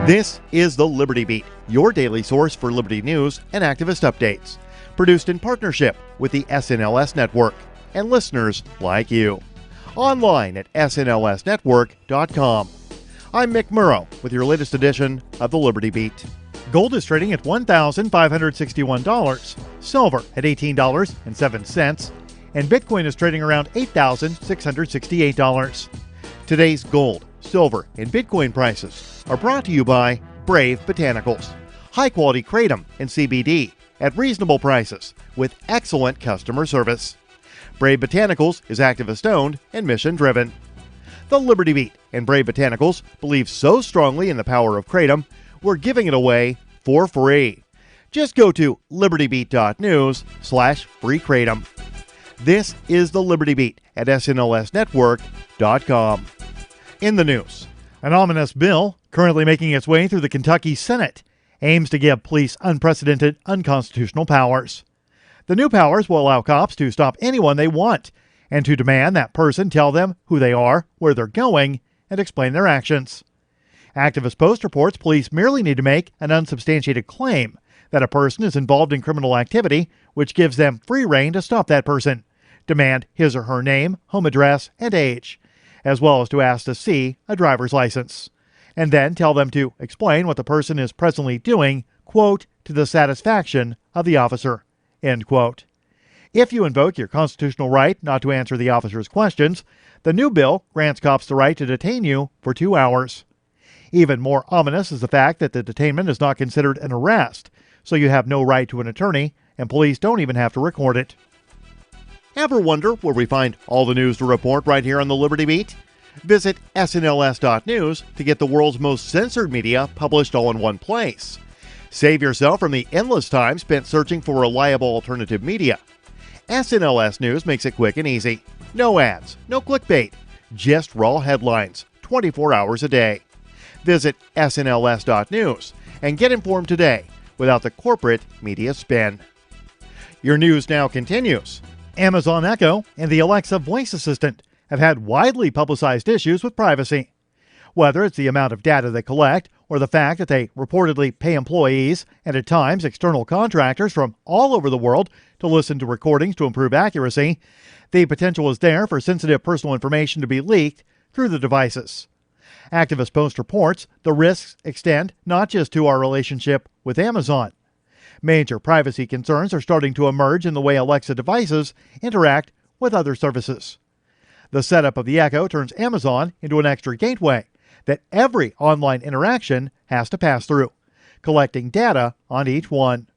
This is the Liberty Beat, your daily source for Liberty news and activist updates. Produced in partnership with the SNLS Network and listeners like you. Online at snlsnetwork.com. I'm Mick Murrow with your latest edition of the Liberty Beat. Gold is trading at $1,561, silver at $18.07, and Bitcoin is trading around $8,668. Today's gold, silver, and Bitcoin prices are brought to you by Brave Botanicals, high-quality kratom and CBD at reasonable prices with excellent customer service. Brave Botanicals is activist-owned and mission-driven. The Liberty Beat and Brave Botanicals believe so strongly in the power of kratom, we're giving it away for free. Just go to libertybeat.news/free kratom. This is the Liberty Beat at snlsnetwork.com. In the news, an ominous bill currently making its way through the Kentucky Senate aims to give police unprecedented unconstitutional powers. The new powers will allow cops to stop anyone they want and to demand that person tell them who they are, where they're going, and explain their actions. Activist Post reports police merely need to make an unsubstantiated claim that a person is involved in criminal activity, which gives them free rein to stop that person, demand his or her name, home address, and age, as well as to ask to see a driver's license, and then tell them to explain what the person is presently doing, quote, to the satisfaction of the officer, end quote. If you invoke your constitutional right not to answer the officer's questions, the new bill grants cops the right to detain you for 2 hours. Even more ominous is the fact that the detainment is not considered an arrest, so you have no right to an attorney, and police don't even have to record it. Ever wonder where we find all the news to report right here on the Liberty Beat? Visit snls.news to get the world's most censored media published all in one place. Save yourself from the endless time spent searching for reliable alternative media. SNLS News makes it quick and easy. No ads, no clickbait, just raw headlines, 24 hours a day. Visit snls.news and get informed today without the corporate media spin. Your news now continues. Amazon Echo and the Alexa voice assistant have had widely publicized issues with privacy. Whether it's the amount of data they collect or the fact that they reportedly pay employees and at times external contractors from all over the world to listen to recordings to improve accuracy, the potential is there for sensitive personal information to be leaked through the devices. Activist Post reports the risks extend not just to our relationship with Amazon. Major privacy concerns are starting to emerge in the way Alexa devices interact with other services. The setup of the Echo turns Amazon into an extra gateway that every online interaction has to pass through, collecting data on each one.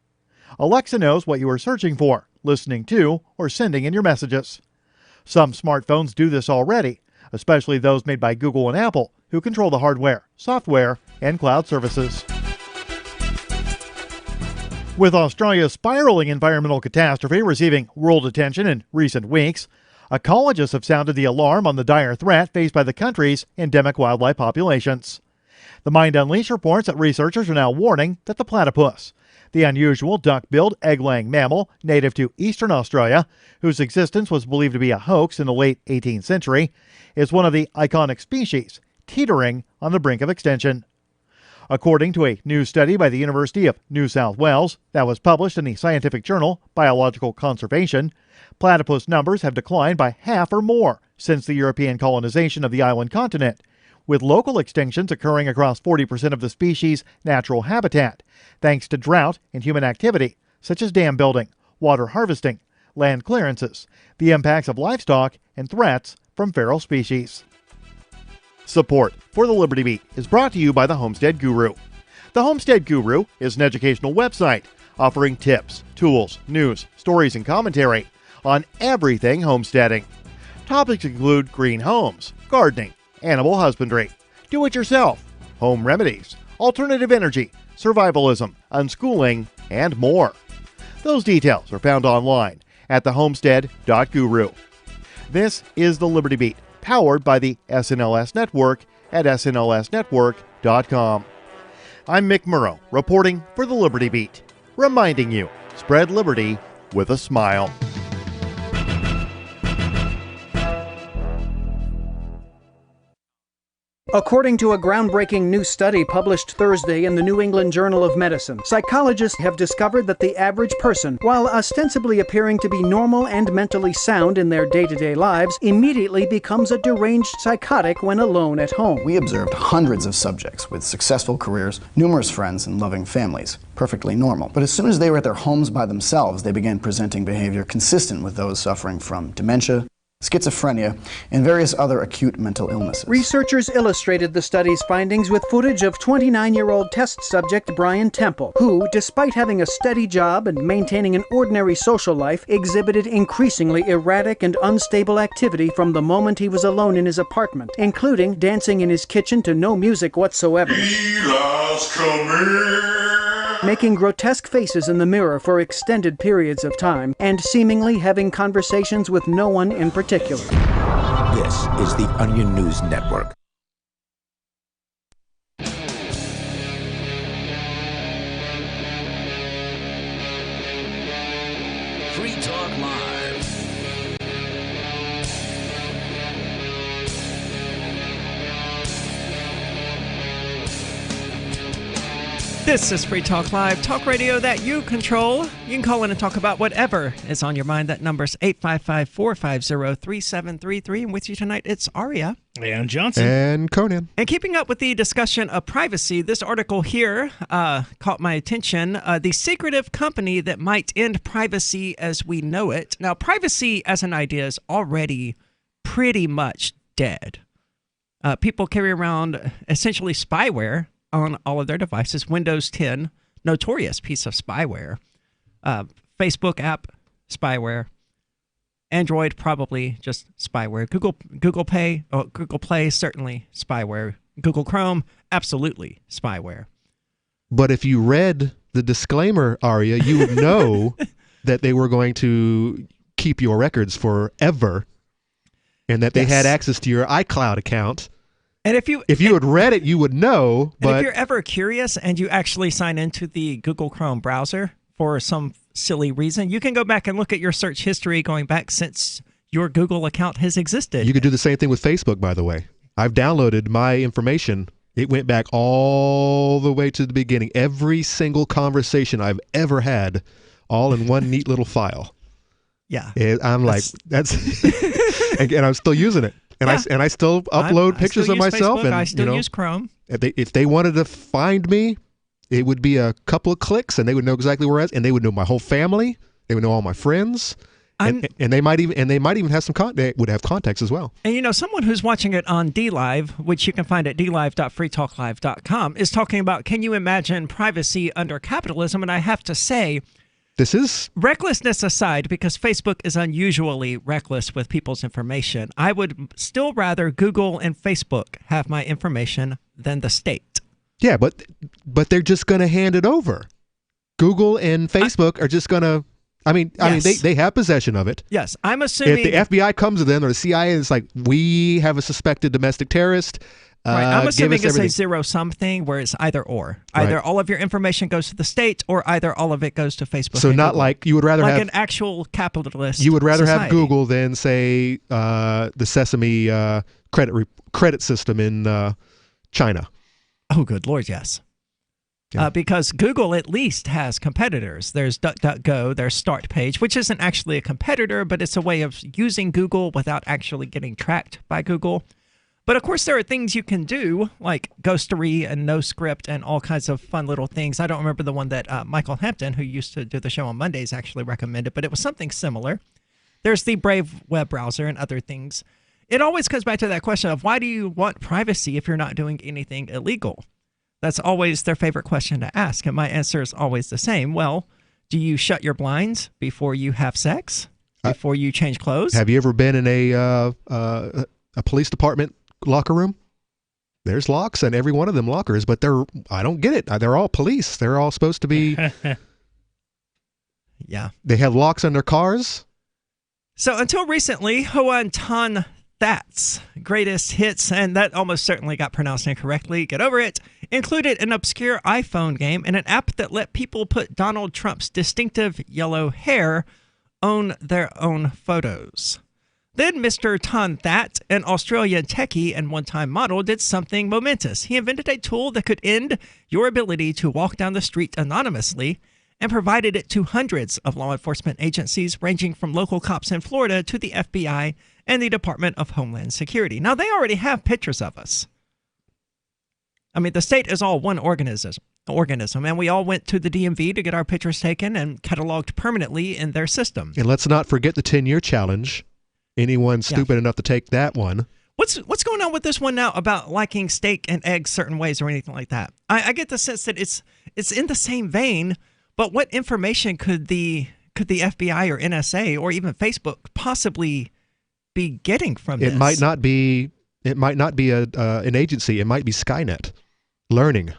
Alexa knows what you are searching for, listening to, or sending in your messages. Some smartphones do this already, especially those made by Google and Apple, who control the hardware, software, and cloud services. With Australia's spiraling environmental catastrophe receiving world attention in recent weeks, ecologists have sounded the alarm on the dire threat faced by the country's endemic wildlife populations. The Mind Unleashed reports that researchers are now warning that the platypus, the unusual duck-billed egg-laying mammal native to eastern Australia, whose existence was believed to be a hoax in the late 18th century, is one of the iconic species teetering on the brink of extinction. According to a new study by the University of New South Wales that was published in the scientific journal Biological Conservation, platypus numbers have declined by half or more since the European colonization of the island continent, with local extinctions occurring across 40% of the species' natural habitat, thanks to drought and human activity, such as dam building, water harvesting, land clearances, the impacts of livestock, and threats from feral species. Support for the Liberty Beat is brought to you by the Homestead Guru. The Homestead Guru is an educational website offering tips, tools, news, stories, and commentary on everything homesteading. Topics include green homes, gardening, animal husbandry, do-it-yourself, home remedies, alternative energy, survivalism, unschooling, and more. Those details are found online at thehomestead.guru. This is the Liberty Beat, powered by the SNLS Network at snlsnetwork.com. I'm Mick Murrow, reporting for the Liberty Beat, reminding you, spread liberty with a smile. According to a groundbreaking new study published Thursday in the New England Journal of Medicine, psychologists have discovered that the average person, while ostensibly appearing to be normal and mentally sound in their day-to-day lives, immediately becomes a deranged psychotic when alone at home. We observed hundreds of subjects with successful careers, numerous friends, and loving families. Perfectly normal. But as soon as they were at their homes by themselves, they began presenting behavior consistent with those suffering from dementia, schizophrenia, and various other acute mental illnesses. Researchers illustrated the study's findings with footage of 29-year-old test subject Brian Temple, who, despite having a steady job and maintaining an ordinary social life, exhibited increasingly erratic and unstable activity from the moment he was alone in his apartment, including dancing in his kitchen to no music whatsoever. Eli's coming. Making grotesque faces in the mirror for extended periods of time, and seemingly having conversations with no one in particular. This is the Onion News Network. Free Talk Live. This is Free Talk Live, talk radio that you control. You can call in and talk about whatever is on your mind. That number's 855-450-3733. And with you tonight, it's Aria. And Johnson. And Conan. And keeping up with the discussion of privacy, this article here caught my attention. The secretive company that might end privacy as we know it. Now, privacy as an idea is already pretty much dead. People carry around essentially spyware on all of their devices. Windows 10, notorious piece of spyware. Facebook app, spyware. Android, probably just spyware. Google Play, certainly spyware. Google Chrome, absolutely spyware. But if you read the disclaimer, Aria, you would know that they were going to keep your records forever and that they had access to your iCloud account. And if you had read it, you would know. But if you're ever curious and you actually sign into the Google Chrome browser for some silly reason, you can go back and look at your search history going back since your Google account has existed. You could do the same thing with Facebook, by the way. I've downloaded my information. It went back all the way to the beginning. Every single conversation I've ever had, all in one neat little file. Yeah. And I'm like, that's, and I'm still using it. And I still upload pictures of myself. Facebook, and I still use Chrome. If they wanted to find me, it would be a couple of clicks, and they would know exactly where I was, and they would know my whole family. They would know all my friends, and they might even have some they would have contacts as well. And someone who's watching it on DLive, which you can find at dlive.freetalklive.com, is talking about, can you imagine privacy under capitalism? And I have to say, this is recklessness aside, because Facebook is unusually reckless with people's information. I would still rather Google and Facebook have my information than the state. Yeah, but they're just going to hand it over. Google and Facebook are just going to, I mean, they have possession of it. Yes, I'm assuming. If the FBI comes to them or the CIA is like, we have a suspected domestic terrorist. Right. I'm assuming it's a everything. zero-sum thing where it's either or. Either all of your information goes to the state or either all of it goes to Facebook. So and not Google. like you would rather like have an actual capitalist. You would rather have society. Google than say the Sesame credit system in China. Oh, good Lord, yes. Yeah. Because Google at least has competitors. There's DuckDuckGo, there's Start Page, which isn't actually a competitor, but it's a way of using Google without actually getting tracked by Google. But of course, there are things you can do, like Ghostery and NoScript and all kinds of fun little things. I don't remember the one that Michael Hampton, who used to do the show on Mondays, actually recommended, but it was something similar. There's the Brave web browser and other things. It always comes back to that question of why do you want privacy if you're not doing anything illegal? That's always their favorite question to ask, and my answer is always the same. Well, do you shut your blinds before you have sex? Before you change clothes? Have you ever been in a police department locker room? There's locks in every one of them lockers, but I don't get it. They're all police. They're all supposed to be. Yeah. They have locks on their cars. So until recently, Hoan Ton That's greatest hits, and that almost certainly got pronounced incorrectly, get over it, included an obscure iPhone game and an app that let people put Donald Trump's distinctive yellow hair on their own photos. Then Mr. Ton That, an Australian techie and one-time model, did something momentous. He invented a tool that could end your ability to walk down the street anonymously and provided it to hundreds of law enforcement agencies ranging from local cops in Florida to the FBI and the Department of Homeland Security. Now, they already have pictures of us. I mean, the state is all one organism, and we all went to the DMV to get our pictures taken and cataloged permanently in their system. And let's not forget the 10-year challenge. Anyone stupid enough to take that one. What's going on with this one now about liking steak and eggs certain ways or anything like that? I get the sense that it's in the same vein, but what information could the FBI or NSA or even Facebook possibly be getting from this? It might not be an agency. It might be Skynet learning.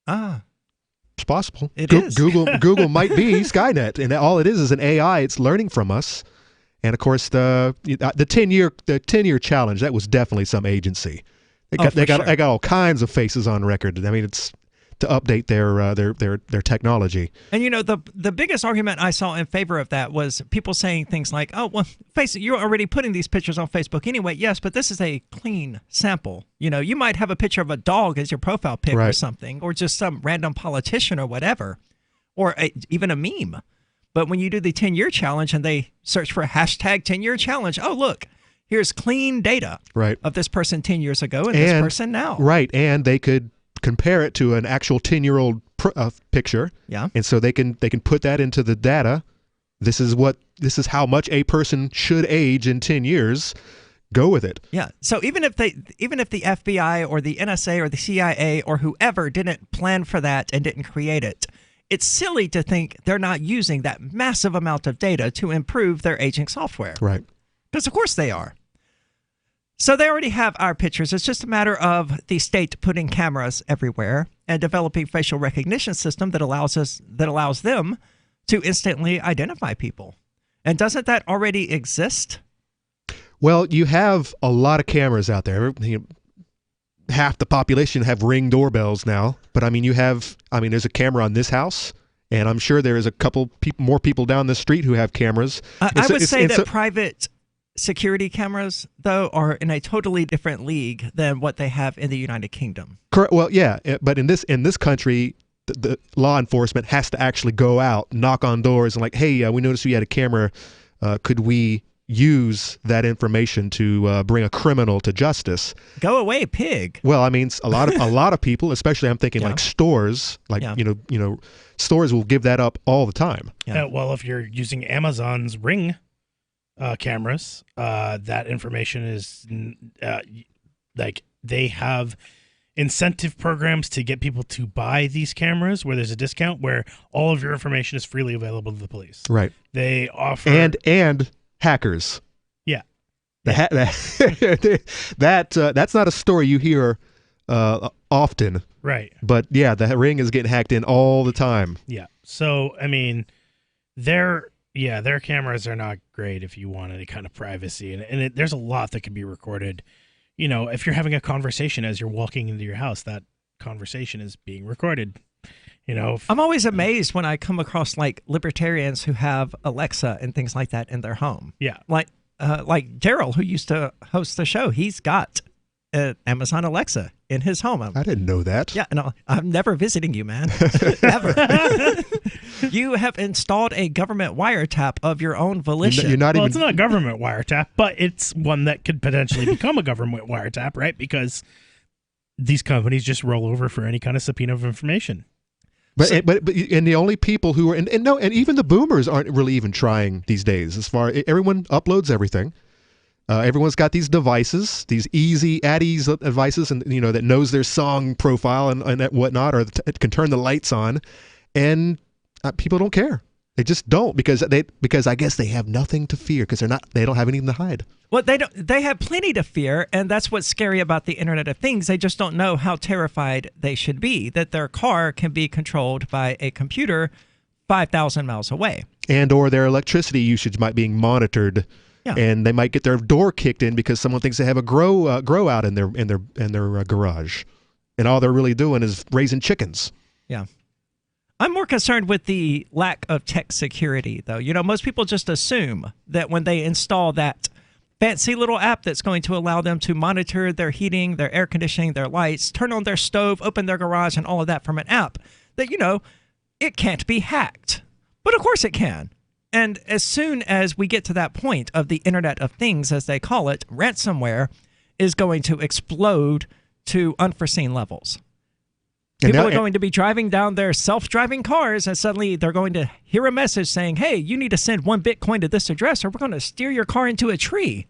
It's possible. It is. Google might be Skynet, and all it is an AI. It's learning from us. And of course, the 10-year challenge, that was definitely some agency. They got all kinds of faces on record. I mean, it's to update their technology. And you know, the biggest argument I saw in favor of that was people saying things like, "Oh, well, you're already putting these pictures on Facebook anyway." Yes, but this is a clean sample. You know, you might have a picture of a dog as your profile pic or something, or just some random politician or whatever, or even a meme. But when you do the 10-year challenge and they search for hashtag 10-year challenge, oh, look, here's clean data of this person 10 years ago and this person now. Right, and they could compare it to an actual 10-year-old picture. Yeah. And so they can put that into the data. This is how much a person should age in 10 years. Go with it. Yeah. So even if the FBI or the NSA or the CIA or whoever didn't plan for that and didn't create it, it's silly to think they're not using that massive amount of data to improve their aging software. Right. Because of course they are. So they already have our pictures. It's just a matter of the state putting cameras everywhere and developing facial recognition system that allows them to instantly identify people. And doesn't that already exist? Well, you have a lot of cameras out there. Half the population have Ring doorbells now, but there's a camera on this house, and I'm sure there is a couple more people down the street who have cameras. I would say that private security cameras, though, are in a totally different league than what they have in the United Kingdom. Correct. Well, yeah, but in this country, the law enforcement has to actually go out, knock on doors, and like, hey, we noticed you had a camera. Could we use that information to bring a criminal to justice? Go away, pig. Well, I mean, a lot of people, especially I'm thinking like stores, like stores will give that up all the time. Yeah. Well, if you're using Amazon's Ring cameras, that information is like they have incentive programs to get people to buy these cameras where there's a discount where all of your information is freely available to the police. Right. They offer and hackers. Yeah. That's not a story you hear often. Right. But yeah, the Ring is getting hacked in all the time. Yeah. So, I mean, their cameras are not great if you want any kind of privacy. And there's a lot that can be recorded. You know, if you're having a conversation as you're walking into your house, that conversation is being recorded. You know, I'm always amazed when I come across like libertarians who have Alexa and things like that in their home. Yeah. Like Daryl, who used to host the show, he's got an Amazon Alexa in his home. I didn't know that. Yeah, no, I'm never visiting you, man. Ever. You have installed a government wiretap of your own volition. It's not a government wiretap, but it's one that could potentially become a government wiretap, right? Because these companies just roll over for any kind of subpoena of information. But the only people who are and even the boomers aren't really even trying these days. Everyone uploads everything. Everyone's got these devices, these easy at ease devices, and that knows their song profile and whatnot, or can turn the lights on, and people don't care. They just don't because I guess they have nothing to fear because they don't have anything to hide. Well, they have plenty to fear, and that's what's scary about the Internet of Things. They just don't know how terrified they should be that their car can be controlled by a computer 5,000 miles away, and or their electricity usage might be monitored. Yeah. And they might get their door kicked in because someone thinks they have a grow out in their garage, and all they're really doing is raising chickens. Yeah. I'm more concerned with the lack of tech security, though. Most people just assume that when they install that fancy little app that's going to allow them to monitor their heating, their air conditioning, their lights, turn on their stove, open their garage, and all of that from an app, that, it can't be hacked. But of course it can. And as soon as we get to that point of the Internet of Things, as they call it, ransomware is going to explode to unforeseen levels. People are going to be driving down their self-driving cars, and suddenly they're going to hear a message saying, hey, you need to send 1 Bitcoin to this address or we're going to steer your car into a tree.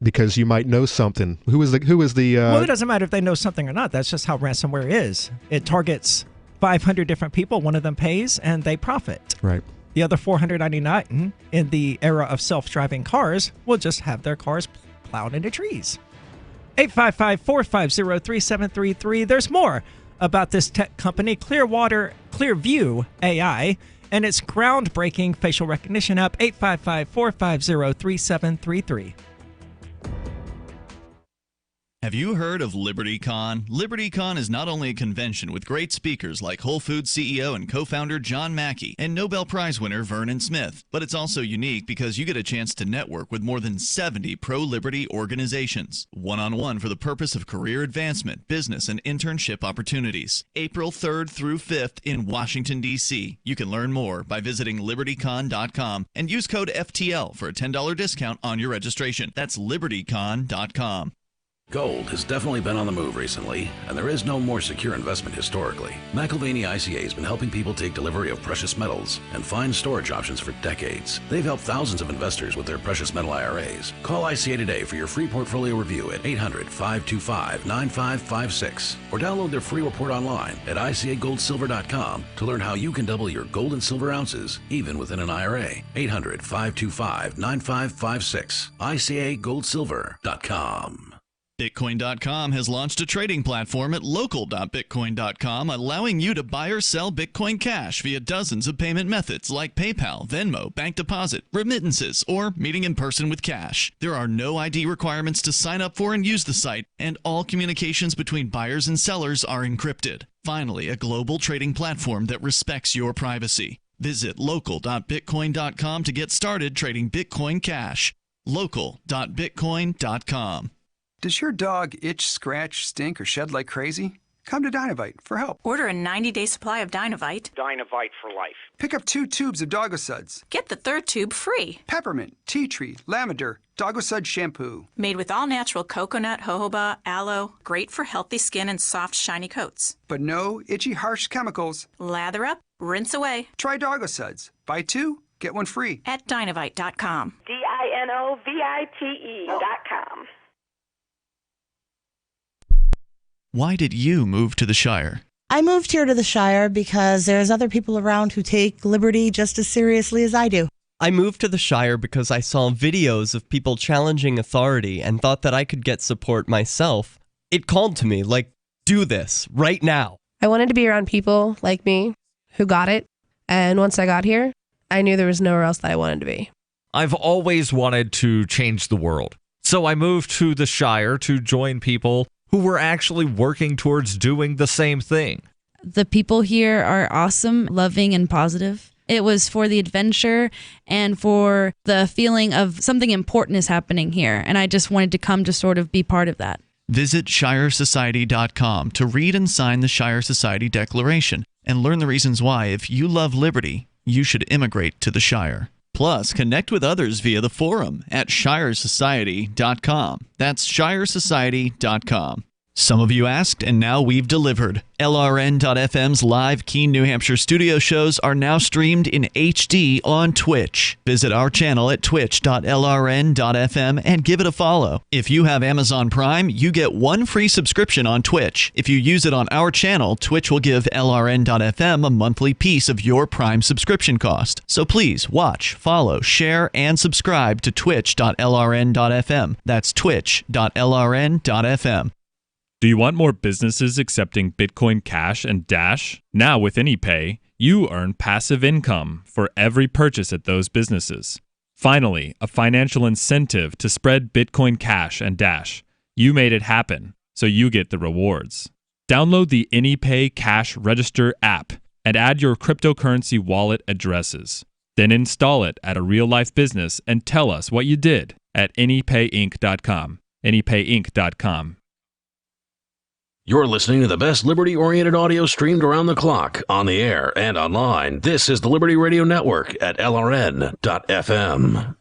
Because you might know something. Who is the Well, it doesn't matter if they know something or not. That's just how ransomware is. It targets 500 different people. One of them pays, and they profit. Right. The other 499 in the era of self-driving cars will just have their cars plowed into trees. 855-450-3733. There's more about this tech company, Clearview AI, and its groundbreaking facial recognition app. 855-450-3733. Have you heard of LibertyCon? LibertyCon is not only a convention with great speakers like Whole Foods CEO and co-founder John Mackey and Nobel Prize winner Vernon Smith, but it's also unique because you get a chance to network with more than 70 pro-liberty organizations, one-on-one for the purpose of career advancement, business, and internship opportunities. April 3rd through 5th in Washington, D.C. You can learn more by visiting libertycon.com and use code FTL for a $10 discount on your registration. That's libertycon.com. Gold has definitely been on the move recently, and there is no more secure investment historically. McIlvaney ICA has been helping people take delivery of precious metals and find storage options for decades. They've helped thousands of investors with their precious metal IRAs. Call ICA today for your free portfolio review at 800-525-9556 or download their free report online at ICAGoldSilver.com to learn how you can double your gold and silver ounces even within an IRA. 800-525-9556. ICAGoldSilver.com. Bitcoin.com has launched a trading platform at local.bitcoin.com, allowing you to buy or sell Bitcoin Cash via dozens of payment methods like PayPal, Venmo, bank deposit, remittances, or meeting in person with cash. There are no ID requirements to sign up for and use the site, and all communications between buyers and sellers are encrypted. Finally, a global trading platform that respects your privacy. Visit local.bitcoin.com to get started trading Bitcoin Cash. local.bitcoin.com. Does your dog itch, scratch, stink, or shed like crazy? Come to Dynavite for help. Order a 90-day supply of Dynavite. Dynavite for life. Pick up 2 tubes of Dogosuds. Get the 3rd tube free. Peppermint, tea tree, lavender, Dogosud shampoo. Made with all-natural coconut, jojoba, aloe. Great for healthy skin and soft, shiny coats. But no itchy, harsh chemicals. Lather up, rinse away. Try Dogosuds. Buy 2, get 1 free. At Dynavite.com. DINOVITE.com. Why did you move to the Shire? I moved here to the Shire because there's other people around who take liberty just as seriously as I do. I moved to the Shire because I saw videos of people challenging authority and thought that I could get support myself. it called to me, like, do this right now. I wanted to be around people like me who got it. And once I got here, I knew there was nowhere else that I wanted to be. I've always wanted to change the world. So I moved to the Shire to join people who were actually working towards doing the same thing. The people here are awesome, loving, and positive. It was for the adventure and for the feeling of something important is happening here. And I just wanted to come to sort of be part of that. Visit ShireSociety.com to read and sign the Shire Society Declaration and learn the reasons why, if you love liberty, you should immigrate to the Shire. Plus, connect with others via the forum at ShireSociety.com. That's ShireSociety.com. Some of you asked, and now we've delivered. LRN.FM's live Keene, New Hampshire studio shows are now streamed in HD on Twitch. Visit our channel at twitch.lrn.fm and give it a follow. If you have Amazon Prime, you get 1 free subscription on Twitch. If you use it on our channel, Twitch will give LRN.FM a monthly piece of your Prime subscription cost. So please watch, follow, share, and subscribe to twitch.lrn.fm. That's twitch.lrn.fm. Do you want more businesses accepting Bitcoin Cash and Dash? Now with AnyPay, you earn passive income for every purchase at those businesses. Finally, a financial incentive to spread Bitcoin Cash and Dash. You made it happen, so you get the rewards. Download the AnyPay Cash Register app and add your cryptocurrency wallet addresses. Then install it at a real-life business and tell us what you did at anypayinc.com. anypayinc.com. You're listening to the best liberty-oriented audio streamed around the clock, on the air and online. This is the Liberty Radio Network at LRN.FM.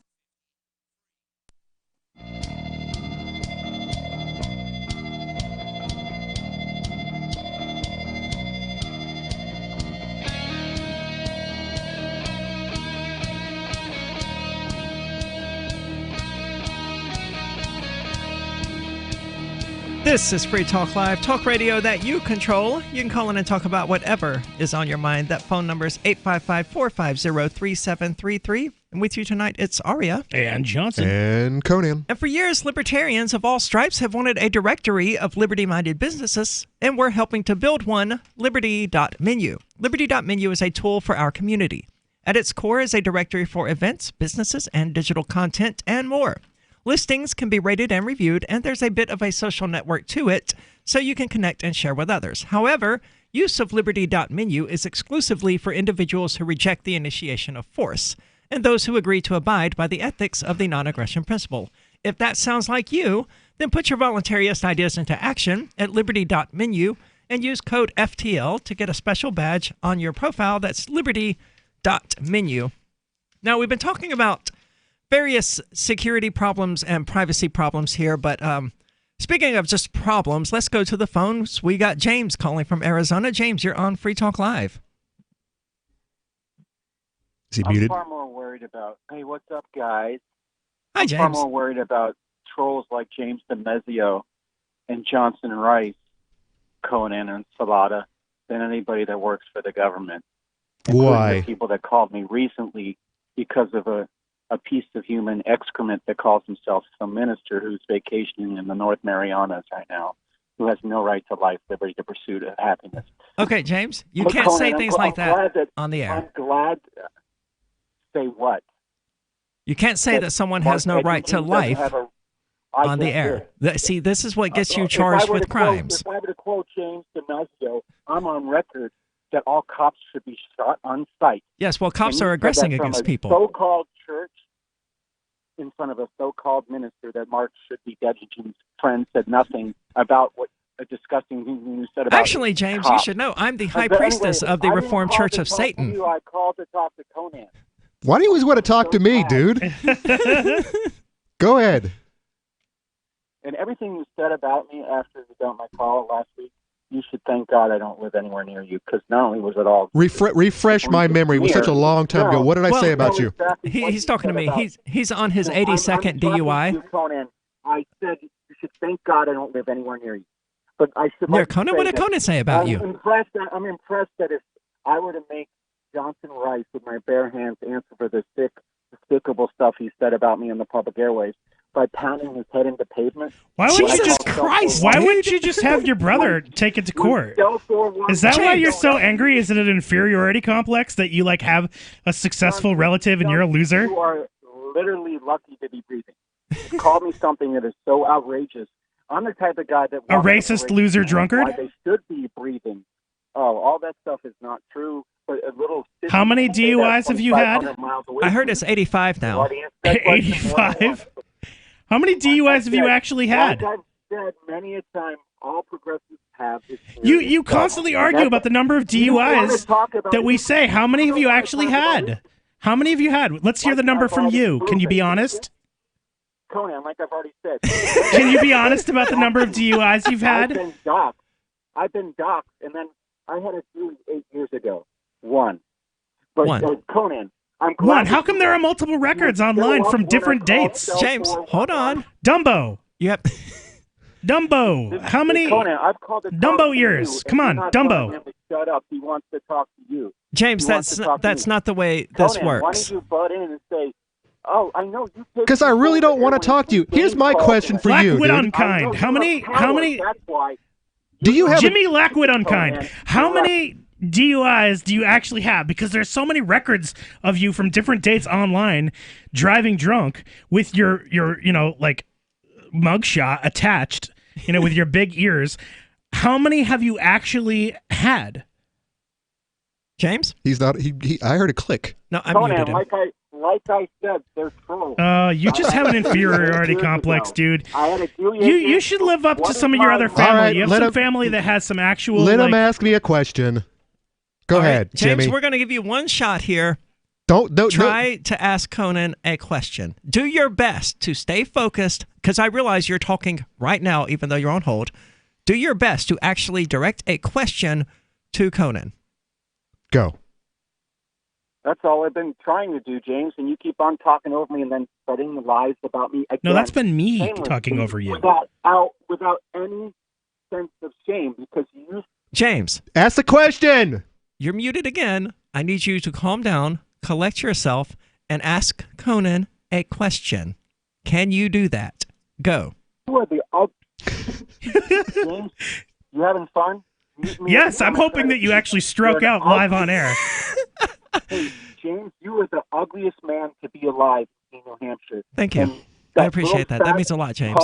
This is Free Talk Live, talk radio that you control. You can call in and talk about whatever is on your mind. That phone number is 855-450-3733. And with you tonight, it's Aria. And Johnson. And Conan. And for years, libertarians of all stripes have wanted a directory of liberty-minded businesses, and we're helping to build one, Liberty.menu. Liberty.menu is a tool for our community. At its core is a directory for events, businesses, and digital content, and more. Listings can be rated and reviewed, and there's a bit of a social network to it, so you can connect and share with others. However, use of Liberty.menu is exclusively for individuals who reject the initiation of force, and those who agree to abide by the ethics of the non-aggression principle. If that sounds like you, then put your voluntarist ideas into action at Liberty.menu and use code FTL to get a special badge on your profile. That's Liberty.menu. Now, we've been talking about various security problems and privacy problems here, but speaking of just problems, let's go to the phones. We got James calling from Arizona. James, you're on Free Talk Live. Is he muted? I'm far more worried about, hey, what's up, guys? Hi, James. I'm far more worried about trolls like James DeMezio and Johnson Rice, Conan and Salata than anybody that works for the government. Why? The people that called me recently because of a piece of human excrement that calls himself some minister who's vacationing in the North Marianas right now, who has no right to life, liberty, the pursuit of happiness. Okay, James, you But can't Conan, say things like that on the air. I'm glad. Say what? You can't say that someone has no right to life on the air. See, this is what gets you charged with crimes. If I were to quote James DeMezio, I'm on record that all cops should be shot on sight. Yes, well, cops are aggressing against people. So-called church in front of a so-called minister that Mark should be dead. His friend said nothing about what a disgusting thing you said about Actually, James, cops. you should know. I'm the high priestess of the Reformed Church of Satan. I called to talk to Conan. Why do you always want to talk to me, dude? Go ahead. And everything you said about me after you got my call last week, you should thank God I don't live anywhere near you, because not only was it all... Refresh my memory. It was such a long time ago. What did I say about you? He's talking to me. He's on his 82nd DUI. You, Conan. I said you should thank God I don't live anywhere near you. But I should Near Conan? What did Conan say about you? I'm impressed that if I were to make Johnson Rice with my bare hands answer for the despicable stuff he said about me on the public airways, by pounding his head into pavement. Why wouldn't you just have your brother take it to court? Is that why you're so angry? Is it an inferiority complex that you like have a successful relative and you're a loser? You are literally lucky to be breathing. You called me something that is so outrageous. I'm the type of guy that a racist loser drunkard. Why they should be breathing. Oh, all that stuff is not true. But a little. How many DUIs have you had? I heard it's 85 now. 85. How many DUIs have you actually had? Like I've said many a time, all progressives have. You constantly argue about the number of DUIs that we say. How many have you actually had? How many have you had? Let's hear the number from you. Can you be honest? Conan, like I've already said. Can you be honest about the number of DUIs you've had? I've been doxxed, and then I had a DUI 8 years ago. One. But Conan, I'm glad. One. How come there are multiple records online from different dates? James, hold on. Dumbo. Yep. Dumbo. How many? Conan, I've called Dumbo ears. Come on, Dumbo. Shut up. He wants to talk to you. James, that's not the way this Conan, works. Why don't you butt in and say, "Oh, I know you." Because I really don't want to talk to you. Here's my question for you, Lackwood dude. Unkind. How many? That's why. Do you have Jimmy Lackwood Unkind? How many DUIs do you actually have? Because there's so many records of you from different dates online driving drunk with your like mugshot attached, with your big ears. How many have you actually had? James? He's not. I heard a click. No, I Conan, muted him. Like I said, they're trolls. You just have an inferiority complex, dude. I had a You should live up to some of your other family. right, you have let some him- family that has some actual. Let him ask me a question. Go All right, ahead, James, Jimmy. we're going to give you one shot here. Don't Try to ask Conan a question. Do your best to stay focused, because I realize you're talking right now, even though you're on hold. Do your best to actually direct a question to Conan. Go. That's all I've been trying to do, James, and you keep on talking over me and then spreading lies about me again. No, that's been me shamelessly, talking over you. Without any sense of shame, because you... James. Ask the question. You're muted again. I need you to calm down, collect yourself, and ask Conan a question. Can you do that? Go. You are the... James, you having fun? Yes, I'm hoping that you actually stroke out live on air. Hey, James, you are the ugliest man to be alive in New Hampshire. Thank you. I appreciate that. That means a lot, James.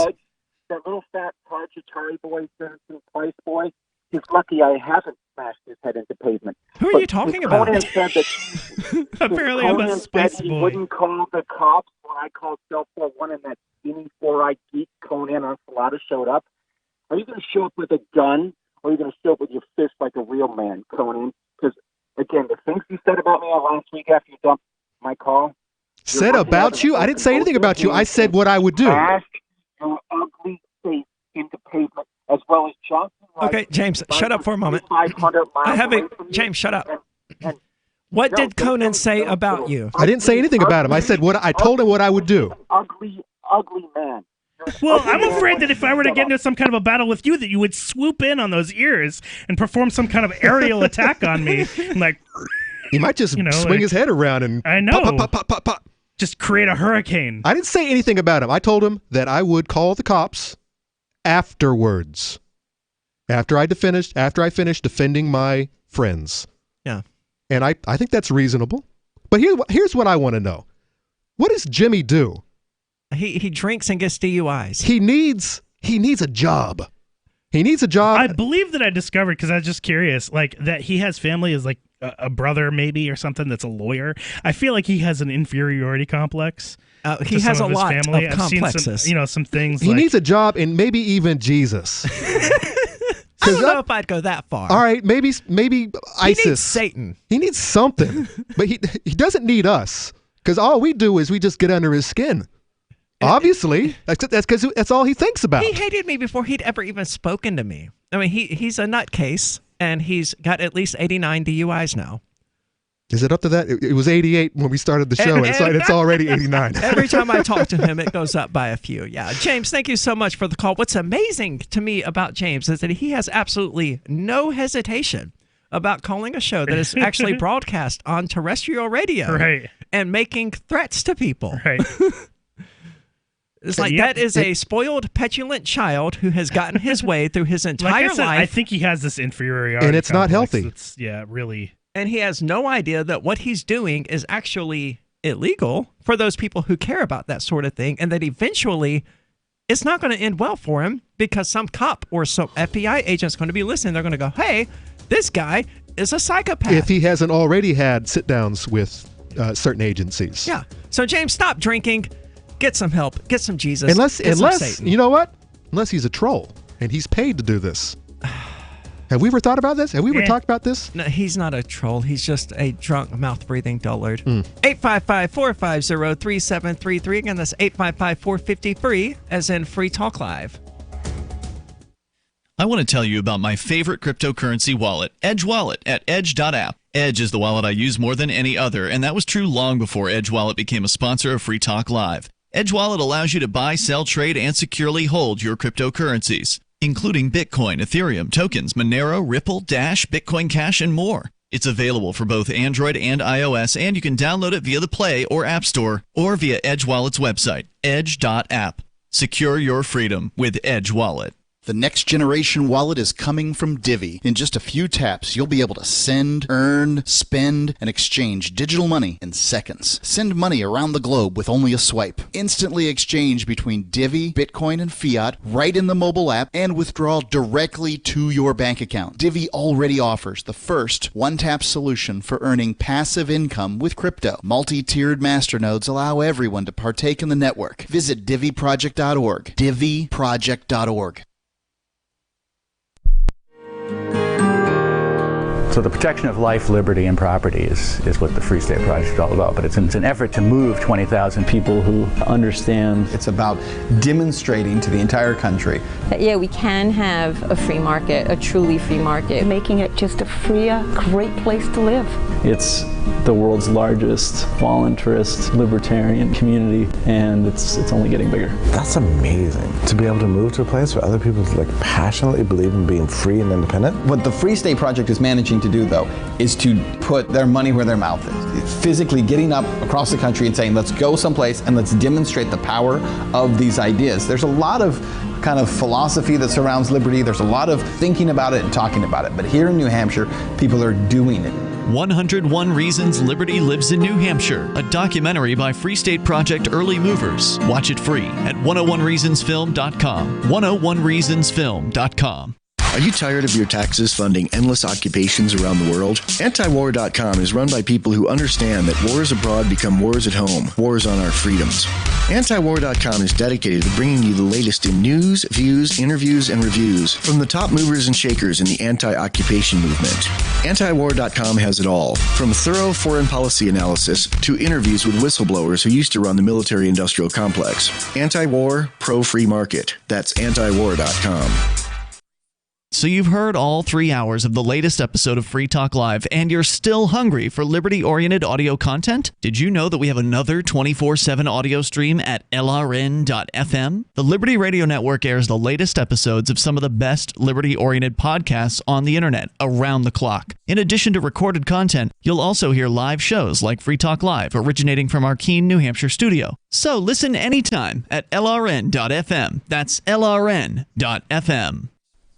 That little fat Pudge Atari boy, Citizen Price boy, he's lucky I haven't smashed his head into pavement. Who are you talking about? Conan said that apparently I'm a spice he boy. wouldn't call the cops when I called Cell 4-1 and that skinny four-eyed geek Conan Enchilada showed up. Are you going to show up with a gun, or are you going to show up with your fist like a real man, Conan? Because, again, the things you said about me last week after you dumped my call. Said about you? I didn't say anything about you. I said what I would do. Smashed your ugly face into pavement, as well as Johnson. Okay, James, shut up for a moment. James, shut up. What did Conan say about you? I didn't say anything about him. I said I told him what I would do. Ugly man. Well, I'm afraid that if I were to get into some kind of a battle with you, that you would swoop in on those ears and perform some kind of aerial attack on me. And he might just swing his head around and I know. Pop, pop, pop, pop, pop. Just create a hurricane. I didn't say anything about him. I told him that I would call the cops afterwards. After I finished defending my friends. Yeah. And I think that's reasonable. But here's what I want to know. What does Jimmy do? He drinks and gets DUIs. He needs a job. He needs a job. I believe that I discovered, because I was just curious, that he has family as a brother maybe or something that's a lawyer. I feel like he has an inferiority complex. He has a lot of complexes. Seen some things. He needs a job and maybe even Jesus. I don't know if I'd go that far. All right, maybe ISIS. He needs Satan. He needs something, but he doesn't need us, because all we do is we just get under his skin. Obviously, that's because that's all he thinks about. He hated me before he'd ever even spoken to me. I mean, he's a nutcase, and he's got at least 89 DUIs now. Is it up to that? It was 88 when we started the show, and it's already 89. Every time I talk to him, it goes up by a few. Yeah. James, thank you so much for the call. What's amazing to me about James is that he has absolutely no hesitation about calling a show that is actually broadcast on terrestrial radio right. and making threats to people. Right. It's like that is a spoiled, petulant child who has gotten his way through his entire life. I think he has this inferiority and it's not healthy. It's, really. And he has no idea that what he's doing is actually illegal for those people who care about that sort of thing, and that eventually it's not going to end well for him because some cop or some FBI agent's going to be listening. They're going to go, hey, this guy is a psychopath. If he hasn't already had sit-downs with certain agencies. Yeah. So, James, stop drinking. Get some help. Get some Jesus. Unless Satan. you know what? Unless he's a troll and he's paid to do this. Have we ever thought about this? Have we ever talked about this? No, he's not a troll. He's just a drunk, mouth-breathing dullard. 855-450-3733. Again, that's 855-450-FREE, as in Free Talk Live. I want to tell you about my favorite cryptocurrency wallet, Edge Wallet, at edge.app. Edge is the wallet I use more than any other, and that was true long before Edge Wallet became a sponsor of Free Talk Live. Edge Wallet allows you to buy, sell, trade, and securely hold your cryptocurrencies, including Bitcoin, Ethereum, tokens, Monero, Ripple, Dash, Bitcoin Cash, and more. It's available for both Android and iOS, and you can download it via the Play or App Store or via Edge Wallet's website, edge.app. Secure your freedom with Edge Wallet. The next generation wallet is coming from Divvy. In just a few taps, you'll be able to send, earn, spend, and exchange digital money in seconds. Send money around the globe with only a swipe. Instantly exchange between Divvy, Bitcoin, and fiat right in the mobile app, and withdraw directly to your bank account. Divvy already offers the first one-tap solution for earning passive income with crypto. Multi-tiered masternodes allow everyone to partake in the network. Visit DivvyProject.org. DivvyProject.org. So the protection of life, liberty, and property is what the Free State Project is all about. But it's an effort to move 20,000 people who understand. It's about demonstrating to the entire country that, yeah, we can have a free market, a truly free market. Making it just a freer, great place to live. It's the world's largest voluntarist libertarian community, and it's only getting bigger. That's amazing, to be able to move to a place where other people passionately believe in being free and independent. What the Free State Project is managing to do, though, is to put their money where their mouth is. Physically getting up across the country and saying, let's go someplace and let's demonstrate the power of these ideas. There's a lot of kind of philosophy that surrounds liberty. There's a lot of thinking about it and talking about it. But here in New Hampshire, people are doing it. 101 Reasons Liberty Lives in New Hampshire, a documentary by Free State Project early movers. Watch it free at 101reasonsfilm.com. 101reasonsfilm.com. Are you tired of your taxes funding endless occupations around the world? Antiwar.com is run by people who understand that wars abroad become wars at home, wars on our freedoms. Antiwar.com is dedicated to bringing you the latest in news, views, interviews, and reviews from the top movers and shakers in the anti-occupation movement. Antiwar.com has it all, from thorough foreign policy analysis to interviews with whistleblowers who used to run the military-industrial complex. Anti-war, pro-free market. That's antiwar.com. So you've heard all 3 hours of the latest episode of Free Talk Live, and you're still hungry for liberty-oriented audio content? Did you know that we have another 24/7 audio stream at LRN.FM? The Liberty Radio Network airs the latest episodes of some of the best liberty-oriented podcasts on the internet around the clock. In addition to recorded content, you'll also hear live shows like Free Talk Live, originating from our Keene, New Hampshire studio. So listen anytime at LRN.FM. That's LRN.FM.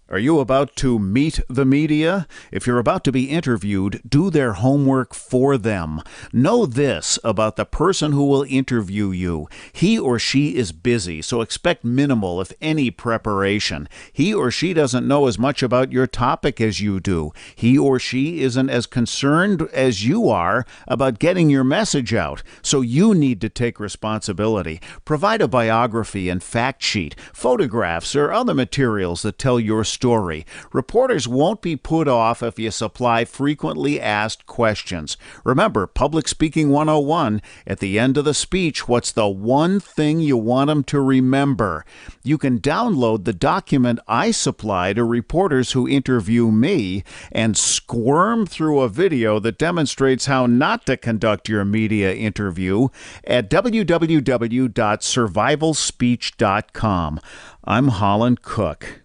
Are you about to meet the media? If you're about to be interviewed, do their homework for them. Know this about the person who will interview you. He or she is busy, so expect minimal, if any, preparation. He or she doesn't know as much about your topic as you do. He or she isn't as concerned as you are about getting your message out, so you need to take responsibility. Provide a biography and fact sheet, photographs, or other materials that tell your story. Reporters won't be put off if you supply frequently asked questions. Remember, Public Speaking 101, at the end of the speech, what's the one thing you want them to remember? You can download the document I supply to reporters who interview me and squirm through a video that demonstrates how not to conduct your media interview at www.survivalspeech.com. I'm Holland Cook.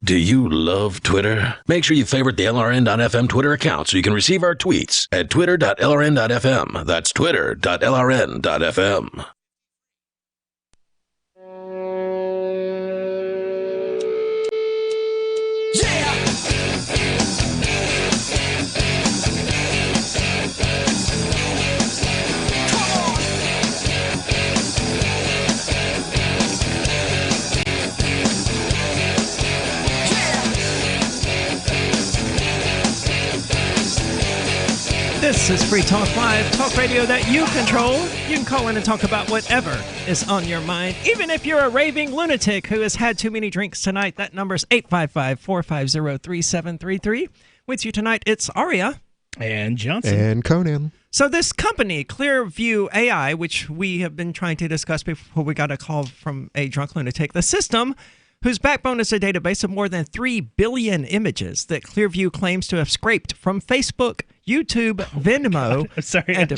Do you love Twitter? Make sure you favorite the LRN.FM Twitter account so you can receive our tweets at twitter.lrn.fm. That's twitter.lrn.fm. This is Free Talk Live, talk radio that you control. You can call in and talk about whatever is on your mind, even if you're a raving lunatic who has had too many drinks tonight. That number's 855-450-3733. With you tonight, it's Aria. And Johnson. And Conan. So this company, Clearview AI, which we have been trying to discuss before we got a call from a drunk lunatic, the system whose backbone is a database of more than 3 billion images that Clearview claims to have scraped from Facebook, YouTube, Venmo. I'm sorry, I'm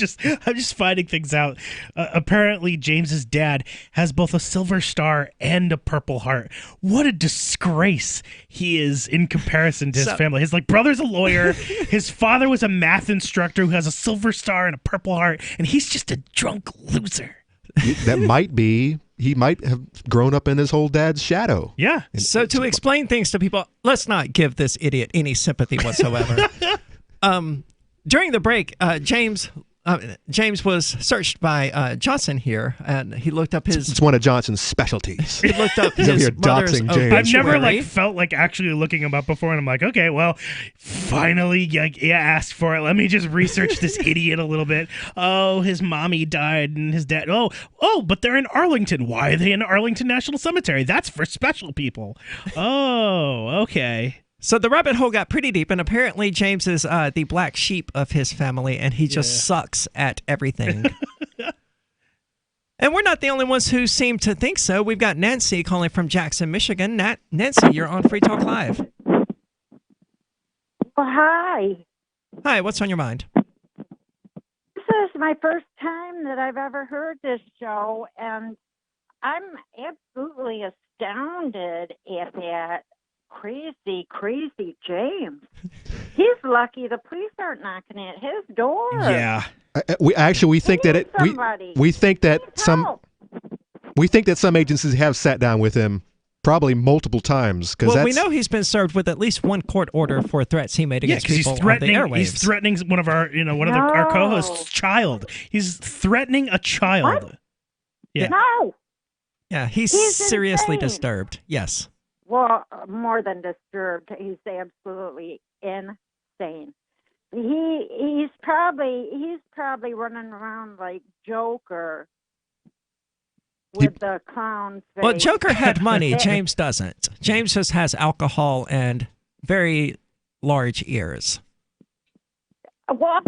just finding things out. Apparently, James's dad has both a silver star and a Purple Heart. What a disgrace he is in comparison to his family. His brother's a lawyer. His father was a math instructor who has a silver star and a Purple Heart, and he's just a drunk loser. That might be. He might have grown up in his whole dad's shadow. Yeah. So to explain things to people, let's not give this idiot any sympathy whatsoever. During the break, James was searched by Johnson here, and he looked up his... It's one of Johnson's specialties. He looked up his mother's obituary. I've never felt like actually looking him up before, and I'm like, okay, well, finally, asked for it. Let me just research this idiot a little bit. Oh, his mommy died, and his dad... Oh, but they're in Arlington. Why are they in Arlington National Cemetery? That's for special people. Oh, okay. So the rabbit hole got pretty deep, and apparently James is the black sheep of his family, and he just sucks at everything. And we're not the only ones who seem to think so. We've got Nancy calling from Jackson, Michigan. Nancy, you're on Free Talk Live. Well, hi. Hi, what's on your mind? This is my first time that I've ever heard this show, and I'm absolutely astounded at that. Crazy James. He's lucky the police aren't knocking at his door. Yeah. We think that we think that some agencies have sat down with him probably multiple times. Well, we know he's been served with at least one court order for threats he made against people on the airwaves. He's threatening one of our our co-hosts' child. He's threatening a child. What? Yeah. No. Yeah, he's seriously disturbed. Yes. Well, more than disturbed. He's absolutely insane. He's probably running around like Joker with the clown face. Well, Joker had money. James doesn't. James just has alcohol and very large ears. What?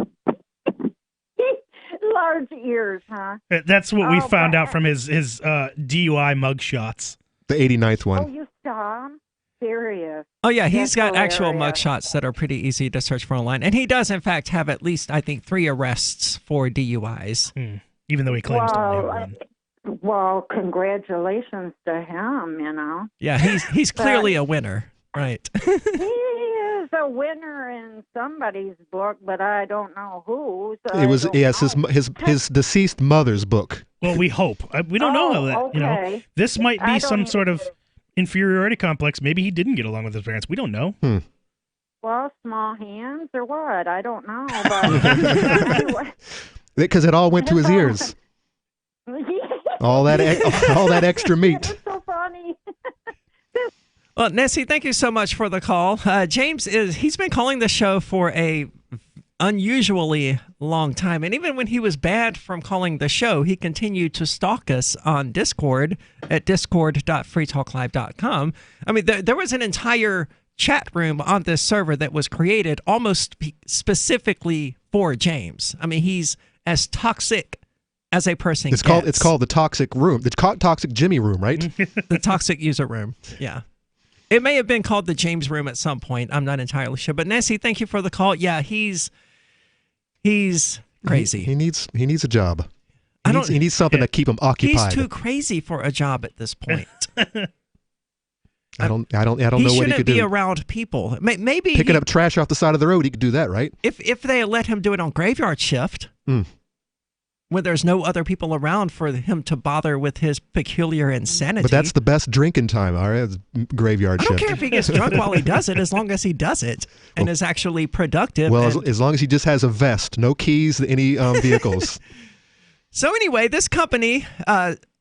Large ears, huh? That's what we found out from his DUI mugshots. The 89th one. Oh, you saw him? Serious. Oh, yeah, he's got actual mugshots that are pretty easy to search for online. And he does, in fact, have at least, I think, 3 arrests for DUIs. Even though he claims to only have one. Well, congratulations to him, Yeah, he's clearly a winner, right? He is a winner in somebody's book, but I don't know whose. It was his deceased mother's book. Well, we hope. We don't know how that. Okay. This might be some sort of inferiority complex. Maybe he didn't get along with his parents. We don't know. Well, small hands or what? I don't know. But anyway. Because it all went to his ears. all that extra meat. That's so funny. Well, Nessie, thank you so much for the call. James he's been calling the show for a unusually long time. And even when he was banned from calling the show, he continued to stalk us on Discord at discord.freetalklive.com. I mean, there was an entire chat room on this server that was created almost specifically for James. I mean, he's as toxic as a person It's called the toxic room. The toxic Jimmy room, right? The toxic user room. Yeah. It may have been called the James room at some point. I'm not entirely sure. But Nancy, thank you for the call. Yeah, he's crazy. He needs a job. He needs something to keep him occupied. He's too crazy for a job at this point. I don't know what he could do. He shouldn't be around people. Maybe picking up trash off the side of the road, he could do that, right? If they let him do it on graveyard shift, when there's no other people around for him to bother with his peculiar insanity. But that's the best drinking time, all right? It's graveyard shift. I don't care if he gets drunk while he does it, as long as he does it and is actually productive. Well, as long as he just has a vest, no keys to any vehicles. So anyway, this company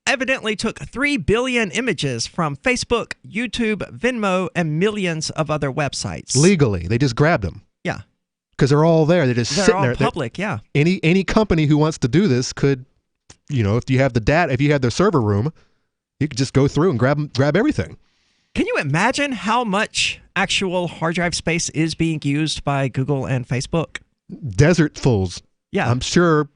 evidently took 3 billion images from Facebook, YouTube, Venmo, and millions of other websites. Legally. They just grabbed them. Yeah. because they're all there. They're just They're sitting all there. public, yeah. Any company who wants to do this could, if you have the data, if you have their server room, you could just go through and grab everything. Can you imagine how much actual hard drive space is being used by Google and Facebook? Desertfuls. Yeah. I'm sure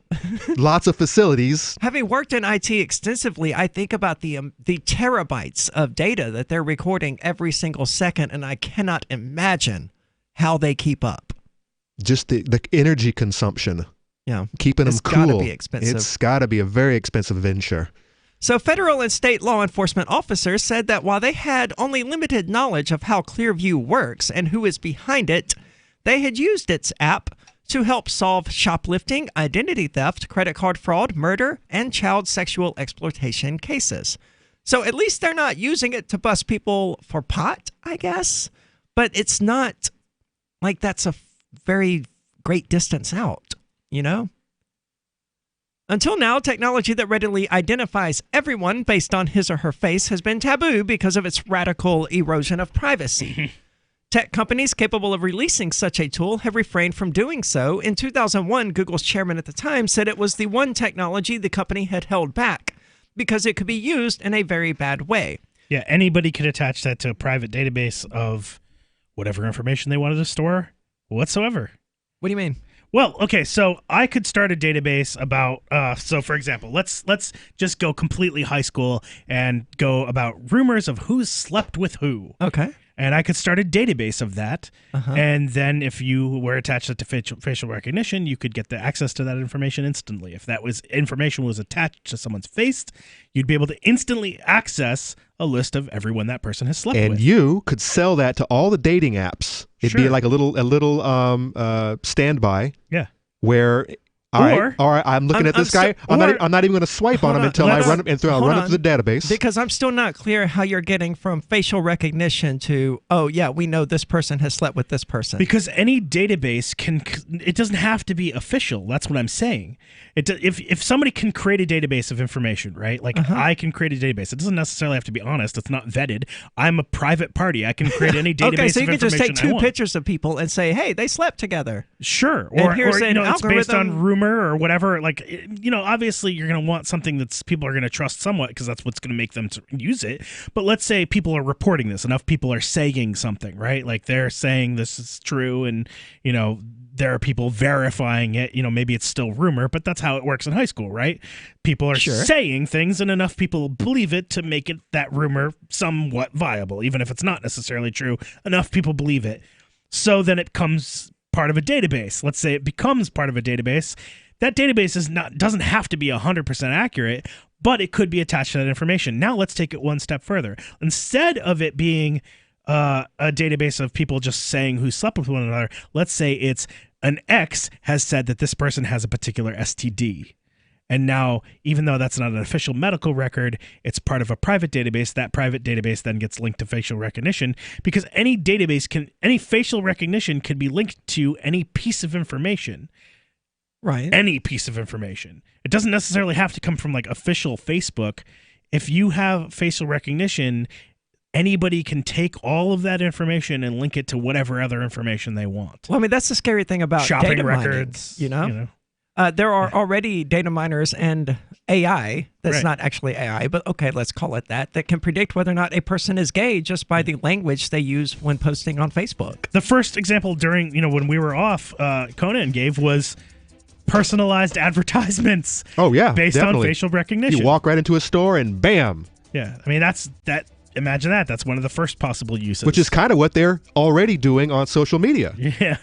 lots of facilities. Having worked in IT extensively, I think about the terabytes of data that they're recording every single second, and I cannot imagine how they keep up. Just the energy consumption. Yeah. Keeping them cool. It's got to be expensive. It's got to be a very expensive venture. So federal and state law enforcement officers said that while they had only limited knowledge of how Clearview works and who is behind it, they had used its app to help solve shoplifting, identity theft, credit card fraud, murder, and child sexual exploitation cases. So at least they're not using it to bust people for pot, I guess. But it's not like that's a very great distance out, Until now, technology that readily identifies everyone based on his or her face has been taboo because of its radical erosion of privacy. Tech companies capable of releasing such a tool have refrained from doing so. In 2001, Google's chairman at the time said it was the one technology the company had held back because it could be used in a very bad way. Yeah, anybody could attach that to a private database of whatever information they wanted to store whatsoever. What do you mean? Well, okay, so I could start a database about, so for example, let's just go completely high school and go about rumors of who's slept with who. Okay. And I could start a database of that. And then if you were attached to facial recognition, you could get the access to that information instantly. If that information was attached to someone's face, you'd be able to instantly access a list of everyone that person has slept with. And you could sell that to all the dating apps. It'd be like a little standby. Yeah. Where all right, I'm looking at this guy. I'm not even going to swipe on him until I run him it through the database. Because I'm still not clear how you're getting from facial recognition to, oh yeah, we know this person has slept with this person. Because any database it doesn't have to be official. That's what I'm saying. If somebody can create a database of information, right? Like I can create a database. It doesn't necessarily have to be honest. It's not vetted. I'm a private party. I can create any database. Okay, so you of can just take information two pictures of people and say, hey, they slept together. Sure. Or here's an it's based on algorithm. rumor or whatever. Like, obviously you're going to want something that's people are going to trust somewhat because that's what's going to make them use it. But let's say people are reporting this. Enough people are saying something, right? Like they're saying this is true and, there are people verifying it. Maybe it's still rumor, but that's how it works in high school, right? People are saying things and enough people believe it to make it that rumor somewhat viable. Even if it's not necessarily true, enough people believe it. So then it becomes part of a database. Let's say it becomes part of a database. That database doesn't have to be 100% accurate, but it could be attached to that information. Now let's take it one step further. Instead of it being a database of people just saying who slept with one another, let's say it's an ex has said that this person has a particular STD. And now, even though that's not an official medical record, it's part of a private database. That private database then gets linked to facial recognition because any facial recognition can be linked to any piece of information. Right. Any piece of information. It doesn't necessarily have to come from like official Facebook. If you have facial recognition, anybody can take all of that information and link it to whatever other information they want. Well, I mean, that's the scary thing about shopping data records, mining, there are already data miners and AI that's not actually AI, but okay, let's call it that can predict whether or not a person is gay just by the language they use when posting on Facebook. The first example during, when we were off, Conan gave was personalized advertisements. Oh, yeah. Based definitely. on facial recognition. You walk right into a store and bam. Yeah. I mean, imagine that. That's one of the first possible uses. Which is kind of what they're already doing on social media. Yeah.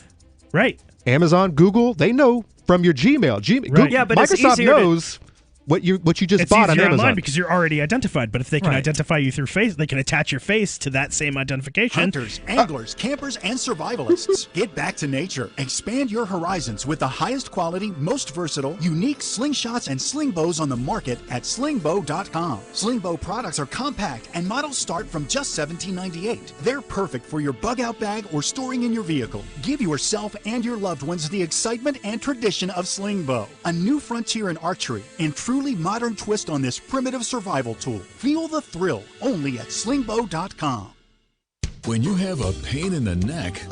Right. Amazon, Google, they know from your Gmail. Right. Yeah, but Microsoft knows what you just bought on Amazon. Online because you're already identified. But if they can identify you through face, they can attach your face to that same identification. Hunters, anglers, campers, and survivalists. Get back to nature. Expand your horizons with the highest quality, most versatile, unique slingshots and sling bows on the market at slingbow.com. Slingbow products are compact and models start from just $17.98. They're perfect for your bug-out bag or storing in your vehicle. Give yourself and your loved ones the excitement and tradition of Slingbow, a new frontier in archery and truly modern twist on this primitive survival tool. Feel the thrill only at slingbow.com. When you have a pain in the neck,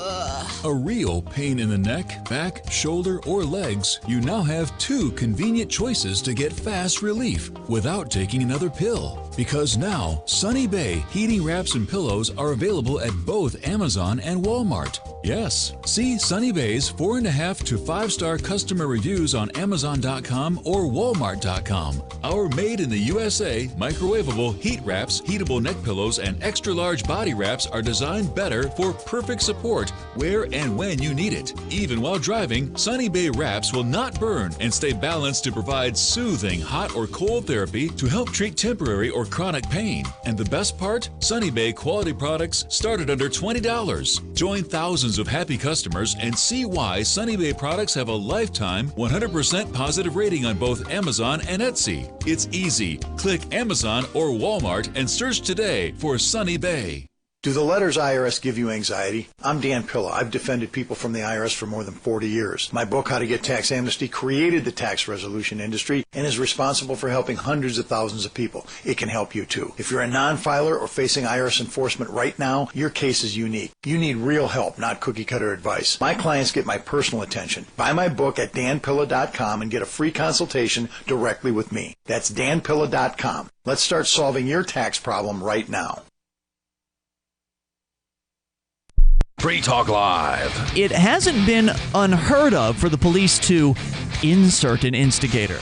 a real pain in the neck, back, shoulder, or legs, you now have 2 convenient choices to get fast relief without taking another pill. Because now, Sunny Bay heating wraps and pillows are available at both Amazon and Walmart. Yes, see Sunny Bay's 4.5 to 5-star customer reviews on Amazon.com or Walmart.com. Our made in the USA microwavable heat wraps, heatable neck pillows, and extra large body wraps are designed better for perfect support where and when you need it. Even while driving, Sunny Bay wraps will not burn and stay balanced to provide soothing hot or cold therapy to help treat temporary or chronic pain. And the best part? Sunny Bay quality products start at under $20. Join thousands of happy customers and see why Sunny Bay products have a lifetime 100% positive rating on both Amazon and Etsy. It's easy. Click Amazon or Walmart and search today for Sunny Bay. Do the letters IRS give you anxiety? I'm Dan Pilla. I've defended people from the IRS for more than 40 years. My book, How to Get Tax Amnesty, created the tax resolution industry and is responsible for helping hundreds of thousands of people. It can help you too. If you're a non-filer or facing IRS enforcement right now, your case is unique. You need real help, not cookie-cutter advice. My clients get my personal attention. Buy my book at danpilla.com and get a free consultation directly with me. That's danpilla.com. Let's start solving your tax problem right now. Free Talk Live. It hasn't been unheard of for the police to insert an instigator.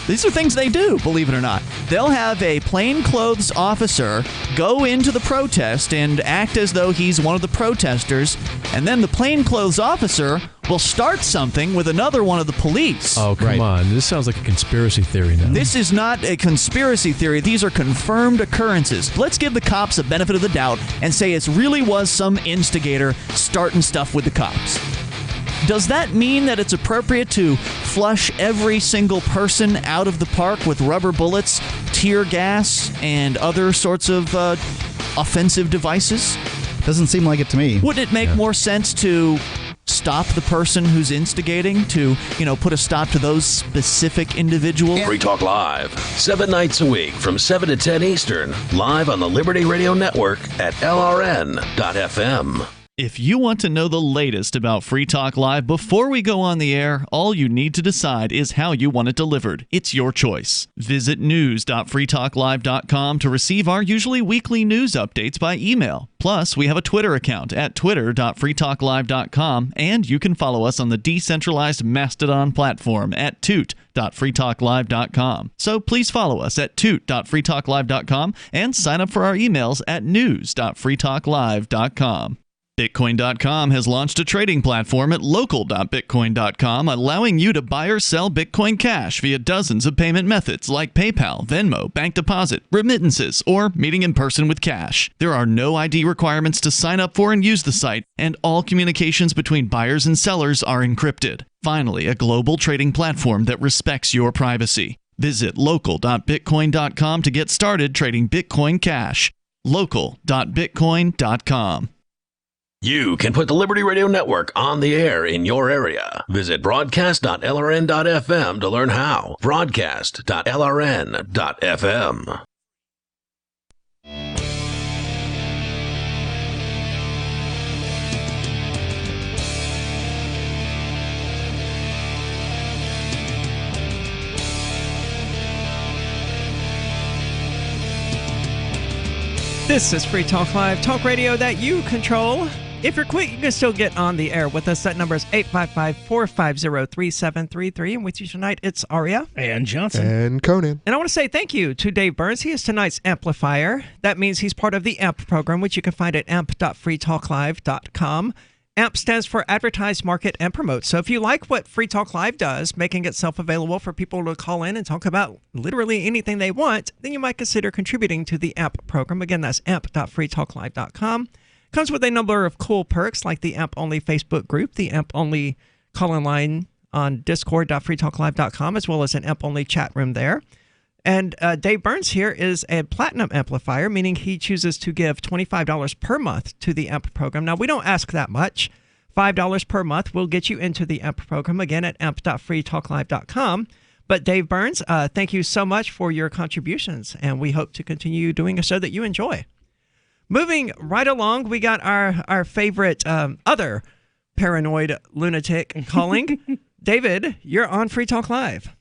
These are things they do, believe it or not. They'll have a plainclothes officer go into the protest and act as though he's one of the protesters, and then the plainclothes officer will start something with another one of the police. Oh, come on. This sounds like a conspiracy theory now. This is not a conspiracy theory. These are confirmed occurrences. Let's give the cops a benefit of the doubt and say it really was some instigator starting stuff with the cops. Does that mean that it's appropriate to flush every single person out of the park with rubber bullets, tear gas, and other sorts of offensive devices? Doesn't seem like it to me. Wouldn't it make more sense to stop the person who's instigating, to, put a stop to those specific individuals? Free Talk Live, 7 nights a week from 7 to 10 Eastern, live on the Liberty Radio Network at LRN.FM. If you want to know the latest about Free Talk Live before we go on the air, all you need to decide is how you want it delivered. It's your choice. Visit news.freetalklive.com to receive our usually weekly news updates by email. Plus, we have a Twitter account at twitter.freetalklive.com, and you can follow us on the decentralized Mastodon platform at toot.freetalklive.com. So please follow us at toot.freetalklive.com and sign up for our emails at news.freetalklive.com. Bitcoin.com has launched a trading platform at local.bitcoin.com, allowing you to buy or sell Bitcoin Cash via dozens of payment methods like PayPal, Venmo, bank deposit, remittances, or meeting in person with cash. There are no ID requirements to sign up for and use the site, and all communications between buyers and sellers are encrypted. Finally, a global trading platform that respects your privacy. Visit local.bitcoin.com to get started trading Bitcoin Cash. local.bitcoin.com. You can put the Liberty Radio Network on the air in your area. Visit broadcast.lrn.fm to learn how. Broadcast.lrn.fm. This is Free Talk Live, talk radio that you control. If you're quick, you can still get on the air with us. That number is 855-450-3733. And with you tonight, it's Aria. And Johnson. And Conan. And I want to say thank you to Dave Burns. He is tonight's amplifier. That means he's part of the AMP program, which you can find at amp.freetalklive.com. AMP stands for Advertise, Market, and Promote. So if you like what Free Talk Live does, making itself available for people to call in and talk about literally anything they want, then you might consider contributing to the AMP program. Again, that's amp.freetalklive.com. Comes with a number of cool perks like the AMP-only Facebook group, the AMP-only call-in line on discord.freetalklive.com, as well as an AMP-only chat room there. And Dave Burns here is a platinum amplifier, meaning he chooses to give $25 per month to the AMP program. Now, we don't ask that much. $5 per month will get you into the AMP program, again, at amp.freetalklive.com. But Dave Burns, thank you so much for your contributions, and we hope to continue doing a show that you enjoy. Moving right along, we got our favorite other paranoid lunatic calling. David, you're on Free Talk Live.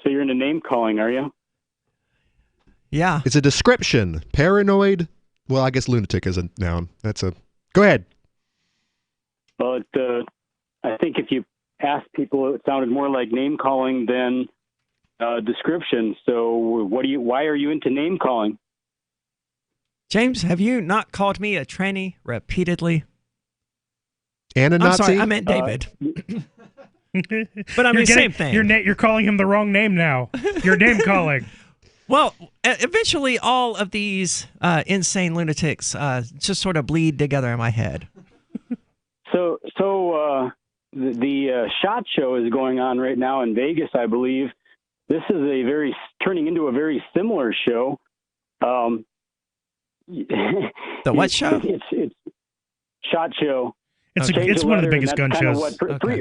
So you're into name calling, are you? Yeah. It's a description. Paranoid. Well, I guess lunatic is a noun. Go ahead. Well, I think if you ask people, it sounded more like name calling than description. So why are you into name calling? James, have you not called me a tranny repeatedly? And a Nazi? I'm sorry, I meant David. But I mean, same thing. You're calling him the wrong name now. You're name calling. Well, eventually all of these insane lunatics just sort of bleed together in my head. So the SHOT Show is going on right now in Vegas, I believe. This is turning into a very similar show. The what show? It's SHOT Show. It's one of the biggest gun shows.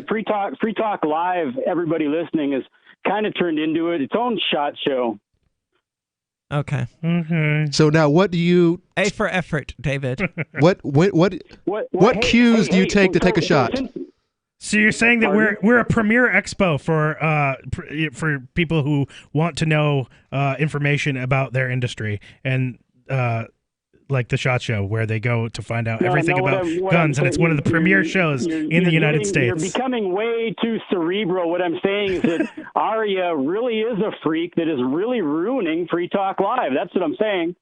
Free Talk Live, everybody listening, is kind of turned into its own SHOT Show. Okay. Mm-hmm. So now, what do you? A for effort, David. What cues do you take to take a shot? So you're saying that we're a premier expo for people who want to know information about their industry, and like the SHOT Show, where they go to find out everything about guns, and it's one of the premier shows in the United States. You're becoming way too cerebral. What I'm saying is that Aria really is a freak that is really ruining Free Talk Live. That's what I'm saying.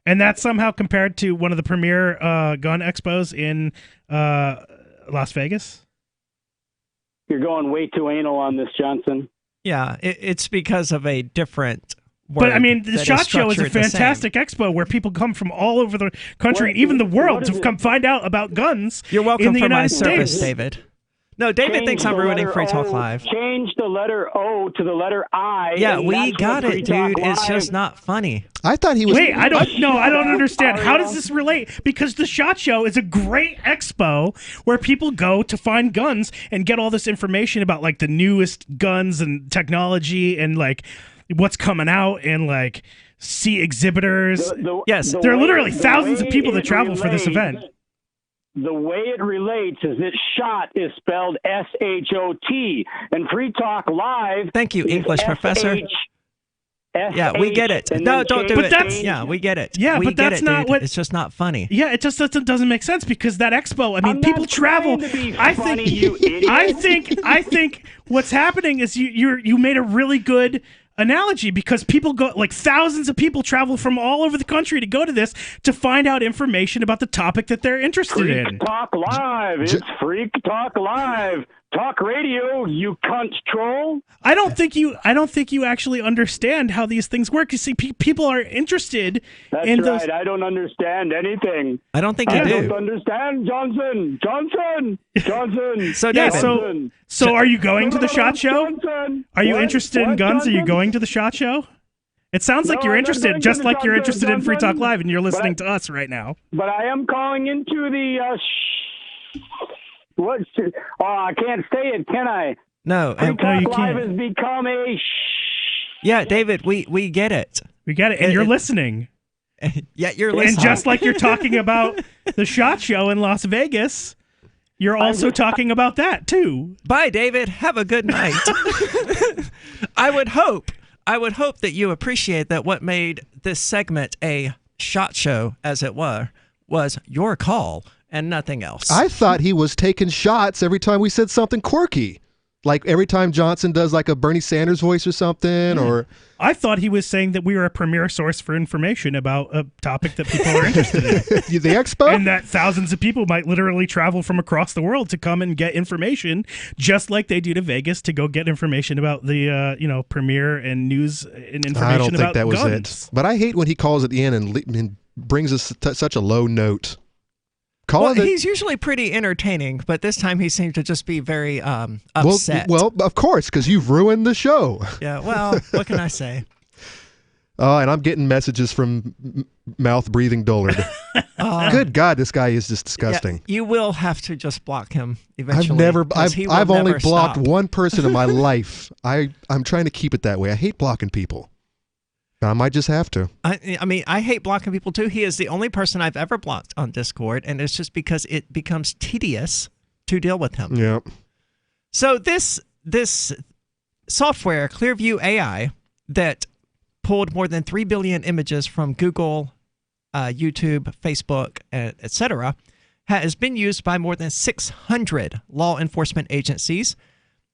And that's somehow compared to one of the premier gun expos in Las Vegas? You're going way too anal on this, Johnson. Yeah, it's because of a different word. But I mean, the SHOT Show is a fantastic expo where people come from all over the country, even the world, to come find out about guns. You're welcome in the for my United service, States. David. No, David thinks I'm ruining Free Talk Live. Change the letter O to the letter I. Yeah, we got it, dude. It's just not funny. I thought he was. Wait, I don't understand. How does this relate? Because the SHOT Show is a great expo where people go to find guns and get all this information about like the newest guns and technology and like what's coming out and like see exhibitors. There are literally thousands of people that travel for this event. The way it relates is that SHOT is spelled S-H-O-T, and Free Talk Live. Thank you, English professor. Yeah, we get it. No, don't do it. Yeah, we get it. Yeah, we but get that's it, not dude. what. It's just not funny. Yeah, it just doesn't make sense because that expo. I mean, people travel. I think what's happening is you made a really good analogy because people go, like thousands of people travel from all over the country to go to this to find out information about the topic that they're interested in. Freak Talk Live. It's Freak Talk Live. Talk radio, you cunt troll. I don't think you actually understand how these things work. You see, people are interested in those. That's right. I don't understand anything. I don't think you do. I don't understand, Johnson. So, yeah, David. So are you going to the SHOT Show? Johnson. Are you interested in guns? Johnson? Are you going to the SHOT Show? It sounds like you're interested, just like you're interested in Free Talk Live, and you're listening to us right now. But I am calling into the. I can't say it, can I? No, Free Talk you Live can't. has become a. Yeah, David, we get it. We get it, and you're listening. Yeah, you're listening. And just like you're talking about the SHOT Show in Las Vegas, you're also talking about that too. Bye, David. Have a good night. I would hope that you appreciate that what made this segment a SHOT Show, as it were, was your call and nothing else. I thought he was taking shots every time we said something quirky. Like every time Johnson does like a Bernie Sanders voice or something, or I thought he was saying that we were a premier source for information about a topic that people are interested in. The expo? And that thousands of people might literally travel from across the world to come and get information, just like they do to Vegas to go get information about the premier and news and information I don't think about that was guns. it. But I hate when he calls at the end and brings us such a low note. He's usually pretty entertaining, but this time he seemed to just be very upset. Well, of course, because you've ruined the show. Yeah, well, what can I say? And I'm getting messages from mouth-breathing Dullard. Good God, this guy is just disgusting. Yeah, you will have to just block him eventually. I've only blocked one person in my life. I'm trying to keep it that way. I hate blocking people. I might just have to. I mean, I hate blocking people too. He is the only person I've ever blocked on Discord, and it's just because it becomes tedious to deal with him. Yep. So this software, Clearview AI, that pulled more than 3 billion images from Google, YouTube, Facebook, etc., has been used by more than 600 law enforcement agencies,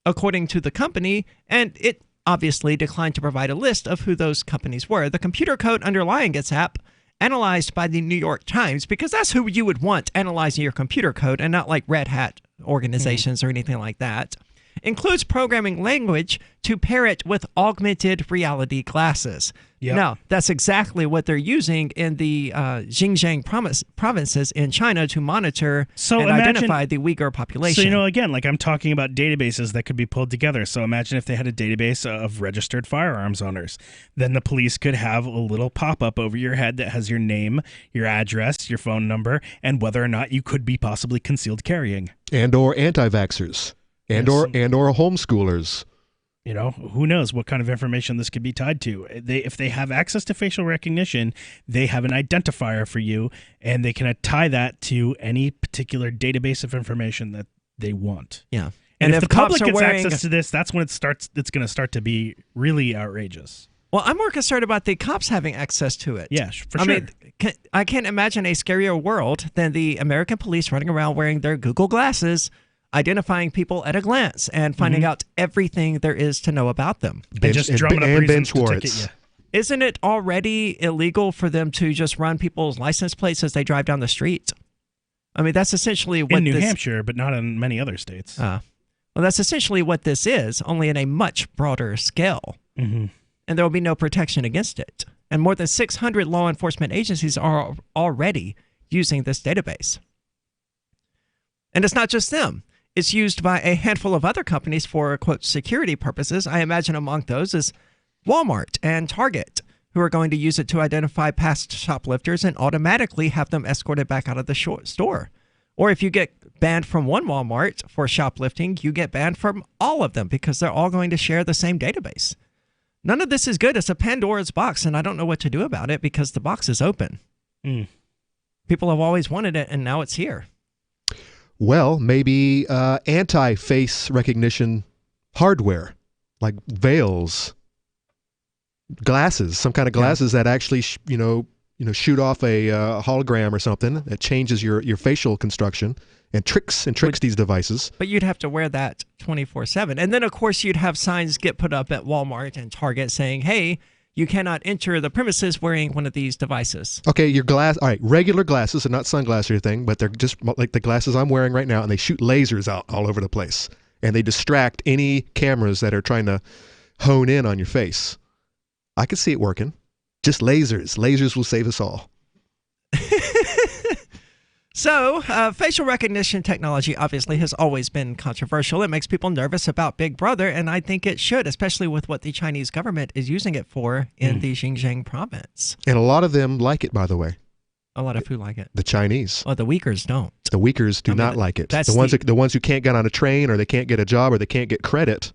according to the company, and it obviously declined to provide a list of who those companies were. The computer code underlying its app, analyzed by the New York Times, because that's who you would want analyzing your computer code and not like Red Hat organizations or anything like that, includes programming language to pair it with augmented reality glasses. Yep. Now, that's exactly what they're using in the Xinjiang provinces in China to monitor and identify the Uyghur population. So, again, like I'm talking about databases that could be pulled together. So imagine if they had a database of registered firearms owners. Then the police could have a little pop-up over your head that has your name, your address, your phone number, and whether or not you could be possibly concealed carrying. And or anti-vaxxers. And or homeschoolers. Who knows what kind of information this could be tied to. If they have access to facial recognition, they have an identifier for you, and they can tie that to any particular database of information that they want. Yeah. And if the cops public are gets wearing access to this, that's when it's going to start to be really outrageous. Well, I'm more concerned about the cops having access to it. Yeah, for sure. I mean, I can't imagine a scarier world than the American police running around wearing their Google glasses, identifying people at a glance and finding out everything there is to know about them. And just drumming up reasons to ticket you. Isn't it already illegal for them to just run people's license plates as they drive down the street? I mean, that's essentially what in New Hampshire, but not in many other states. Well, that's essentially what this is, only in a much broader scale. Mm-hmm. And there will be no protection against it. And more than 600 law enforcement agencies are already using this database. And it's not just them. It's used by a handful of other companies for, quote, security purposes. I imagine among those is Walmart and Target, who are going to use it to identify past shoplifters and automatically have them escorted back out of the store. Or if you get banned from one Walmart for shoplifting, you get banned from all of them because they're all going to share the same database. None of this is good. It's a Pandora's box, and I don't know what to do about it because the box is open. People have always wanted it, and now it's here. Well, maybe anti-face recognition hardware, like veils, glasses, some kind of glasses that actually, shoot off a hologram or something that changes your facial construction and tricks these devices. But you'd have to wear that 24/7, and then of course you'd have signs get put up at Walmart and Target saying, "Hey, you cannot enter the premises wearing one of these devices." Okay, your glass. All right, regular glasses, and not sunglasses or anything, but they're just like the glasses I'm wearing right now, and they shoot lasers out all over the place, and they distract any cameras that are trying to hone in on your face. I could see it working. Just lasers. Lasers will save us all. So, facial recognition technology obviously has always been controversial. It makes people nervous about Big Brother, and I think it should, especially with what the Chinese government is using it for in the Xinjiang province. And a lot of them like it, by the way. A lot of who like it? The Chinese. Oh, the Uyghurs don't. The Uyghurs do not like it. The ones who can't get on a train, or they can't get a job, or they can't get credit.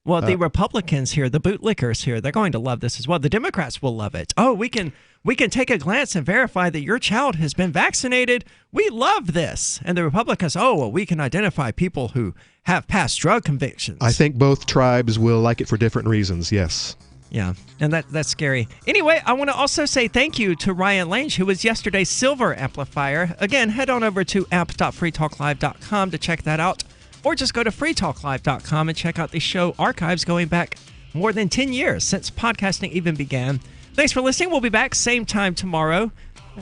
Well, the Republicans here, the bootlickers here, they're going to love this as well. The Democrats will love it. Oh, we can take a glance and verify that your child has been vaccinated. We love this. And the Republicans, we can identify people who have past drug convictions. I think both tribes will like it for different reasons, yes. Yeah, and that's scary. Anyway, I want to also say thank you to Ryan Lange, who was yesterday's Silver Amplifier. Again, head on over to amp.freetalklive.com to check that out. Or just go to freetalklive.com and check out the show archives going back more than 10 years since podcasting even began. Thanks for listening. We'll be back same time tomorrow.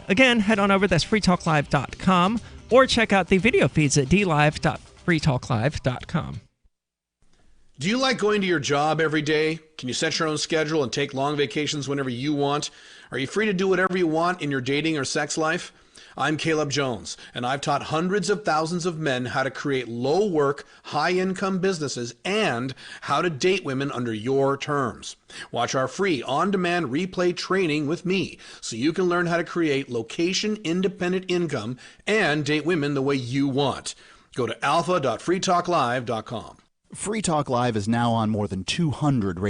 Again, head on over. That's freetalklive.com. Or check out the video feeds at dlive.freetalklive.com. Do you like going to your job every day? Can you set your own schedule and take long vacations whenever you want? Are you free to do whatever you want in your dating or sex life? I'm Caleb Jones, and I've taught hundreds of thousands of men how to create low-work, high-income businesses and how to date women under your terms. Watch our free on-demand replay training with me so you can learn how to create location-independent income and date women the way you want. Go to alpha.freetalklive.com. Free Talk Live is now on more than 200